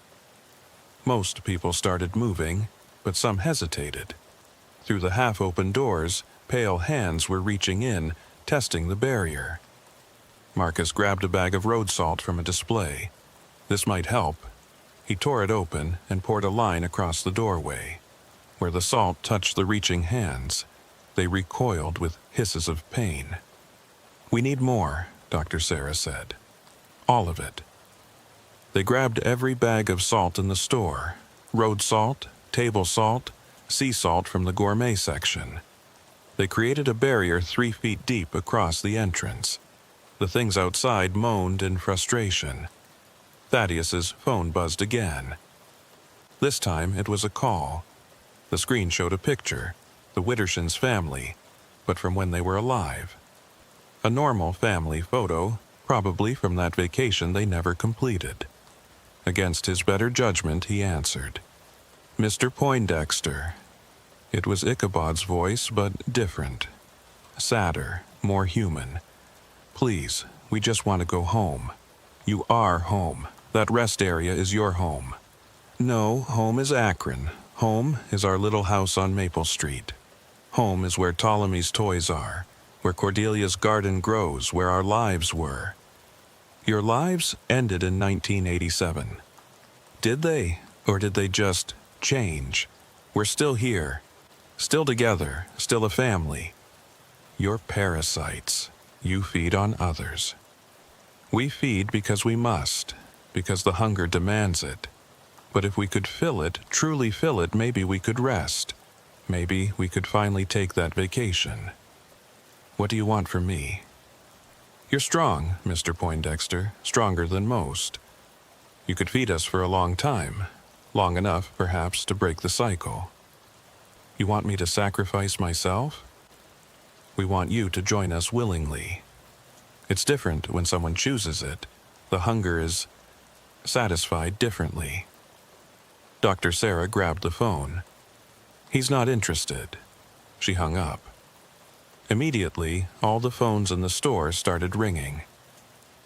Most people started moving, but some hesitated. Through the half-open doors, pale hands were reaching in, testing the barrier. Marcus grabbed a bag of road salt from a display. This might help. He tore it open and poured a line across the doorway. Where the salt touched the reaching hands, they recoiled with hisses of pain. We need more, Dr. Sarah said. All of it. They grabbed every bag of salt in the store. Road salt, table salt, sea salt from the gourmet section. They created a barrier 3 feet deep across the entrance. The things outside moaned in frustration. Thaddeus's phone buzzed again. This time it was a call. The screen showed a picture, the Widdershins' family, but from when they were alive. A normal family photo, probably from that vacation they never completed. Against his better judgment, he answered. Mr. Poindexter. It was Ichabod's voice, but different. Sadder, more human. Please, we just want to go home. You are home. That rest area is your home. No, home is Akron. Home is our little house on Maple Street. Home is where Ptolemy's toys are, where Cordelia's garden grows, where our lives were. Your lives ended in 1987. Did they, or did they just change? We're still here, still together, still a family. You're parasites. You feed on others. We feed because we must, because the hunger demands it. But if we could fill it, truly fill it, maybe we could rest. Maybe we could finally take that vacation. What do you want from me? You're strong, Mr. Poindexter, stronger than most. You could feed us for a long time, long enough, perhaps, to break the cycle. You want me to sacrifice myself? We want you to join us willingly. It's different when someone chooses it. The hunger is satisfied differently. Dr. Sarah grabbed the phone. He's not interested." She hung up. Immediately, all the phones in the store started ringing.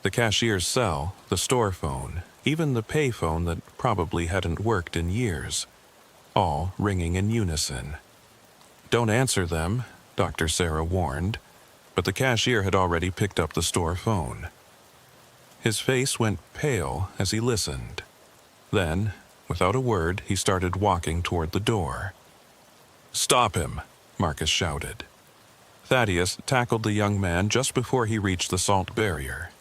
The cashier's cell, the store phone, even the pay phone that probably hadn't worked in years. All ringing in unison. "Don't answer them," Dr. Sarah warned, but the cashier had already picked up the store phone. His face went pale as he listened. Then, without a word, he started walking toward the door. "Stop him," Marcus shouted. Thaddeus tackled the young man just before he reached the salt barrier.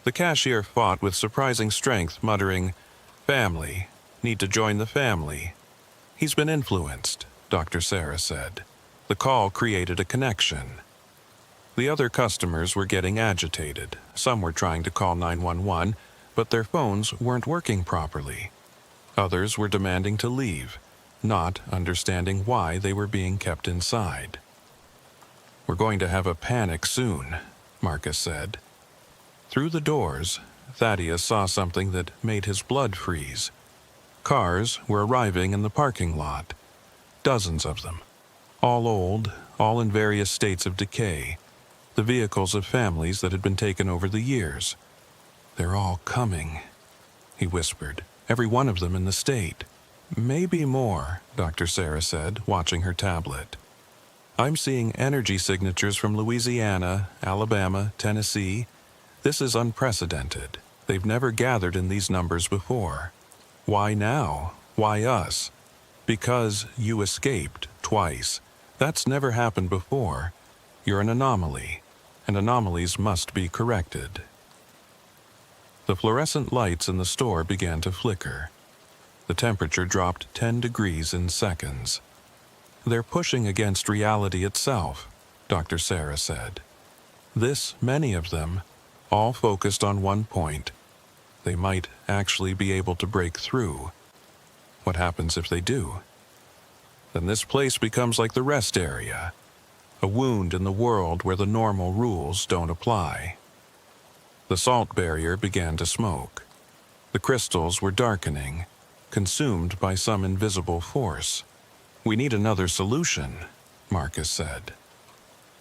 The cashier fought with surprising strength, muttering, "Family. Need to join the family." "He's been influenced," Dr. Sarah said. The call created a connection. The other customers were getting agitated. Some were trying to call 911, but their phones weren't working properly. Others were demanding to leave, not understanding why they were being kept inside. "We're going to have a panic soon," Marcus said. Through the doors, Thaddeus saw something that made his blood freeze. Cars were arriving in the parking lot. Dozens of them. All old, all in various states of decay. The vehicles of families that had been taken over the years. "They're all coming," he whispered. "Every one of them in the state." "Maybe more," Dr. Sarah said, watching her tablet. "I'm seeing energy signatures from Louisiana, Alabama, Tennessee. This is unprecedented. They've never gathered in these numbers before. Why now? Why us? Because you escaped twice. That's never happened before. You're an anomaly, and anomalies must be corrected." The fluorescent lights in the store began to flicker. The temperature dropped 10 degrees in seconds. "They're pushing against reality itself," Dr. Sarah said. "This many of them, all focused on one point. They might actually be able to break through. What happens if they do? Then this place becomes like the rest area, a wound in the world where the normal rules don't apply." The salt barrier began to smoke. The crystals were darkening, consumed by some invisible force. "We need another solution," Marcus said.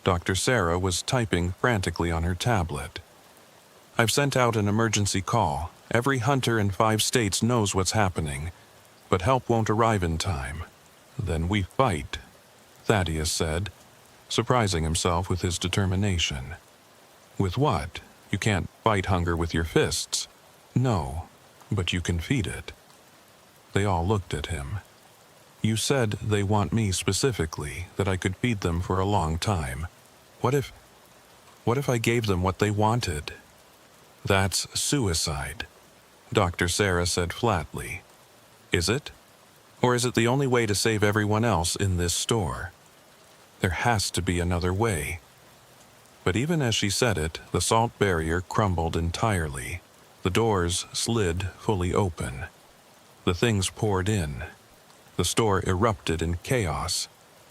Dr. Sarah was typing frantically on her tablet. "I've sent out an emergency call. Every hunter in 5 states knows what's happening, but help won't arrive in time. Then we fight," Thaddeus said, surprising himself with his determination. "With what? You can't fight hunger with your fists." "No, but you can feed it." They all looked at him. "You said they want me specifically, that I could feed them for a long time. What if I gave them what they wanted?" "That's suicide," Dr. Sarah said flatly. "Is it? Or is it the only way to save everyone else in this store? There has to be another way." But even as she said it, the salt barrier crumbled entirely. The doors slid fully open. The things poured in. The store erupted in chaos.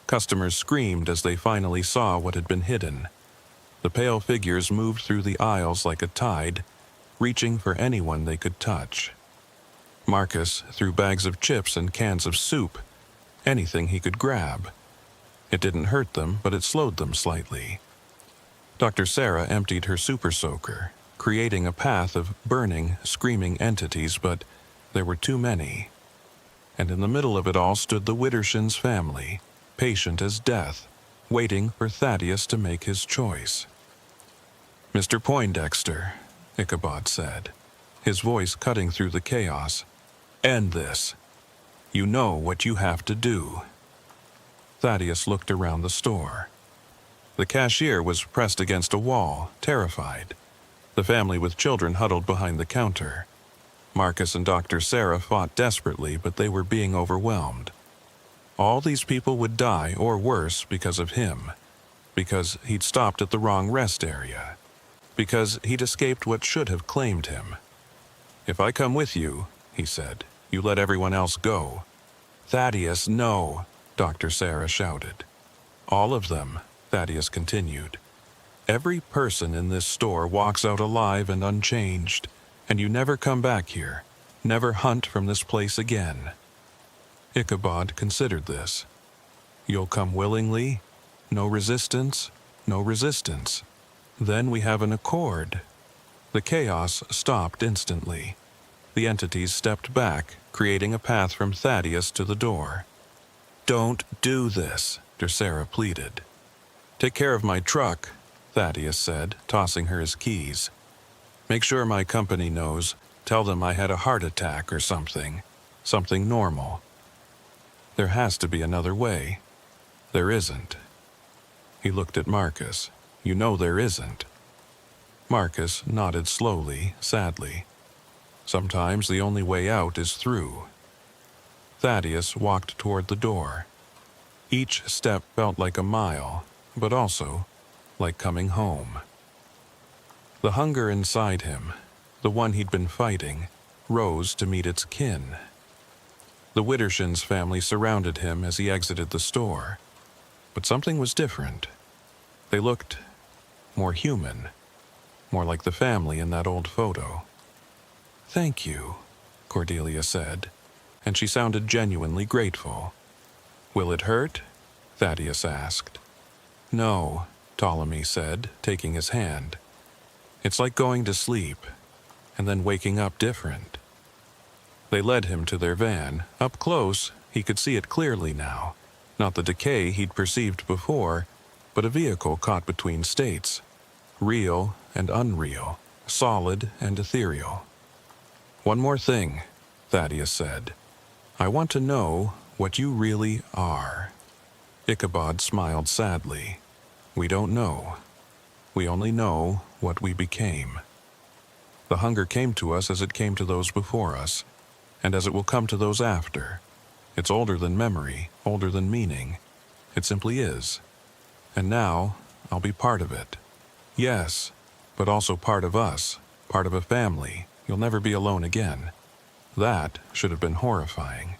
Customers screamed as they finally saw what had been hidden. The pale figures moved through the aisles like a tide, reaching for anyone they could touch. Marcus threw bags of chips and cans of soup, anything he could grab. It didn't hurt them, but it slowed them slightly. Dr. Sarah emptied her super soaker, creating a path of burning, screaming entities, but there were too many. And in the middle of it all stood the Widdershins family, patient as death, waiting for Thaddeus to make his choice. "Mr. Poindexter," Ichabod said, his voice cutting through the chaos, "end this. You know what you have to do." Thaddeus looked around the store. The cashier was pressed against a wall, terrified. The family with children huddled behind the counter. Marcus and Dr. Sarah fought desperately, but they were being overwhelmed. All these people would die, or worse, because of him. Because he'd stopped at the wrong rest area. Because he'd escaped what should have claimed him. "If I come with you," he said, "you let everyone else go." "Thaddeus, no," Dr. Sarah shouted. "All of them," Thaddeus continued. "Every person in this store walks out alive and unchanged, and you never come back here, never hunt from this place again." Ichabod considered this. You'll come willingly? No resistance? No resistance. Then we have an accord. The chaos stopped instantly. The entities stepped back, creating a path from Thaddeus to the door. Don't do this, Dracera pleaded. Take care of my truck, Thaddeus said, tossing her his keys. Make sure my company knows. Tell them I had a heart attack or something. Something normal. There has to be another way. There isn't. He looked at Marcus. You know there isn't. Marcus nodded slowly, sadly. Sometimes the only way out is through. Thaddeus walked toward the door. Each step felt like a mile, but also like coming home. The hunger inside him, the one he'd been fighting, rose to meet its kin. The Widdershins family surrounded him as he exited the store. But something was different. They looked more human, more like the family in that old photo. Thank you, Cordelia said, and she sounded genuinely grateful. Will it hurt? Thaddeus asked. No, Ptolemy said, taking his hand. It's like going to sleep, and then waking up different. They led him to their van. Up close, he could see it clearly now. Not the decay he'd perceived before, but a vehicle caught between states. Real and unreal, solid and ethereal. One more thing, Thaddeus said. I want to know what you really are. Ichabod smiled sadly. We don't know. We only know what we became. The hunger came to us as it came to those before us, and as it will come to those after. It's older than memory, older than meaning. It simply is. And now, I'll be part of it. Yes, but also part of us, part of a family. You'll never be alone again. That should have been horrifying.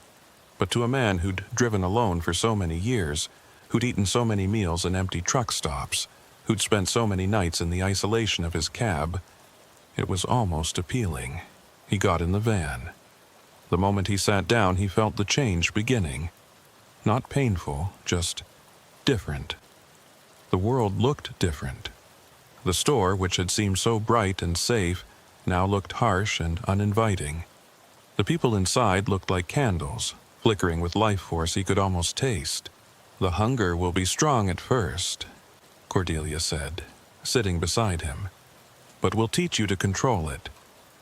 But to a man who'd driven alone for so many years, who'd eaten so many meals in empty truck stops, who'd spent so many nights in the isolation of his cab, it was almost appealing. He got in the van. The moment he sat down, he felt the change beginning. Not painful, just different. The world looked different. The store, which had seemed so bright and safe, now looked harsh and uninviting. The people inside looked like candles, flickering with life force he could almost taste. The hunger will be strong at first, Cordelia said, sitting beside him. But we'll teach you to control it,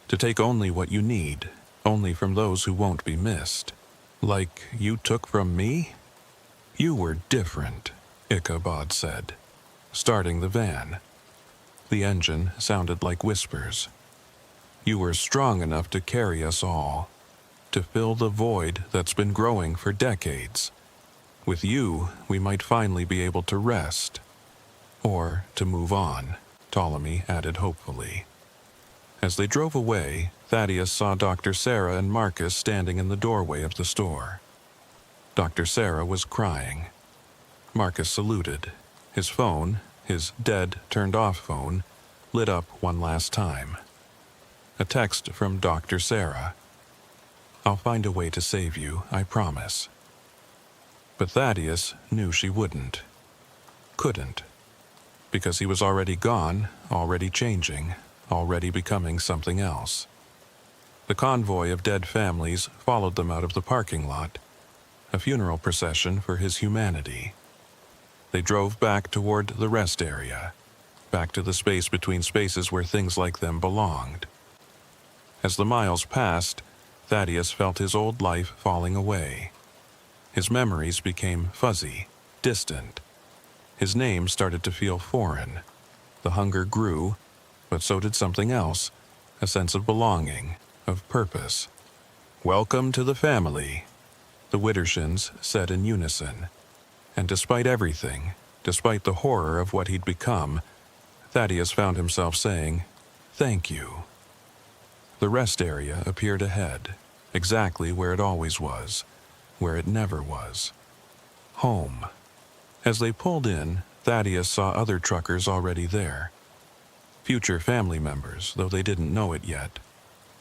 to take only what you need, only from those who won't be missed. Like you took from me? You were different, Ichabod said, starting the van. The engine sounded like whispers. You were strong enough to carry us all, to fill the void that's been growing for decades. With you, we might finally be able to rest. Or to move on, Ptolemy added hopefully. As they drove away, Thaddeus saw Dr. Sarah and Marcus standing in the doorway of the store. Dr. Sarah was crying. Marcus saluted. His phone, his dead, turned-off phone, lit up one last time. A text from Dr. Sarah. I'll find a way to save you, I promise. But Thaddeus knew she wouldn't. Couldn't. Because he was already gone, already changing, already becoming something else. The convoy of dead families followed them out of the parking lot, a funeral procession for his humanity. They drove back toward the rest area, back to the space between spaces where things like them belonged. As the miles passed, Thaddeus felt his old life falling away. His memories became fuzzy, distant. His name started to feel foreign. The hunger grew, but so did something else, a sense of belonging, of purpose. Welcome to the family, the Widdershins said in unison. And despite everything, despite the horror of what he'd become, Thaddeus found himself saying, "Thank you." The rest area appeared ahead, exactly where it always was, where it never was. Home. As they pulled in, Thaddeus saw other truckers already there. Future family members, though they didn't know it yet.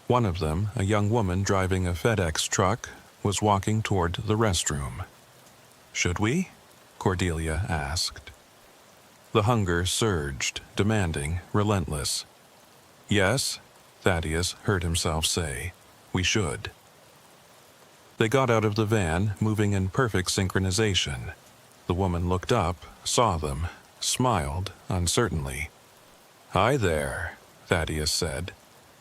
One of them, a young woman driving a FedEx truck, was walking toward the restroom. Should we? Cordelia asked. The hunger surged, demanding, relentless. Yes, Thaddeus heard himself say, we should. They got out of the van, moving in perfect synchronization. The woman looked up, saw them, smiled uncertainly. Hi there, Thaddeus said,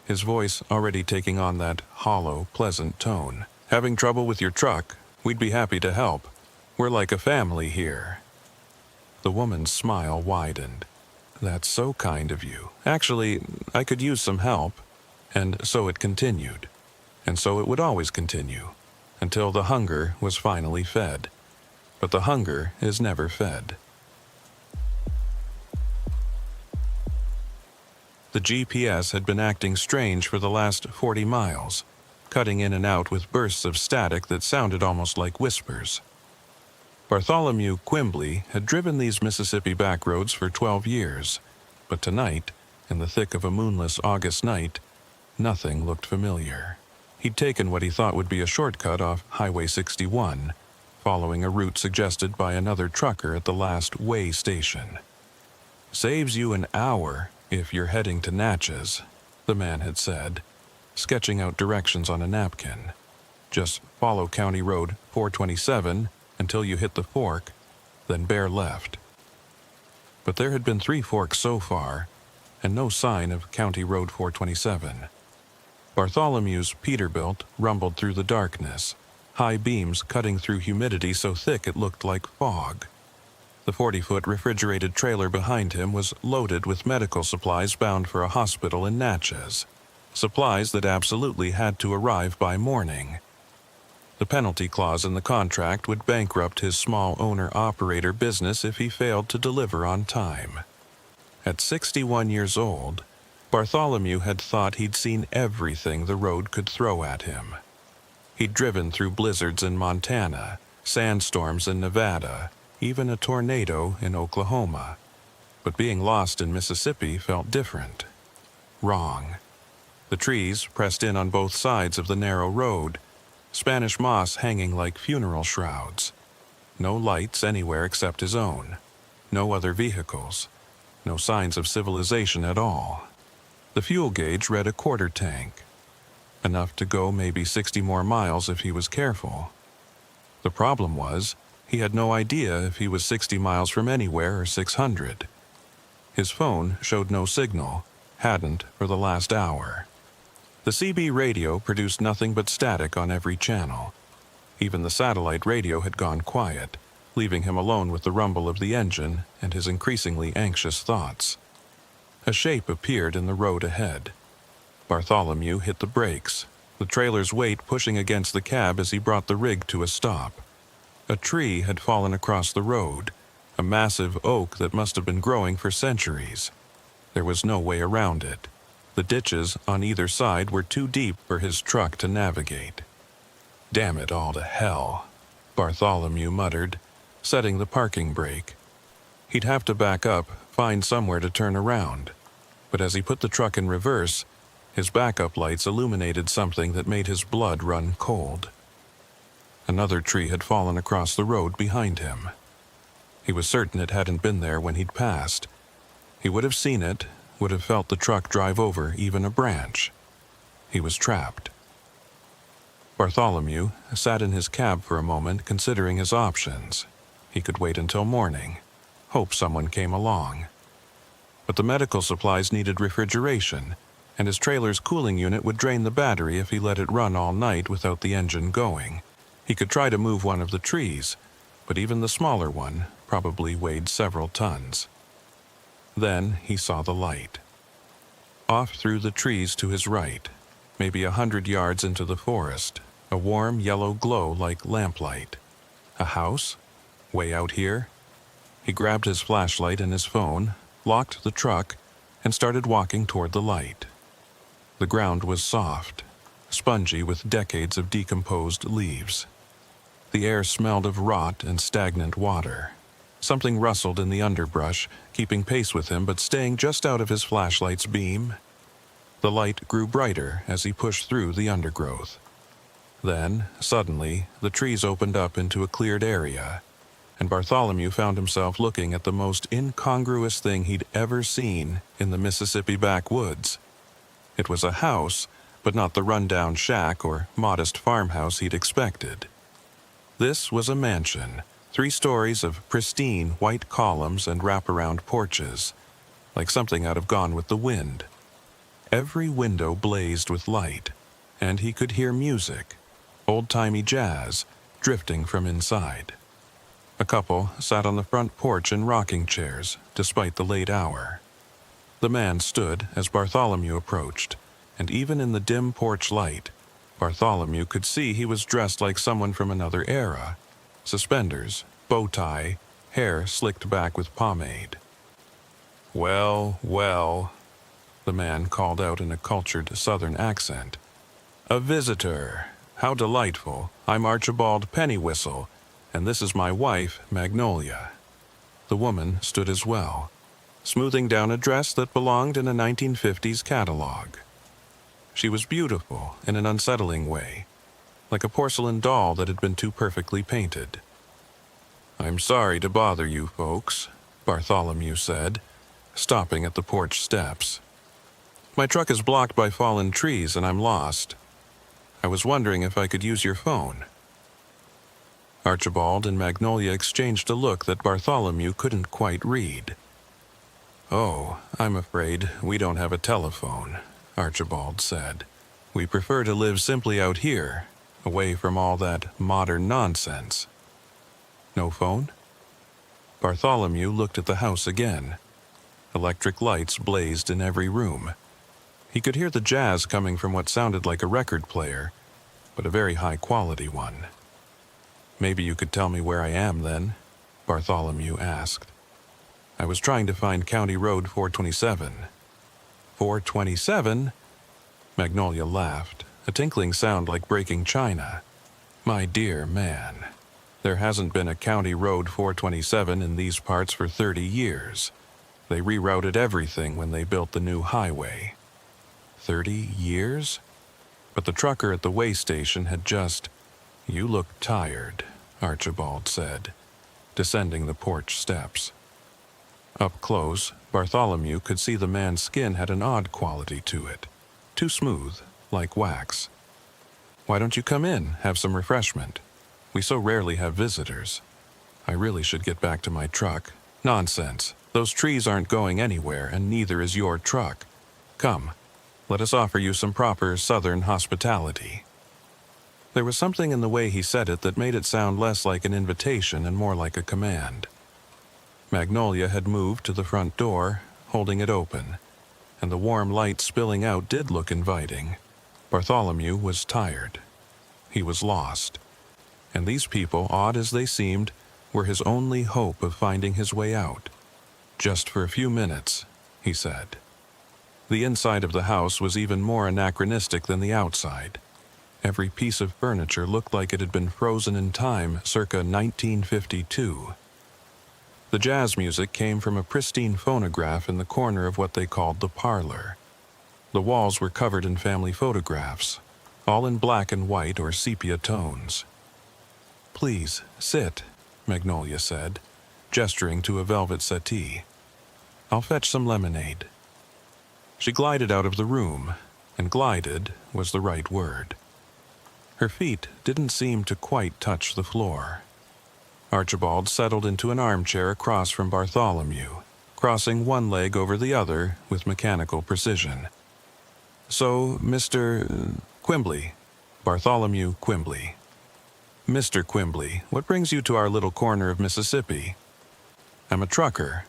his voice already taking on that hollow, pleasant tone. Having trouble with your truck? We'd be happy to help. We're like a family here. The woman's smile widened. That's so kind of you. Actually, I could use some help. And so it continued. And so it would always continue, until the hunger was finally fed. But the hunger is never fed. The GPS had been acting strange for the last 40 miles, cutting in and out with bursts of static that sounded almost like whispers. Bartholomew Quimbley had driven these Mississippi backroads for 12 years, but tonight, in the thick of a moonless August night, nothing looked familiar. He'd taken what he thought would be a shortcut off Highway 61, following a route suggested by another trucker at the last weigh station. Saves you an hour if you're heading to Natchez, the man had said, sketching out directions on a napkin. Just follow County Road 427 until you hit the fork, then bear left. But there had been 3 forks so far, and no sign of County Road 427. Bartholomew's Peterbilt rumbled through the darkness, high beams cutting through humidity so thick it looked like fog. The 40-foot refrigerated trailer behind him was loaded with medical supplies bound for a hospital in Natchez, supplies that absolutely had to arrive by morning. The penalty clause in the contract would bankrupt his small owner-operator business if he failed to deliver on time. At 61 years old, Bartholomew had thought he'd seen everything the road could throw at him. He'd driven through blizzards in Montana, sandstorms in Nevada, even a tornado in Oklahoma. But being lost in Mississippi felt different. Wrong. The trees pressed in on both sides of the narrow road, Spanish moss hanging like funeral shrouds. No lights anywhere except his own. No other vehicles. No signs of civilization at all. The fuel gauge read a quarter tank. Enough to go maybe 60 more miles if he was careful. The problem was, he had no idea if he was 60 miles from anywhere or 600. His phone showed no signal, hadn't for the last hour. The CB radio produced nothing but static on every channel. Even the satellite radio had gone quiet, leaving him alone with the rumble of the engine and his increasingly anxious thoughts. A shape appeared in the road ahead. Bartholomew hit the brakes, the trailer's weight pushing against the cab as he brought the rig to a stop. A tree had fallen across the road, a massive oak that must have been growing for centuries. There was no way around it. The ditches on either side were too deep for his truck to navigate. Damn it all to hell, Bartholomew muttered, setting the parking brake. He'd have to back up, find somewhere to turn around. But as he put the truck in reverse, his backup lights illuminated something that made his blood run cold. Another tree had fallen across the road behind him. He was certain it hadn't been there when he'd passed. He would have seen it, would have felt the truck drive over even a branch. He was trapped. Bartholomew sat in his cab for a moment, considering his options. He could wait until morning, hope someone came along. But the medical supplies needed refrigeration, and his trailer's cooling unit would drain the battery if he let it run all night without the engine going. He could try to move one of the trees, but even the smaller one probably weighed several tons. Then he saw the light. Off through the trees to his right, maybe 100 yards into the forest, a warm yellow glow like lamplight. A house? Way out here? He grabbed his flashlight and his phone, locked the truck, and started walking toward the light. The ground was soft, spongy with decades of decomposed leaves. The air smelled of rot and stagnant water. Something rustled in the underbrush, keeping pace with him but staying just out of his flashlight's beam. The light grew brighter as he pushed through the undergrowth. Then, suddenly, the trees opened up into a cleared area, and Bartholomew found himself looking at the most incongruous thing he'd ever seen in the Mississippi backwoods. It was a house, but not the rundown shack or modest farmhouse he'd expected. This was a mansion, 3 stories of pristine white columns and wraparound porches, like something out of Gone with the Wind. Every window blazed with light, and he could hear music, old-timey jazz, drifting from inside. A couple sat on the front porch in rocking chairs, despite the late hour. The man stood as Bartholomew approached, and even in the dim porch light, Bartholomew could see he was dressed like someone from another era. Suspenders, bow tie, hair slicked back with pomade. "Well, well," the man called out in a cultured southern accent. "A visitor. How delightful. I'm Archibald Pennywhistle, and this is my wife, Magnolia." The woman stood as well, smoothing down a dress that belonged in a 1950s catalog. She was beautiful in an unsettling way, like a porcelain doll that had been too perfectly painted. "I'm sorry to bother you folks," Bartholomew said, stopping at the porch steps. "My truck is blocked by fallen trees and I'm lost. I was wondering if I could use your phone." Archibald and Magnolia exchanged a look that Bartholomew couldn't quite read. "Oh, I'm afraid we don't have a telephone," Archibald said. "We prefer to live simply out here, away from all that modern nonsense." "No phone?" Bartholomew looked at the house again. Electric lights blazed in every room. He could hear the jazz coming from what sounded like a record player, but a very high-quality one. "Maybe you could tell me where I am, then?" Bartholomew asked. "I was trying to find County Road 427. 427? Magnolia laughed, a tinkling sound like breaking china. "My dear man, there hasn't been a County Road 427 in these parts for 30 years. They rerouted everything when they built the new highway." 30 years? But the trucker at the way station had just... "You look tired," Archibald said, descending the porch steps. Up close, Bartholomew could see the man's skin had an odd quality to it, too smooth, like wax. "Why don't you come in, have some refreshment? We so rarely have visitors. I really should get back to my truck." "Nonsense. Those trees aren't going anywhere, and neither is your truck. Come, let us offer you some proper Southern hospitality." There was something in the way he said it that made it sound less like an invitation and more like a command. Magnolia had moved to the front door, holding it open, and the warm light spilling out did look inviting. Bartholomew was tired. He was lost. And these people, odd as they seemed, were his only hope of finding his way out. "Just for a few minutes," he said. The inside of the house was even more anachronistic than the outside. Every piece of furniture looked like it had been frozen in time circa 1952. The jazz music came from a pristine phonograph in the corner of what they called the parlor. The walls were covered in family photographs, all in black and white or sepia tones. "Please, sit," Magnolia said, gesturing to a velvet settee. "I'll fetch some lemonade." She glided out of the room, and glided was the right word. Her feet didn't seem to quite touch the floor. Archibald settled into an armchair across from Bartholomew, crossing one leg over the other with mechanical precision. "So, Mr. Quimbley, Bartholomew Quimbley. Mr. Quimbley, what brings you to our little corner of Mississippi?" "I'm a trucker,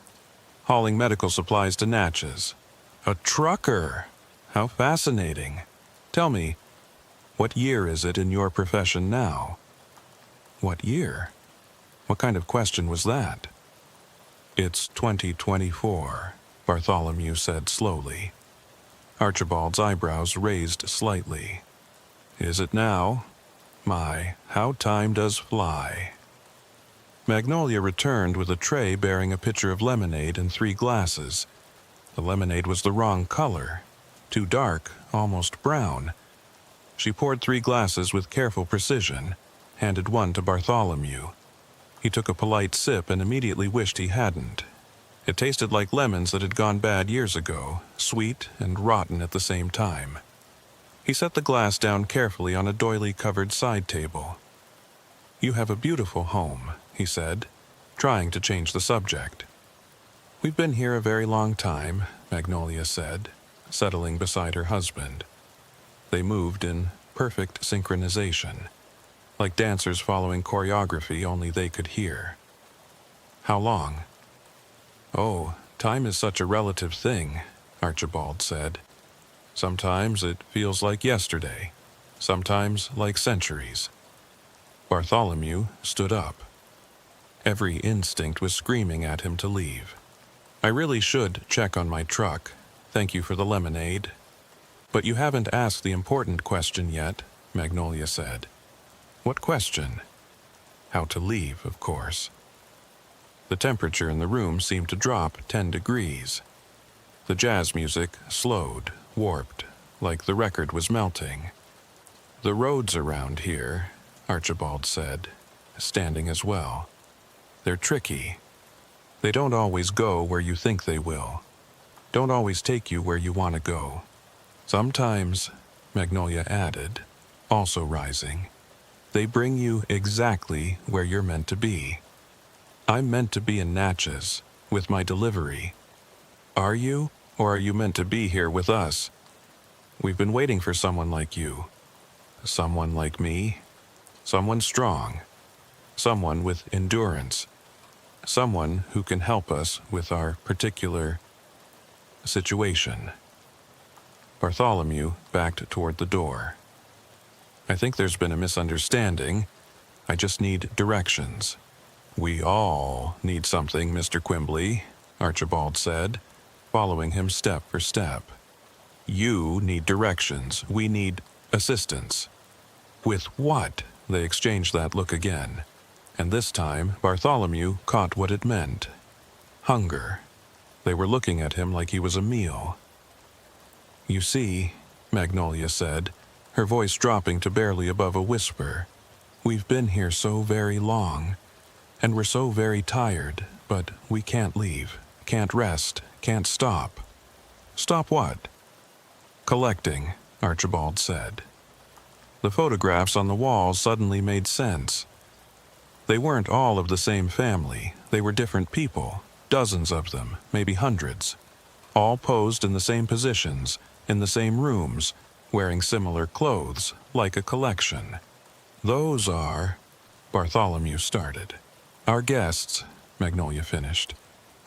hauling medical supplies to Natchez." "A trucker? How fascinating. Tell me, what year is it in your profession now?" "What year? What kind of question was that?" "It's 2024, Bartholomew said slowly. Archibald's eyebrows raised slightly. "Is it now? My, how time does fly." Magnolia returned with a tray bearing a pitcher of lemonade and 3 glasses. The lemonade was the wrong color, too dark, almost brown. She poured 3 glasses with careful precision, handed one to Bartholomew. He took a polite sip and immediately wished he hadn't. It tasted like lemons that had gone bad years ago, sweet and rotten at the same time. He set the glass down carefully on a doily-covered side table. "You have a beautiful home," he said, trying to change the subject. "We've been here a very long time," Magnolia said, settling beside her husband. They moved in perfect synchronization, like dancers following choreography only they could hear. "How long?" "Oh, time is such a relative thing," Archibald said. "Sometimes it feels like yesterday, sometimes like centuries." Bartholomew stood up. Every instinct was screaming at him to leave. "I really should check on my truck. Thank you for the lemonade." "But you haven't asked the important question yet," Magnolia said. "What question?" "How to leave, of course." The temperature in the room seemed to drop 10 degrees. The jazz music slowed, warped, like the record was melting. "The roads around here," Archibald said, standing as well. "They're tricky. They don't always go where you think they will. Don't always take you where you want to go. Sometimes," Magnolia added, also rising, "they bring you exactly where you're meant to be. I'm meant to be in Natchez, with my delivery. Are you, or are you meant to be here with us? We've been waiting for someone like you. Someone like me. Someone strong. Someone with endurance. Someone who can help us with our particular situation." Bartholomew backed toward the door. "I think there's been a misunderstanding. I just need directions." "We all need something, Mr. Quimbley," Archibald said, following him step for step. "You need directions. We need assistance." "With what?" They exchanged that look again, and this time Bartholomew caught what it meant. Hunger. They were looking at him like he was a meal. "You see," Magnolia said, her voice dropping to barely above a whisper, "we've been here so very long, and we're so very tired, but we can't leave, can't rest, can't stop." "Stop what?" "Collecting," Archibald said. The photographs on the wall suddenly made sense. They weren't all of the same family. They were different people, dozens of them, maybe hundreds, all posed in the same positions, in the same rooms, wearing similar clothes, like a collection. "Those are," Bartholomew started. "Our guests," Magnolia finished.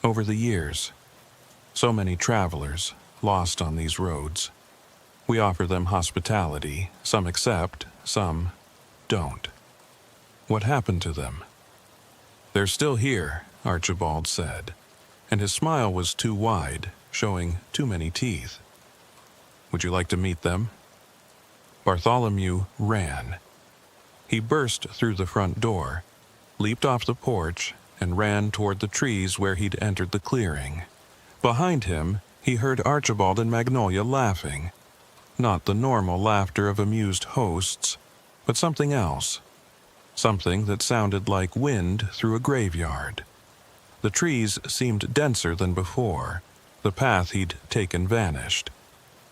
"Over the years. So many travelers, lost on these roads. We offer them hospitality. Some accept, some don't." "What happened to them?" "They're still here," Archibald said, and his smile was too wide, showing too many teeth. "Would you like to meet them?" Bartholomew ran. He burst through the front door, leaped off the porch, and ran toward the trees where he'd entered the clearing. Behind him, he heard Archibald and Magnolia laughing. Not the normal laughter of amused hosts, but something else. Something that sounded like wind through a graveyard. The trees seemed denser than before. The path he'd taken vanished.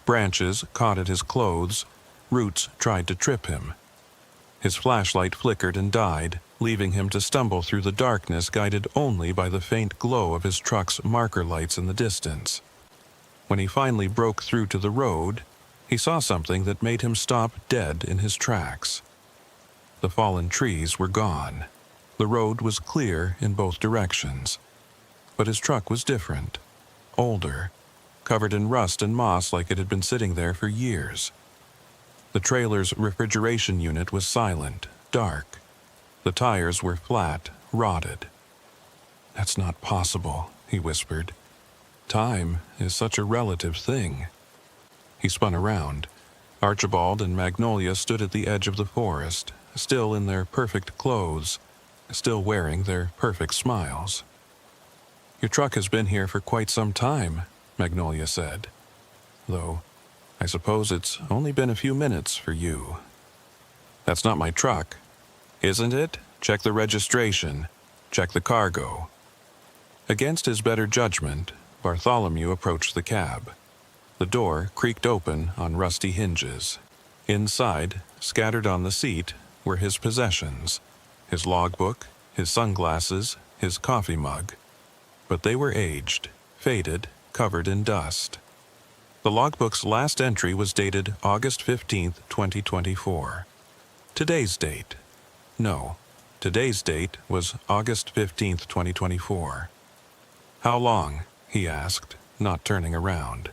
Branches caught at his clothes. Roots tried to trip him. His flashlight flickered and died, leaving him to stumble through the darkness guided only by the faint glow of his truck's marker lights in the distance. When he finally broke through to the road, he saw something that made him stop dead in his tracks. The fallen trees were gone. The road was clear in both directions. But his truck was different. Older, covered in rust and moss like it had been sitting there for years. The trailer's refrigeration unit was silent, dark. The tires were flat, rotted. "That's not possible," he whispered. "Time is such a relative thing." He spun around. Archibald and Magnolia stood at the edge of the forest, still in their perfect clothes, still wearing their perfect smiles. "Your truck has been here for quite some time," Magnolia said. "Though, I suppose it's only been a few minutes for you." "That's not my truck." "Isn't it? Check the registration." Check the cargo." Against his better judgment, Bartholomew approached the cab. The door creaked open on rusty hinges. Inside, scattered on the seat, were his possessions: his logbook, his sunglasses, his coffee mug. But they were aged, faded, covered in dust. The logbook's last entry was dated August 15th, 2024. Today's date? No, today's date was August 15th, 2024. "How long?" he asked, not turning around.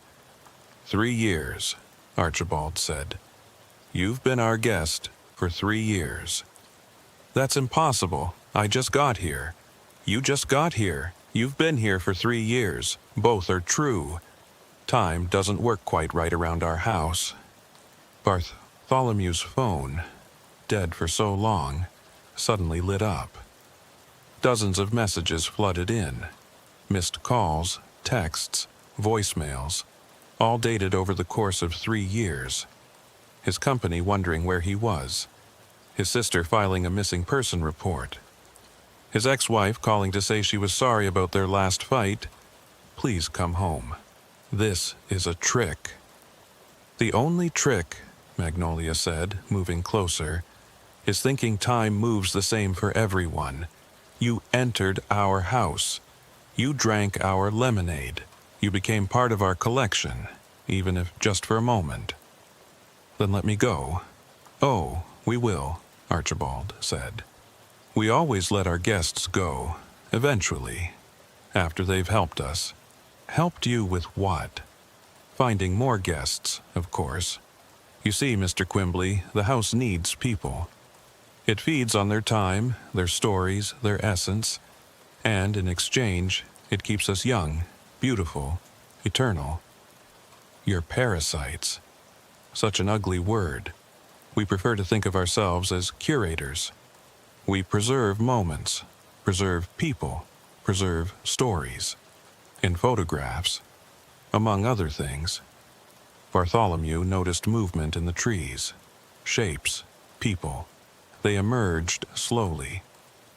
3 years, Archibald said. "You've been our guest for 3 years." "That's impossible. I just got here." "You just got here. You've been here for 3 years. Both are true. Time doesn't work quite right around our house." Bartholomew's phone, dead for so long, suddenly lit up. Dozens of messages flooded in. Missed calls, texts, voicemails, all dated over the course of 3 years. His company wondering where he was. His sister filing a missing person report. His ex-wife calling to say she was sorry about their last fight. "Please come home. This is a trick." "The only trick," Magnolia said, moving closer, "is thinking time moves the same for everyone. You entered our house. You drank our lemonade. You became part of our collection, even if just for a moment." "Then let me go." "Oh, we will," Archibald said. "We always let our guests go, eventually, after they've helped us." "Helped you with what?" "Finding more guests, of course. You see, Mr. Quimbley, the house needs people. It feeds on their time, their stories, their essence, and in exchange, it keeps us young, beautiful, eternal." "You're parasites." Such an ugly word. We prefer to think of ourselves as curators. We preserve moments, preserve people, preserve stories. In photographs, among other things. Bartholomew noticed movement in the trees. Shapes, people. They emerged slowly.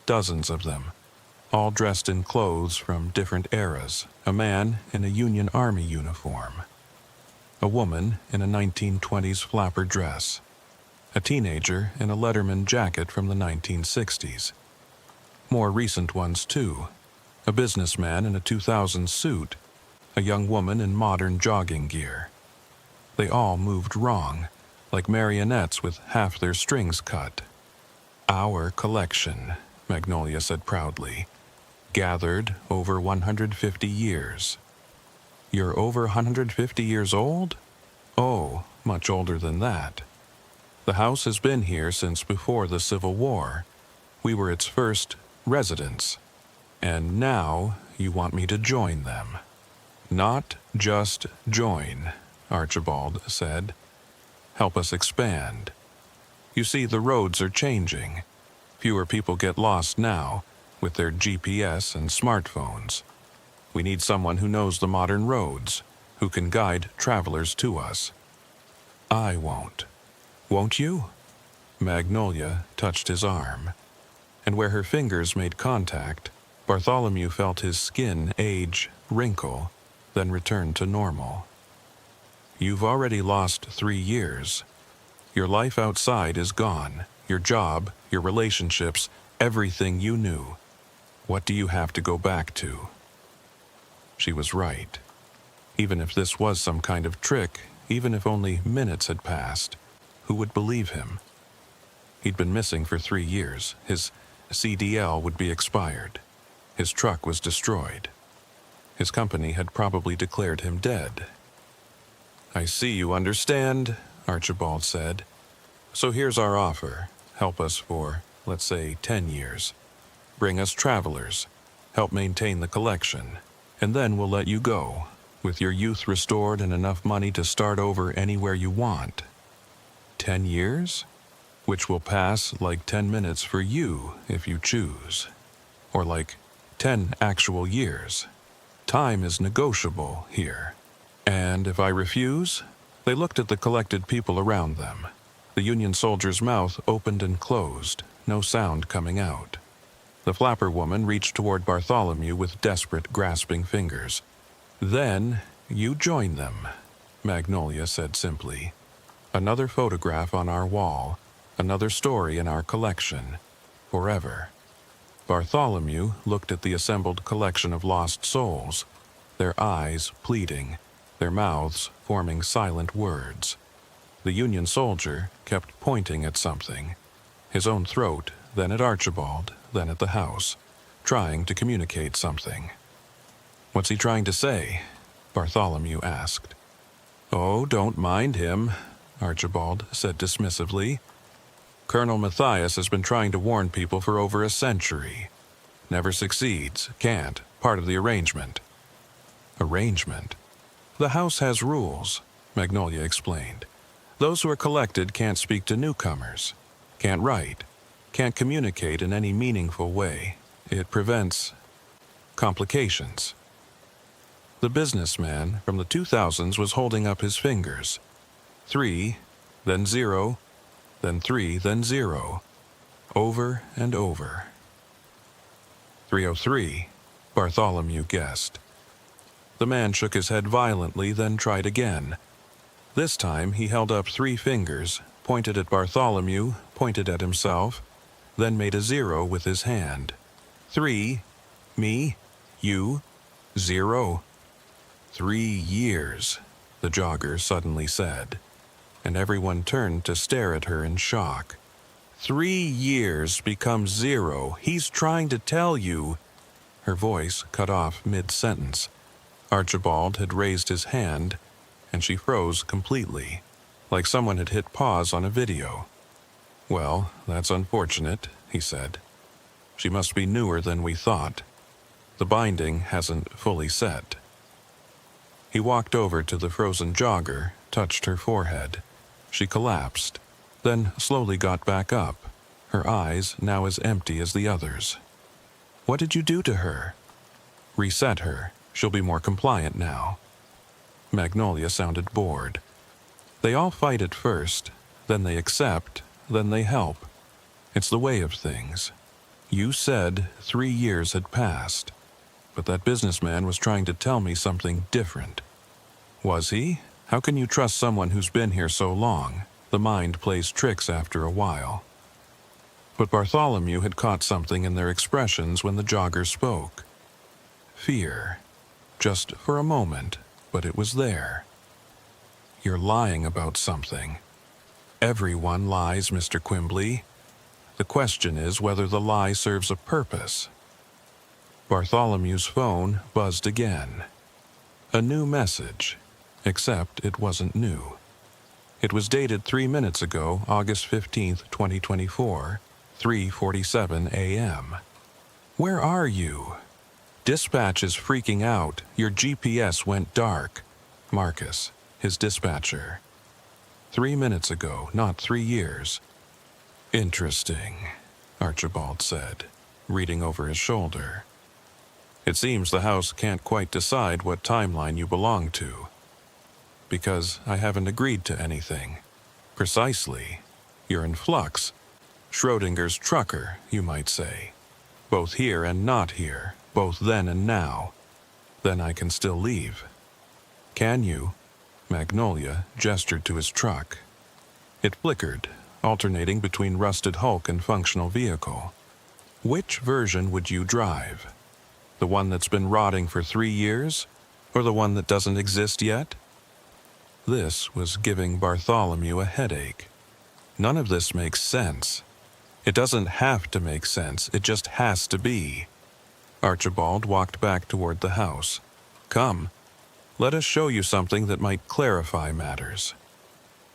Dozens of them, all dressed in clothes from different eras. A man in a Union Army uniform. A woman in a 1920s flapper dress. A teenager in a Letterman jacket from the 1960s. More recent ones, too. A businessman in a 2000 suit. A young woman in modern jogging gear. They all moved wrong, like marionettes with half their strings cut. "Our collection," Magnolia said proudly. "Gathered over 150 years. "You're over 150 years old?" "Oh, much older than that. The house has been here since before the Civil War. We were its first residents. And now you want me to join them." "Not just join," Archibald said. "Help us expand. You see, the roads are changing. Fewer people get lost now, with their GPS and smartphones. We need someone who knows the modern roads, who can guide travelers to us." "I won't." "Won't you?" Magnolia touched his arm, and where her fingers made contact, Bartholomew felt his skin age, wrinkle, then return to normal. "You've already lost 3 years. Your life outside is gone, your job, your relationships, everything you knew. What do you have to go back to?" She was right. Even if this was some kind of trick, even if only minutes had passed, who would believe him? He'd been missing for 3 years. His CDL would be expired. His truck was destroyed. His company had probably declared him dead. "I see you understand," Archibald said. "So here's our offer. Help us for, let's say, 10 years. Bring us travelers. Help maintain the collection. And then we'll let you go, with your youth restored and enough money to start over anywhere you want. 10 years? Which will pass like 10 minutes for you if you choose. Or like 10 actual years. Time is negotiable here. And if I refuse?" They looked at the collected people around them. The Union soldier's mouth opened and closed, no sound coming out. The flapper woman reached toward Bartholomew with desperate, grasping fingers. "Then you join them," Magnolia said simply. "Another photograph on our wall, another story in our collection, forever." Bartholomew looked at the assembled collection of lost souls, their eyes pleading, their mouths forming silent words. The Union soldier kept pointing at something, his own throat, then at Archibald, then at the house, trying to communicate something. "What's he trying to say?" Bartholomew asked. "Oh, don't mind him," Archibald said dismissively. "Colonel Matthias has been trying to warn people for over a century. Never succeeds, can't, part of the arrangement." "Arrangement?" "The house has rules," Magnolia explained. "Those who are collected can't speak to newcomers, can't write, can't communicate in any meaningful way. It prevents complications." The businessman from the 2000s was holding up his fingers. 3, then 0, then 3, then 0. Over and over. 303, Bartholomew guessed. The man shook his head violently, then tried again. This time he held up 3 fingers, pointed at Bartholomew, pointed at himself, then made a 0 with his hand. 3, me, you, 0. 3 years, the jogger suddenly said, and everyone turned to stare at her in shock. 3 years becomes 0. He's trying to tell you. Her voice cut off mid-sentence. Archibald had raised his hand, and she froze completely, like someone had hit pause on a video. "Well, that's unfortunate," he said. "She must be newer than we thought. The binding hasn't fully set." He walked over to the frozen jogger, touched her forehead. She collapsed, then slowly got back up, her eyes now as empty as the others. "What did you do to her?" "Reset her. She'll be more compliant now." Magnolia sounded bored. "They all fight at first, then they accept, then they help. It's the way of things. You said 3 years had passed, but that businessman was trying to tell me something different." "Was he? How can you trust someone who's been here so long? The mind plays tricks after a while." But Bartholomew had caught something in their expressions when the jogger spoke. Fear. Just for a moment, but it was there. "You're lying about something." "Everyone lies, Mr. Quimbley. The question is whether the lie serves a purpose." Bartholomew's phone buzzed again. A new message, except it wasn't new. It was dated 3 minutes ago, August 15th, 2024, 3:47 a.m. "Where are you? Dispatch is freaking out. Your GPS went dark." Marcus, his dispatcher. 3 minutes ago, not 3 years. "Interesting," Archibald said, reading over his shoulder. "It seems the house can't quite decide what timeline you belong to. Because I haven't agreed to anything. Precisely. You're in flux. Schrodinger's trucker, you might say. Both here and not here, both then and now. Then I can still leave." "Can you?" Magnolia gestured to his truck. It flickered, alternating between rusted hulk and functional vehicle. "Which version would you drive? The one that's been rotting for 3 years, or the one that doesn't exist yet?" This was giving Bartholomew a headache. None of this makes sense. It doesn't have to make sense, it just has to be. Archibald walked back toward the house. "Come, let us show you something that might clarify matters."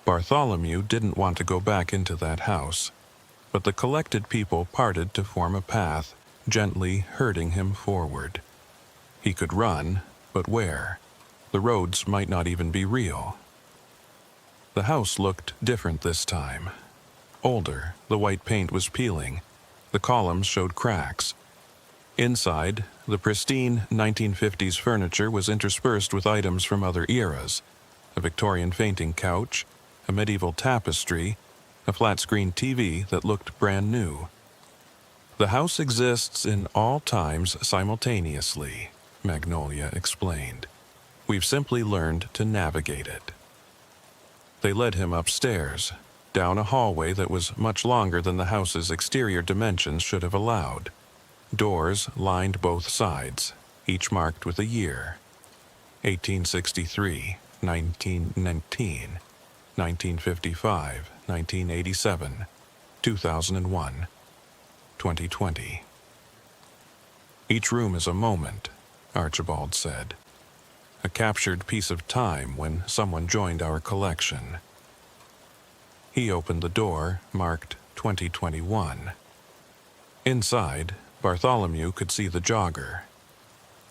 Bartholomew didn't want to go back into that house, but the collected people parted to form a path, gently herding him forward. He could run, but where? The roads might not even be real. The house looked different this time. Older, the white paint was peeling. The columns showed cracks. Inside, the pristine 1950s furniture was interspersed with items from other eras. A Victorian fainting couch, a medieval tapestry, a flat-screen TV that looked brand new. The house exists in all times simultaneously, Magnolia explained. We've simply learned to navigate it. They led him upstairs, down a hallway that was much longer than the house's exterior dimensions should have allowed. Doors lined both sides, each marked with a year. 1863, 1919, 1955, 1987, 2001, 2020. Each room is a moment, Archibald said. A captured piece of time when someone joined our collection. He opened the door, marked 2021. Inside, Bartholomew could see the jogger.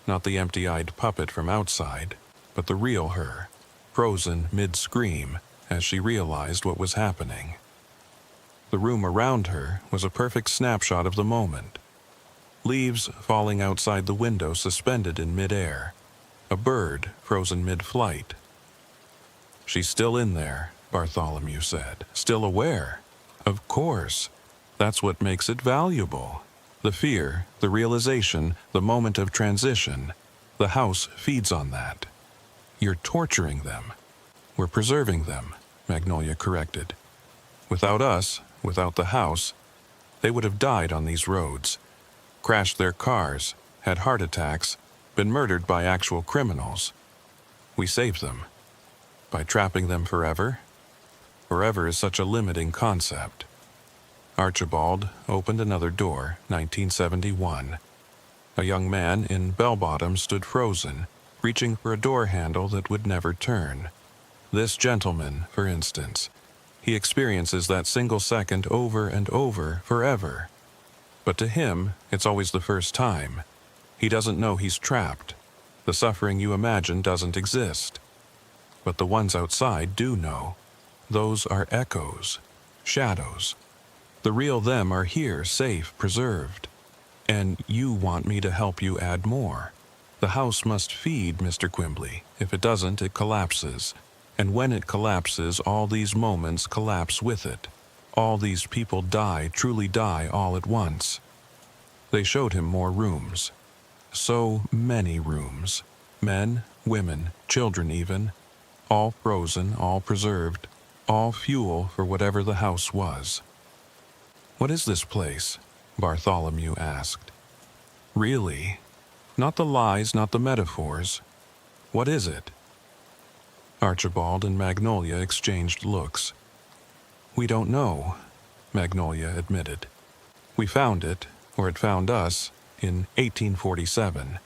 Not the empty-eyed puppet from outside, but the real her, frozen mid-scream as she realized what was happening. The room around her was a perfect snapshot of the moment. Leaves falling outside the window suspended in mid-air. A bird frozen mid-flight. She's still in there, Bartholomew said. Still aware. Of course. That's what makes it valuable. The fear, the realization, the moment of transition. The house feeds on that. You're torturing them. We're preserving them, Magnolia corrected. Without us, without the house, they would have died on these roads, crashed their cars, had heart attacks, been murdered by actual criminals. We saved them. By trapping them forever? Forever is such a limiting concept. Archibald opened another door, 1971. A young man in bell-bottoms stood frozen, reaching for a door handle that would never turn. This gentleman, for instance, he experiences that single second over and over forever. But to him, it's always the first time. He doesn't know he's trapped. The suffering you imagine doesn't exist. But the ones outside do know. Those are echoes, shadows. The real them are here, safe, preserved. And you want me to help you add more. The house must feed, Mr. Quimbley. If it doesn't, it collapses. And when it collapses, all these moments collapse with it. All these people die, truly die, all at once. They showed him more rooms. So many rooms. Men, women, children even. All frozen, all preserved. All fuel for whatever the house was. What is this place? Bartholomew asked. Really? Not the lies, not the metaphors. What is it? Archibald and Magnolia exchanged looks. We don't know, Magnolia admitted. We found it, or it found us, in 1847.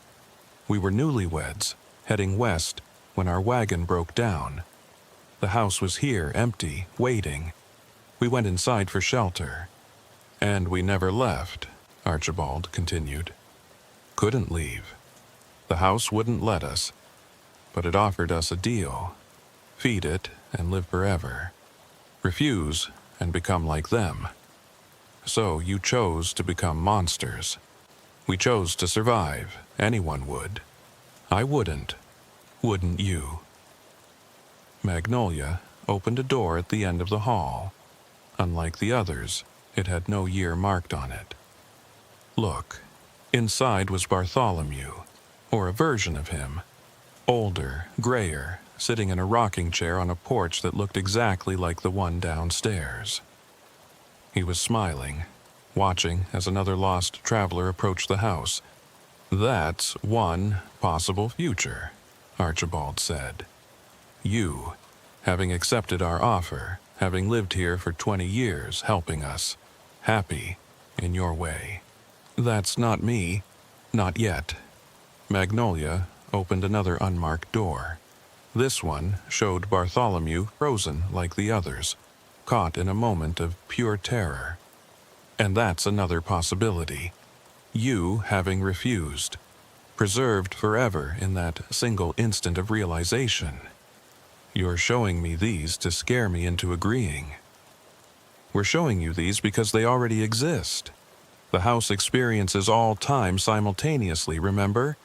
We were newlyweds, heading west, when our wagon broke down. The house was here, empty, waiting. We went inside for shelter. And we never left, Archibald continued. Couldn't leave. The house wouldn't let us, but it offered us a deal. Feed it and live forever. Refuse and become like them. So you chose to become monsters. We chose to survive. Anyone would. I wouldn't. Wouldn't you? Magnolia opened a door at the end of the hall. Unlike the others, it had no year marked on it. Look, inside was Bartholomew, or a version of him. Older, grayer, sitting in a rocking chair on a porch that looked exactly like the one downstairs. He was smiling, watching as another lost traveler approached the house. That's one possible future, Archibald said. You, having accepted our offer, having lived here for 20 years, helping us, happy in your way. That's not me, not yet. Magnolia opened another unmarked door. This one showed Bartholomew frozen like the others, caught in a moment of pure terror. And that's another possibility. You having refused, preserved forever in that single instant of realization. You're showing me these to scare me into agreeing. We're showing you these because they already exist. The house experiences all time simultaneously, remember?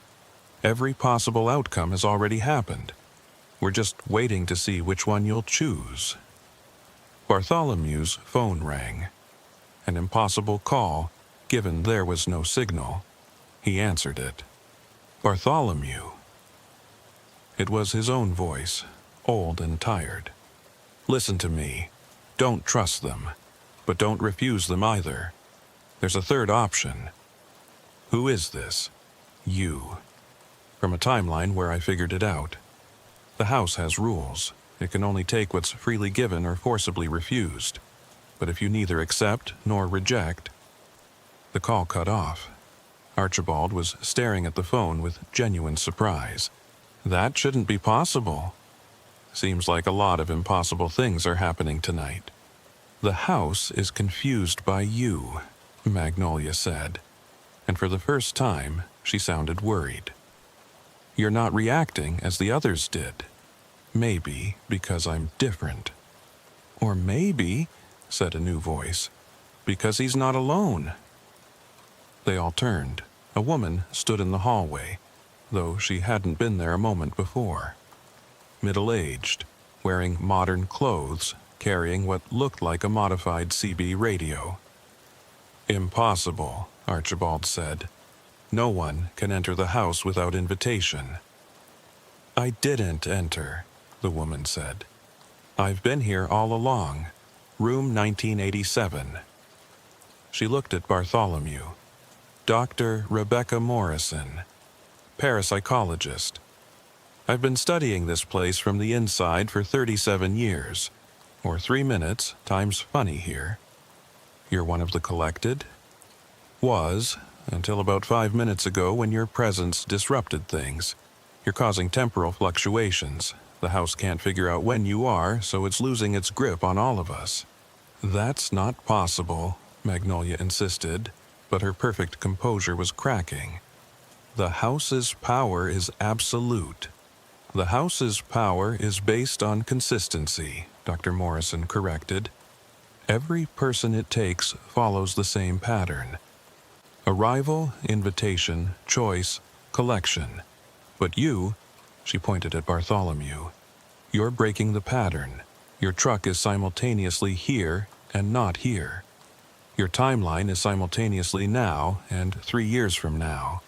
Every possible outcome has already happened. We're just waiting to see which one you'll choose. Bartholomew's phone rang. An impossible call, Given there was no signal, he answered it. "Bartholomew." It was his own voice, old and tired. "Listen to me. Don't trust them, but don't refuse them either. There's a third option." "Who is this?" "You." "From a timeline where I figured it out. The house has rules. It can only take what's freely given or forcibly refused. But if you neither accept nor reject..." The call cut off. Archibald was staring at the phone with genuine surprise. That shouldn't be possible. Seems like a lot of impossible things are happening tonight. "The house is confused by you," Magnolia said, and for the first time she sounded worried. "You're not reacting as the others did. Maybe because I'm different. Or maybe," said a new voice, "because he's not alone." They all turned. A woman stood in the hallway, though she hadn't been there a moment before. Middle-aged, wearing modern clothes, carrying what looked like a modified CB radio. "Impossible," Archibald said. "No one can enter the house without invitation." "I didn't enter," the woman said. "I've been here all along. Room 1987. She looked at Bartholomew. "Dr. Rebecca Morrison, parapsychologist. I've been studying this place from the inside for 37 years, or 3 minutes times funny here. You're one of the collected?" "Was, until about 5 minutes ago when your presence disrupted things. You're causing temporal fluctuations. The house can't figure out when you are, so it's losing its grip on all of us." "That's not possible," Magnolia insisted, but her perfect composure was cracking. "The house's power is absolute." "The house's power is based on consistency," Dr. Morrison corrected. "Every person it takes follows the same pattern. Arrival, invitation, choice, collection. But you," she pointed at Bartholomew, "you're breaking the pattern. Your truck is simultaneously here and not here. Your timeline is simultaneously now and 3 years from now.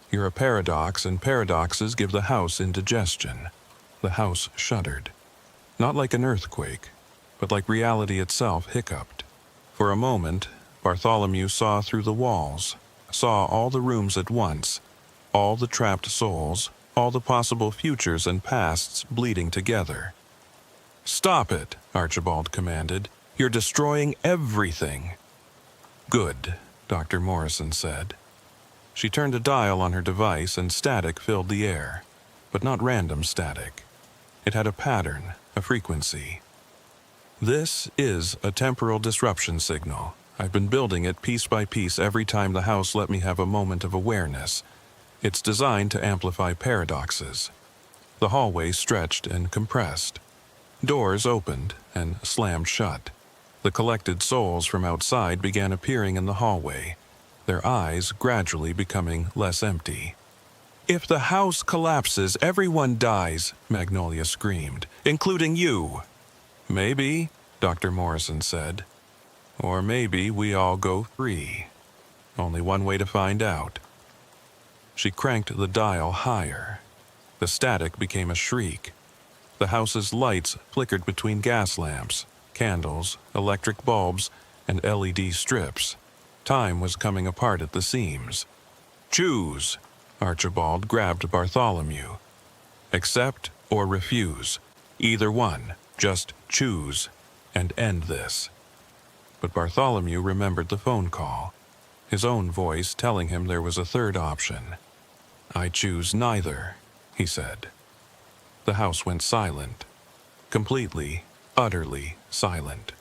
You're a paradox, and paradoxes give the house indigestion." The house shuddered. Not like an earthquake, but like reality itself hiccuped. For a moment, Bartholomew saw through the walls, saw all the rooms at once, all the trapped souls, all the possible futures and pasts bleeding together. "Stop it," Archibald commanded. "You're destroying everything." "Good," Dr. Morrison said. She turned a dial on her device and static filled the air, but not random static. It had a pattern, a frequency. "This is a temporal disruption signal. I've been building it piece by piece every time the house let me have a moment of awareness. It's designed to amplify paradoxes." The hallway stretched and compressed. Doors opened and slammed shut. The collected souls from outside began appearing in the hallway, their eyes gradually becoming less empty. "If the house collapses, everyone dies," Magnolia screamed, "including you." "Maybe," Dr. Morrison said. "Or maybe we all go free. Only one way to find out." She cranked the dial higher. The static became a shriek. The house's lights flickered between gas lamps, candles, electric bulbs, and LED strips. Time was coming apart at the seams. "Choose!" Archibald grabbed Bartholomew. "Accept or refuse. Either one. Just choose and end this." But Bartholomew remembered the phone call, his own voice telling him there was a third option. "I choose neither," he said. The house went silent. Completely, utterly silent.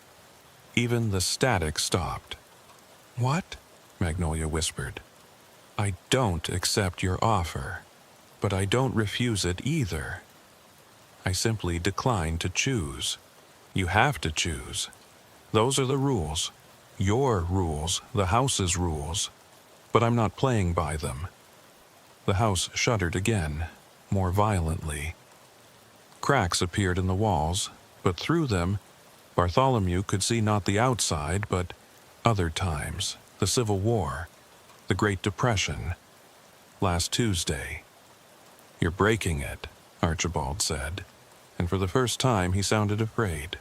Even the static stopped. "What?" Magnolia whispered. "I don't accept your offer, but I don't refuse it either. I simply decline to choose. You have to choose. Those are the rules. Your rules, the house's rules. But I'm not playing by them." The house shuddered again, more violently. Cracks appeared in the walls, but through them, Bartholomew could see not the outside, but other times, the Civil War, the Great Depression, last Tuesday. "You're breaking it," Archibald said, and for the first time he sounded afraid.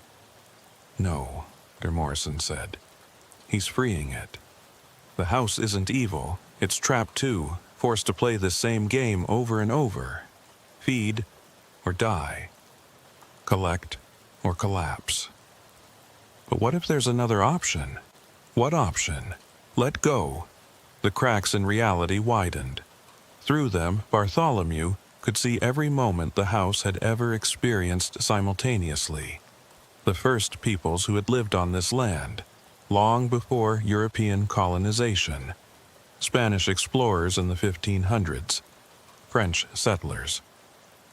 "No," Dr. Morrison said. "He's freeing it. The house isn't evil, it's trapped too, forced to play this same game over and over. Feed or die. Collect or collapse." But what if there's another option? What option? Let go. The cracks in reality widened. Through them, Bartholomew could see every moment the house had ever experienced simultaneously. The first peoples who had lived on this land, long before European colonization. Spanish explorers in the 1500s, French settlers.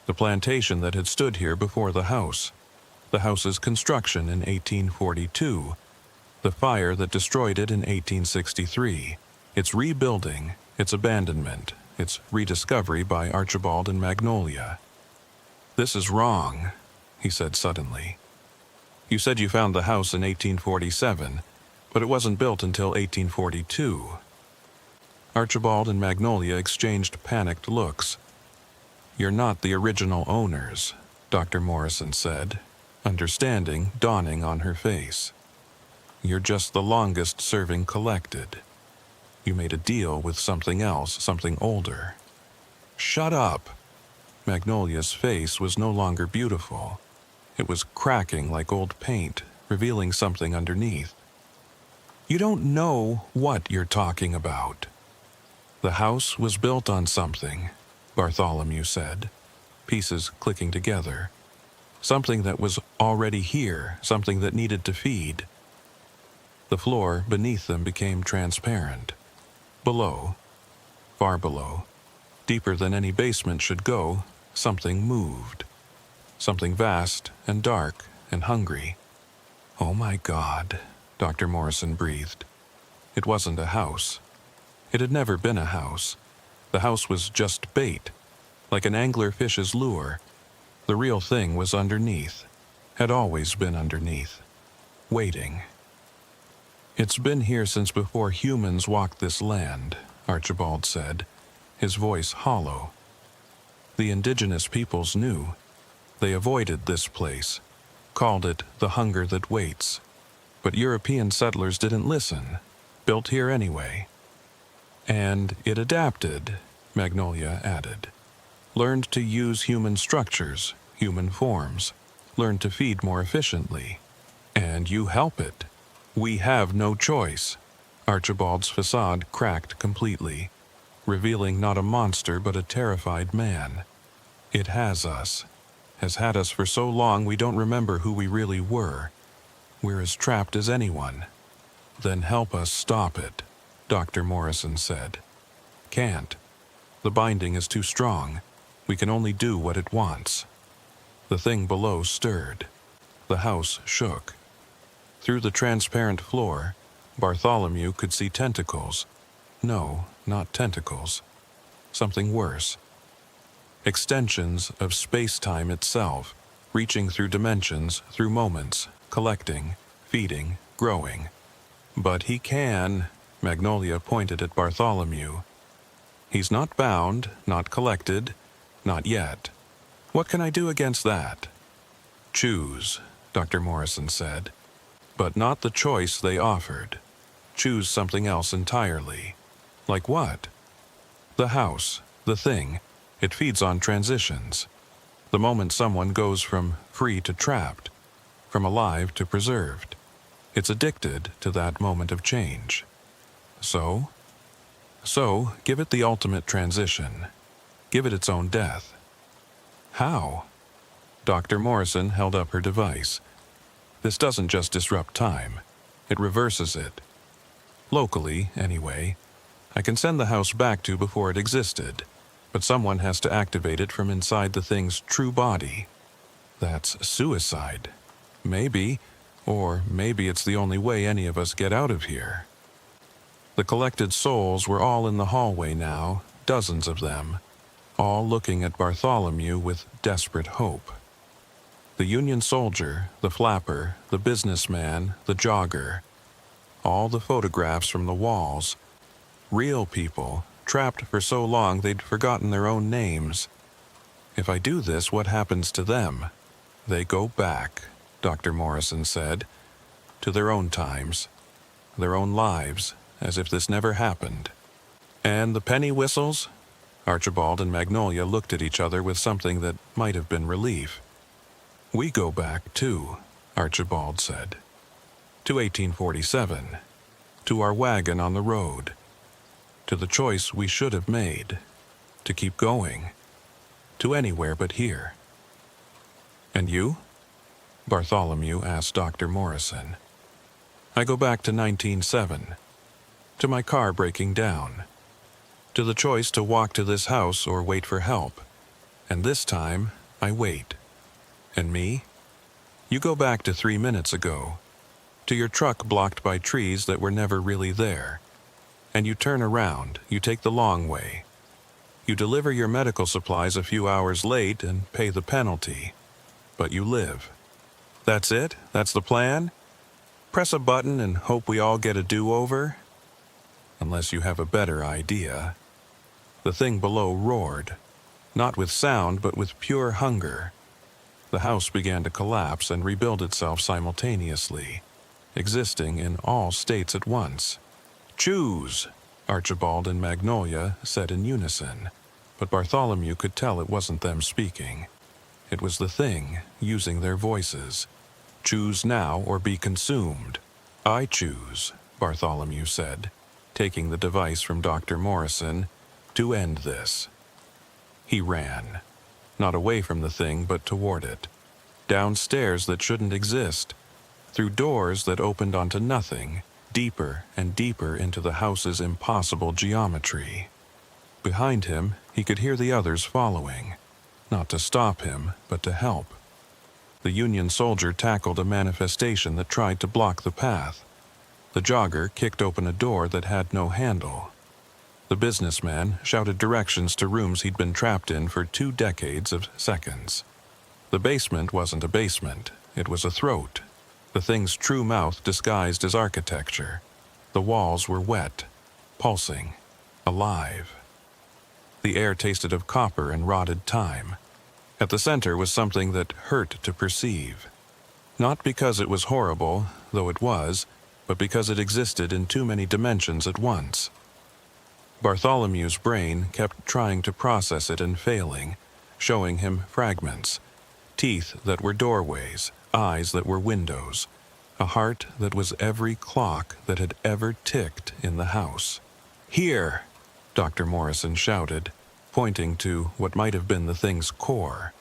The plantation that had stood here before the house's construction in 1842, the fire that destroyed it in 1863, its rebuilding, its abandonment, its rediscovery by Archibald and Magnolia. "This is wrong," he said suddenly. "You said you found the house in 1847, but it wasn't built until 1842. Archibald and Magnolia exchanged panicked looks. "You're not the original owners," Dr. Morrison said, understanding dawning on her face. "You're just the longest-serving collected. You made a deal with something else, something older." "Shut up!" Magnolia's face was no longer beautiful. It was cracking like old paint, revealing something underneath. "You don't know what you're talking about." "The house was built on something," Bartholomew said, pieces clicking together. "Something that was already here, something that needed to feed." The floor beneath them became transparent. Below, far below, deeper than any basement should go, something moved. Something vast and dark and hungry. "Oh my God," Dr. Morrison breathed. It wasn't a house. It had never been a house. The house was just bait, like an anglerfish's lure. The real thing was underneath, had always been underneath, waiting. "It's been here since before humans walked this land," Archibald said, his voice hollow. "The indigenous peoples knew. They avoided this place, called it the hunger that waits. But European settlers didn't listen, built here anyway. And it adapted," Magnolia added. "Learned to use human structures, human forms, learned to feed more efficiently. And you help it. We have no choice." Archibald's facade cracked completely, revealing not a monster but a terrified man. "It has us. Has had us for so long we don't remember who we really were. We're as trapped as anyone." "Then help us stop it," Dr. Morrison said. "Can't. The binding is too strong. We can only do what it wants." The thing below stirred. The house shook. Through the transparent floor, Bartholomew could see tentacles. No, not tentacles. Something worse. Extensions of space-time itself, reaching through dimensions, through moments, collecting, feeding, growing. "But he can," Magnolia pointed at Bartholomew. "He's not bound, not collected, not yet. What can I do against that?" "Choose," Dr. Morrison said. "But not the choice they offered. Choose something else entirely." "Like what?" "The house, the thing. It feeds on transitions. The moment someone goes from free to trapped, from alive to preserved, it's addicted to that moment of change. So, give it the ultimate transition. Give it its own death." "How?" Dr. Morrison held up her device. "This doesn't just disrupt time. It reverses it. Locally, anyway. I can send the house back to before it existed, but someone has to activate it from inside the thing's true body. That's suicide. Maybe, or maybe it's the only way any of us get out of here." The collected souls were all in the hallway now, dozens of them, all looking at Bartholomew with desperate hope. The Union soldier, the flapper, the businessman, the jogger, all the photographs from the walls. Real people, trapped for so long they'd forgotten their own names. If I do this, what happens to them? They go back, Dr. Morrison said, to their own times, their own lives, as if this never happened. And the penny whistles? Archibald and Magnolia looked at each other with something that might have been relief. We go back, too, Archibald said. To 1847, to our wagon on the road, to the choice we should have made, to keep going, to anywhere but here. And you? Bartholomew asked Dr. Morrison. I go back to 1907, to my car breaking down, to the choice to walk to this house or wait for help. And this time, I wait. And me? You go back to 3 minutes ago, to your truck blocked by trees that were never really there. And you turn around, you take the long way. You deliver your medical supplies a few hours late and pay the penalty. But you live. That's it? That's the plan? Press a button and hope we all get a do-over? Unless you have a better idea. The thing below roared, not with sound but with pure hunger. The house began to collapse and rebuild itself simultaneously, existing in all states at once. Choose, Archibald and Magnolia said in unison, but Bartholomew could tell it wasn't them speaking. It was the thing using their voices. Choose now or be consumed. I choose, Bartholomew said, taking the device from Dr. Morrison, to end this. He ran, not away from the thing but toward it, down stairs that shouldn't exist, through doors that opened onto nothing, deeper and deeper into the house's impossible geometry. Behind him, he could hear the others following, not to stop him, but to help. The Union soldier tackled a manifestation that tried to block the path. The jogger kicked open a door that had no handle. The businessman shouted directions to rooms he'd been trapped in for 2 decades of seconds. The basement wasn't a basement, it was a throat. The thing's true mouth disguised as architecture. The walls were wet, pulsing, alive. The air tasted of copper and rotted time. At the center was something that hurt to perceive. Not because it was horrible, though it was, but because it existed in too many dimensions at once. Bartholomew's brain kept trying to process it and failing, showing him fragments. Teeth that were doorways, eyes that were windows, a heart that was every clock that had ever ticked in the house. Here, Dr. Morrison shouted, pointing to what might have been the thing's core.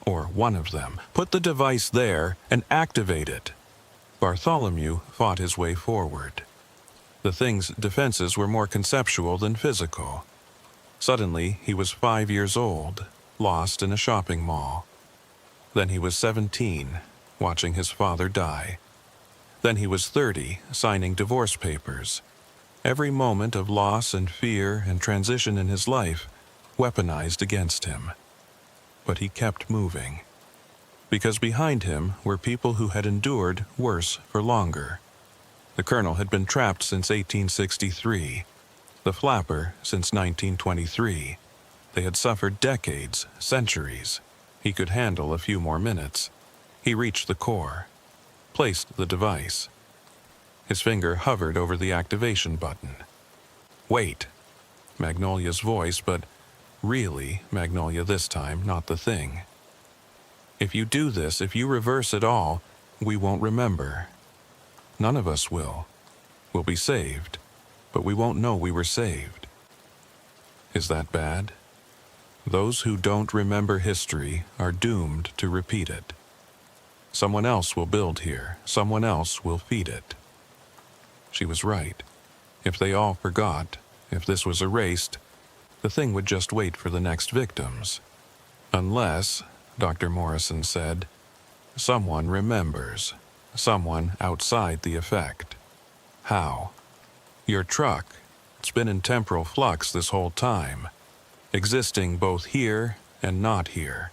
Or one of them. Put the device there and activate it. Bartholomew fought his way forward. The thing's defenses were more conceptual than physical. Suddenly, he was 5 years old, lost in a shopping mall. Then he was 17, watching his father die. Then he was 30, signing divorce papers. Every moment of loss and fear and transition in his life weaponized against him. But he kept moving. Because behind him were people who had endured worse for longer. The colonel had been trapped since 1863. The flapper since 1923. They had suffered decades, centuries. He could handle a few more minutes. He reached the core, placed the device. His finger hovered over the activation button. Wait. Magnolia's voice, but really Magnolia this time, not the thing. If you do this, if you reverse it all, we won't remember. None of us will. We'll be saved, but we won't know we were saved. Is that bad? Those who don't remember history are doomed to repeat it. Someone else will build here. Someone else will feed it. She was right. If they all forgot, if this was erased, the thing would just wait for the next victims. Unless, Dr. Morrison said, someone remembers. Someone outside the effect. How? Your truck. It's been in temporal flux this whole time, existing both here and not here.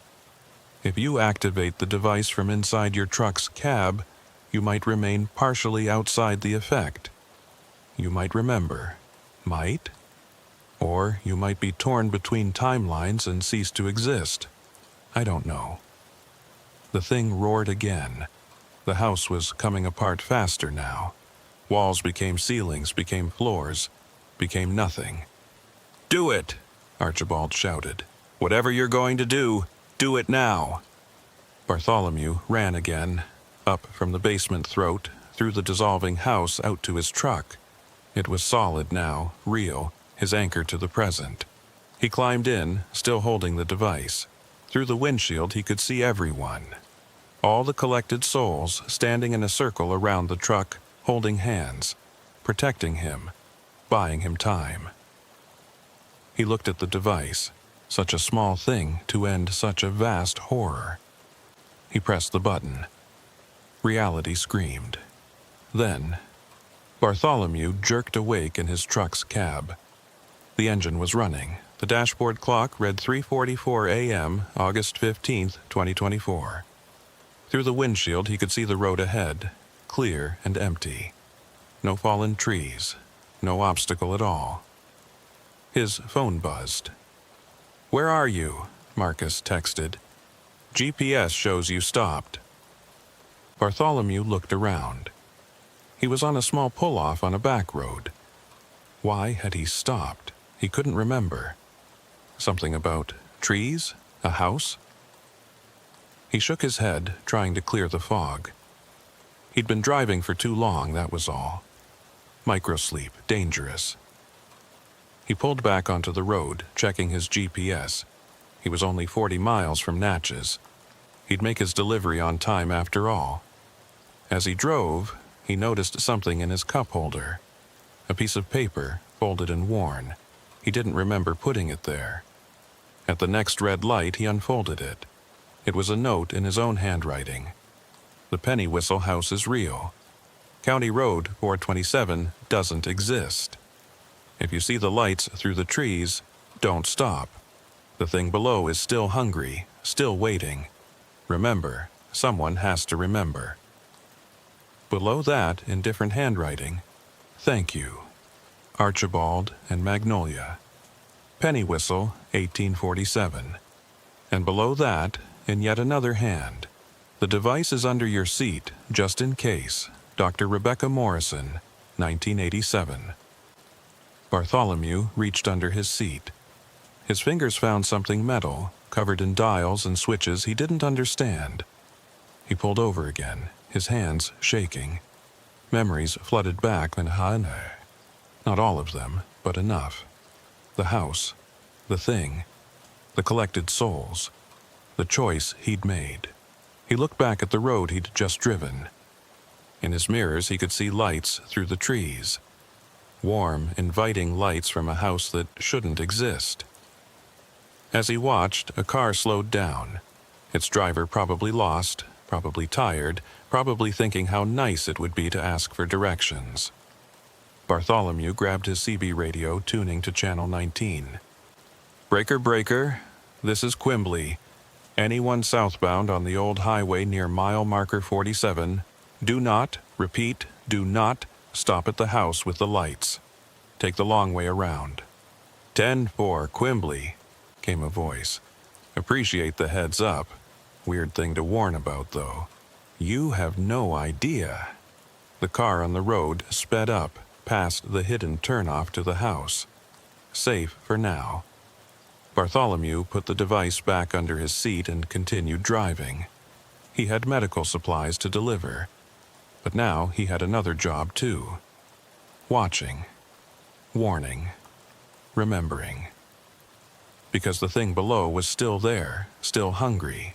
If you activate the device from inside your truck's cab, you might remain partially outside the effect, you might remember. Might? Or you might be torn between timelines and cease to exist. I don't know. The thing roared again. The house was coming apart faster now. Walls became ceilings, became floors, became nothing. "Do it!" Archibald shouted. "Whatever you're going to do it now!" Bartholomew ran again, up from the basement throat, through the dissolving house out to his truck. It was solid now, real, his anchor to the present. He climbed in, still holding the device. Through the windshield he could see everyone. All the collected souls standing in a circle around the truck, holding hands, protecting him, buying him time. He looked at the device, such a small thing to end such a vast horror. He pressed the button. Reality screamed. Then, Bartholomew jerked awake in his truck's cab. The engine was running. The dashboard clock read 3:44 a.m., August 15th, 2024. Through the windshield he could see the road ahead, clear and empty. No fallen trees, no obstacle at all. His phone buzzed. "Where are you?" Marcus texted. "GPS shows you stopped." Bartholomew looked around. He was on a small pull-off on a back road. Why had he stopped? He couldn't remember. Something about trees? A house? He shook his head, trying to clear the fog. He'd been driving for too long, that was all. Microsleep, dangerous. He pulled back onto the road, checking his GPS. He was only 40 miles from Natchez. He'd make his delivery on time after all. As he drove, he noticed something in his cup holder. A piece of paper, folded and worn. He didn't remember putting it there. At the next red light, he unfolded it. It was a note in his own handwriting. "The Penny Whistle house is real. County Road 427 doesn't exist. If you see the lights through the trees, don't stop. The thing below is still hungry, still waiting. Remember, someone has to remember." Below that, in different handwriting, "Thank you. Archibald and Magnolia. Penny Whistle, 1847. And below that, in yet another hand, "The device is under your seat, just in case. Dr. Rebecca Morrison, 1987. Bartholomew reached under his seat. His fingers found something metal, covered in dials and switches he didn't understand. He pulled over again, his hands shaking. Memories flooded back and not all of them, but enough. The house, the thing, the collected souls, the choice he'd made. He looked back at the road he'd just driven. In his mirrors he could see lights through the trees. Warm, inviting lights from a house that shouldn't exist. As he watched, a car slowed down. Its driver probably lost, probably tired, probably thinking how nice it would be to ask for directions. Bartholomew grabbed his CB radio, tuning to channel 19. "Breaker, breaker. This is Quimbley. Anyone southbound on the old highway near mile marker 47, do not, repeat, do not, stop at the house with the lights. Take the long way around." 10-4, Quimbley, came a voice. "Appreciate the heads up. Weird thing to warn about, though. You have no idea." The car on the road sped up, past the hidden turnoff to the house. Safe for now. Bartholomew put the device back under his seat and continued driving. He had medical supplies to deliver. But now he had another job too. Watching. Warning. Remembering. Because the thing below was still there, still hungry.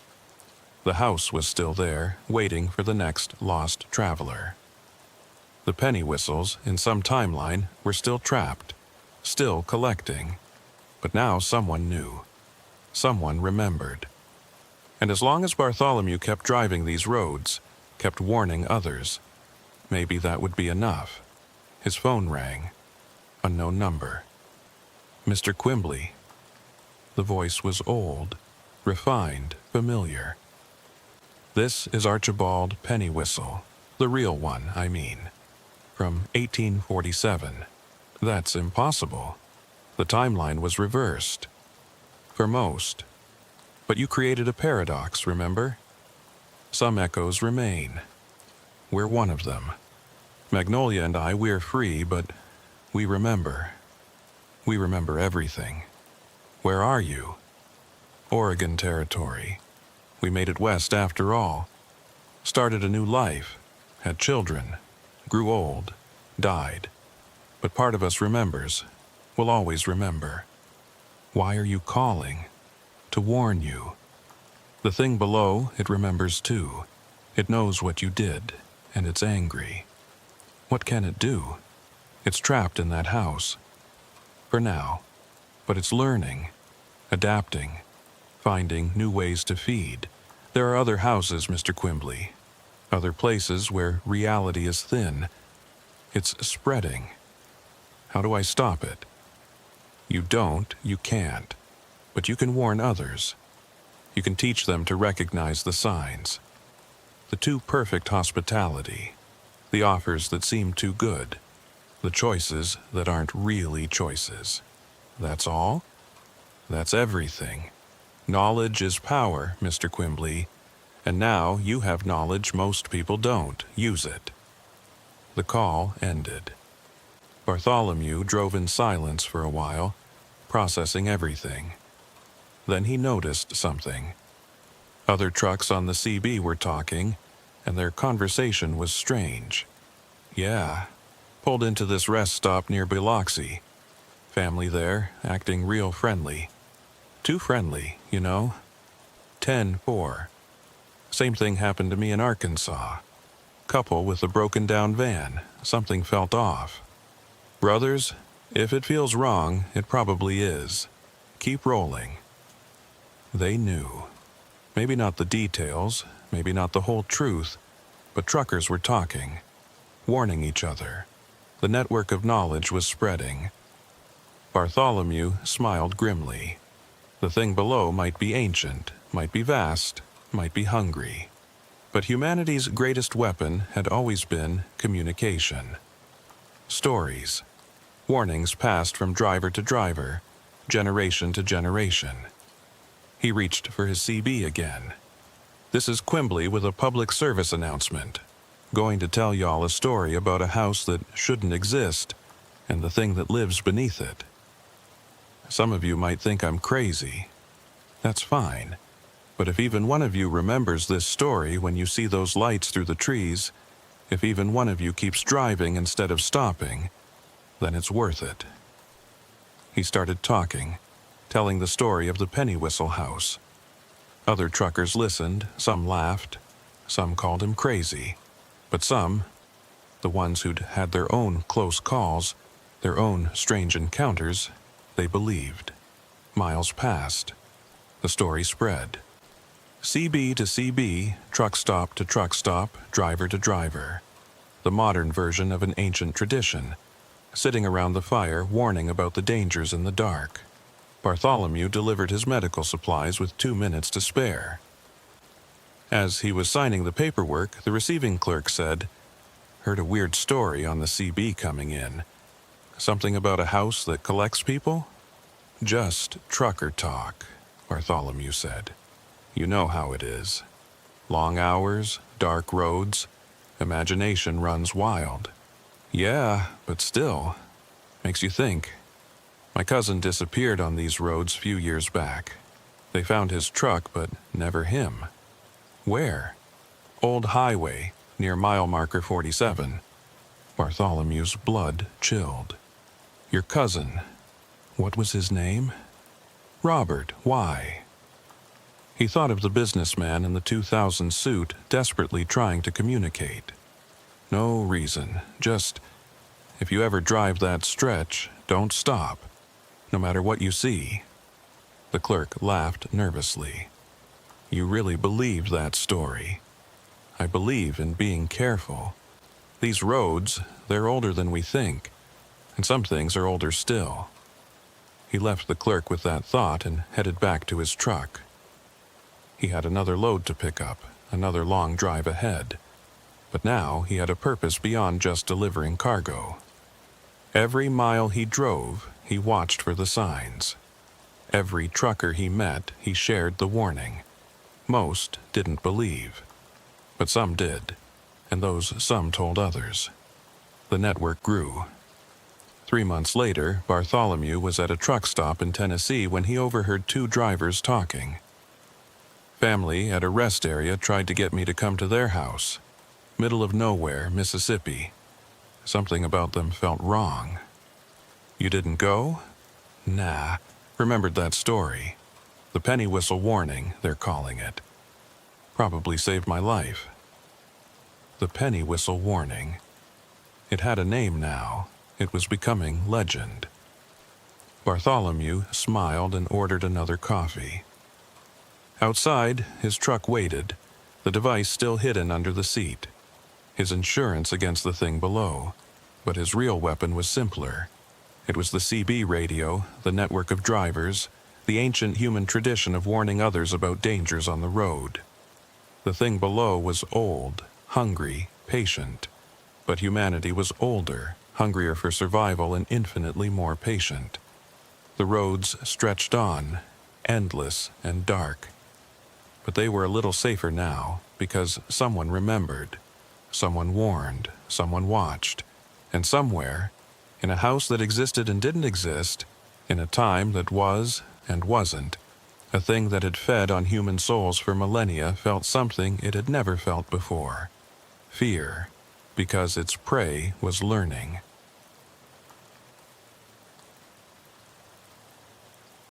The house was still there, waiting for the next lost traveler. The penny whistles, in some timeline, were still trapped, still collecting. But now someone knew. Someone remembered. And as long as Bartholomew kept driving these roads, kept warning others, maybe that would be enough. His phone rang. Unknown number. "Mr. Quimbley." The voice was old, refined, familiar. "This is Archibald Pennywhistle. The real one, I mean. from 1847. That's impossible. The timeline was reversed. For most. But you created a paradox, remember? Some echoes remain. We're one of them. Magnolia and I, we're free, but we remember. We remember everything. Where are you? Oregon Territory. We made it west after all. Started a new life, had children, grew old, died. But part of us remembers, will always remember. Why are you calling? To warn you. The thing below, it remembers too. It knows what you did, and it's angry. What can it do? It's trapped in that house. For now. But it's learning, adapting, finding new ways to feed. There are other houses, Mr. Quimbley. Other places where reality is thin. It's spreading. How do I stop it? You don't, you can't. But you can warn others. You can teach them to recognize the signs. The too perfect hospitality. The offers that seem too good. The choices that aren't really choices. That's all? That's everything. Knowledge is power, Mr. Quimbley. And now you have knowledge most people don't. Use it. The call ended. Bartholomew drove in silence for a while, processing everything. Then he noticed something. Other trucks on the CB were talking, and their conversation was strange. Yeah, pulled into this rest stop near Biloxi. Family there, acting real friendly. Too friendly, you know. 10-4. Same thing happened to me in Arkansas. Couple with a broken-down van. Something felt off. Brothers, if it feels wrong, it probably is. Keep rolling. They knew. Maybe not the details, maybe not the whole truth, but truckers were talking, warning each other. The network of knowledge was spreading. Bartholomew smiled grimly. The thing below might be ancient, might be vast, might be hungry. But humanity's greatest weapon had always been communication. Stories. Warnings passed from driver to driver, generation to generation. He reached for his CB again. This is Quimbley with a public service announcement. Going to tell y'all a story about a house that shouldn't exist, and the thing that lives beneath it. Some of you might think I'm crazy. That's fine. But if even one of you remembers this story when you see those lights through the trees, if even one of you keeps driving instead of stopping, then it's worth it. He started talking, telling the story of the penny whistle house. Other truckers listened, some laughed, some called him crazy, but some, the ones who'd had their own close calls, their own strange encounters, they believed. Miles passed. The story spread. CB to CB, truck stop to truck stop, driver to driver. The modern version of an ancient tradition, sitting around the fire warning about the dangers in the dark. Bartholomew delivered his medical supplies with 2 minutes to spare. As he was signing the paperwork, the receiving clerk said, "Heard a weird story on the CB coming in. Something about a house that collects people?" "Just trucker talk," Bartholomew said. "You know how it is. Long hours, dark roads, imagination runs wild." "Yeah, but still, makes you think." "My cousin disappeared on these roads few years back. They found his truck, but never him." "Where?" "Old highway, near mile marker 47. Bartholomew's blood chilled. "Your cousin, what was his name?" "Robert. Why?" He thought of the businessman in the 2000 suit desperately trying to communicate. "No reason, just, if you ever drive that stretch, don't stop, no matter what you see." The clerk laughed nervously. "You really believe that story?" "I believe in being careful. These roads, they're older than we think, and some things are older still." He left the clerk with that thought and headed back to his truck. He had another load to pick up, another long drive ahead. But now he had a purpose beyond just delivering cargo. Every mile he drove, he watched for the signs. Every trucker he met, he shared the warning. Most didn't believe, but some did, and those some told others. The network grew. 3 months later, Bartholomew was at a truck stop in Tennessee when he overheard two drivers talking. Family at a rest area tried to get me to come to their house. Middle of nowhere, Mississippi. Something about them felt wrong. You didn't go? Nah, remembered that story. The penny whistle warning, they're calling it. Probably saved my life. The penny whistle warning. It had a name now. It was becoming legend. Bartholomew smiled and ordered another coffee. Outside, his truck waited, the device still hidden under the seat. His insurance against the thing below. But his real weapon was simpler. It was the CB radio, the network of drivers, the ancient human tradition of warning others about dangers on the road. The thing below was old, hungry, patient. But humanity was older, hungrier for survival, and infinitely more patient. The roads stretched on, endless and dark. But they were a little safer now, because someone remembered. Someone warned, someone watched, and somewhere, in a house that existed and didn't exist, in a time that was and wasn't, a thing that had fed on human souls for millennia felt something it had never felt before. Fear, because its prey was learning.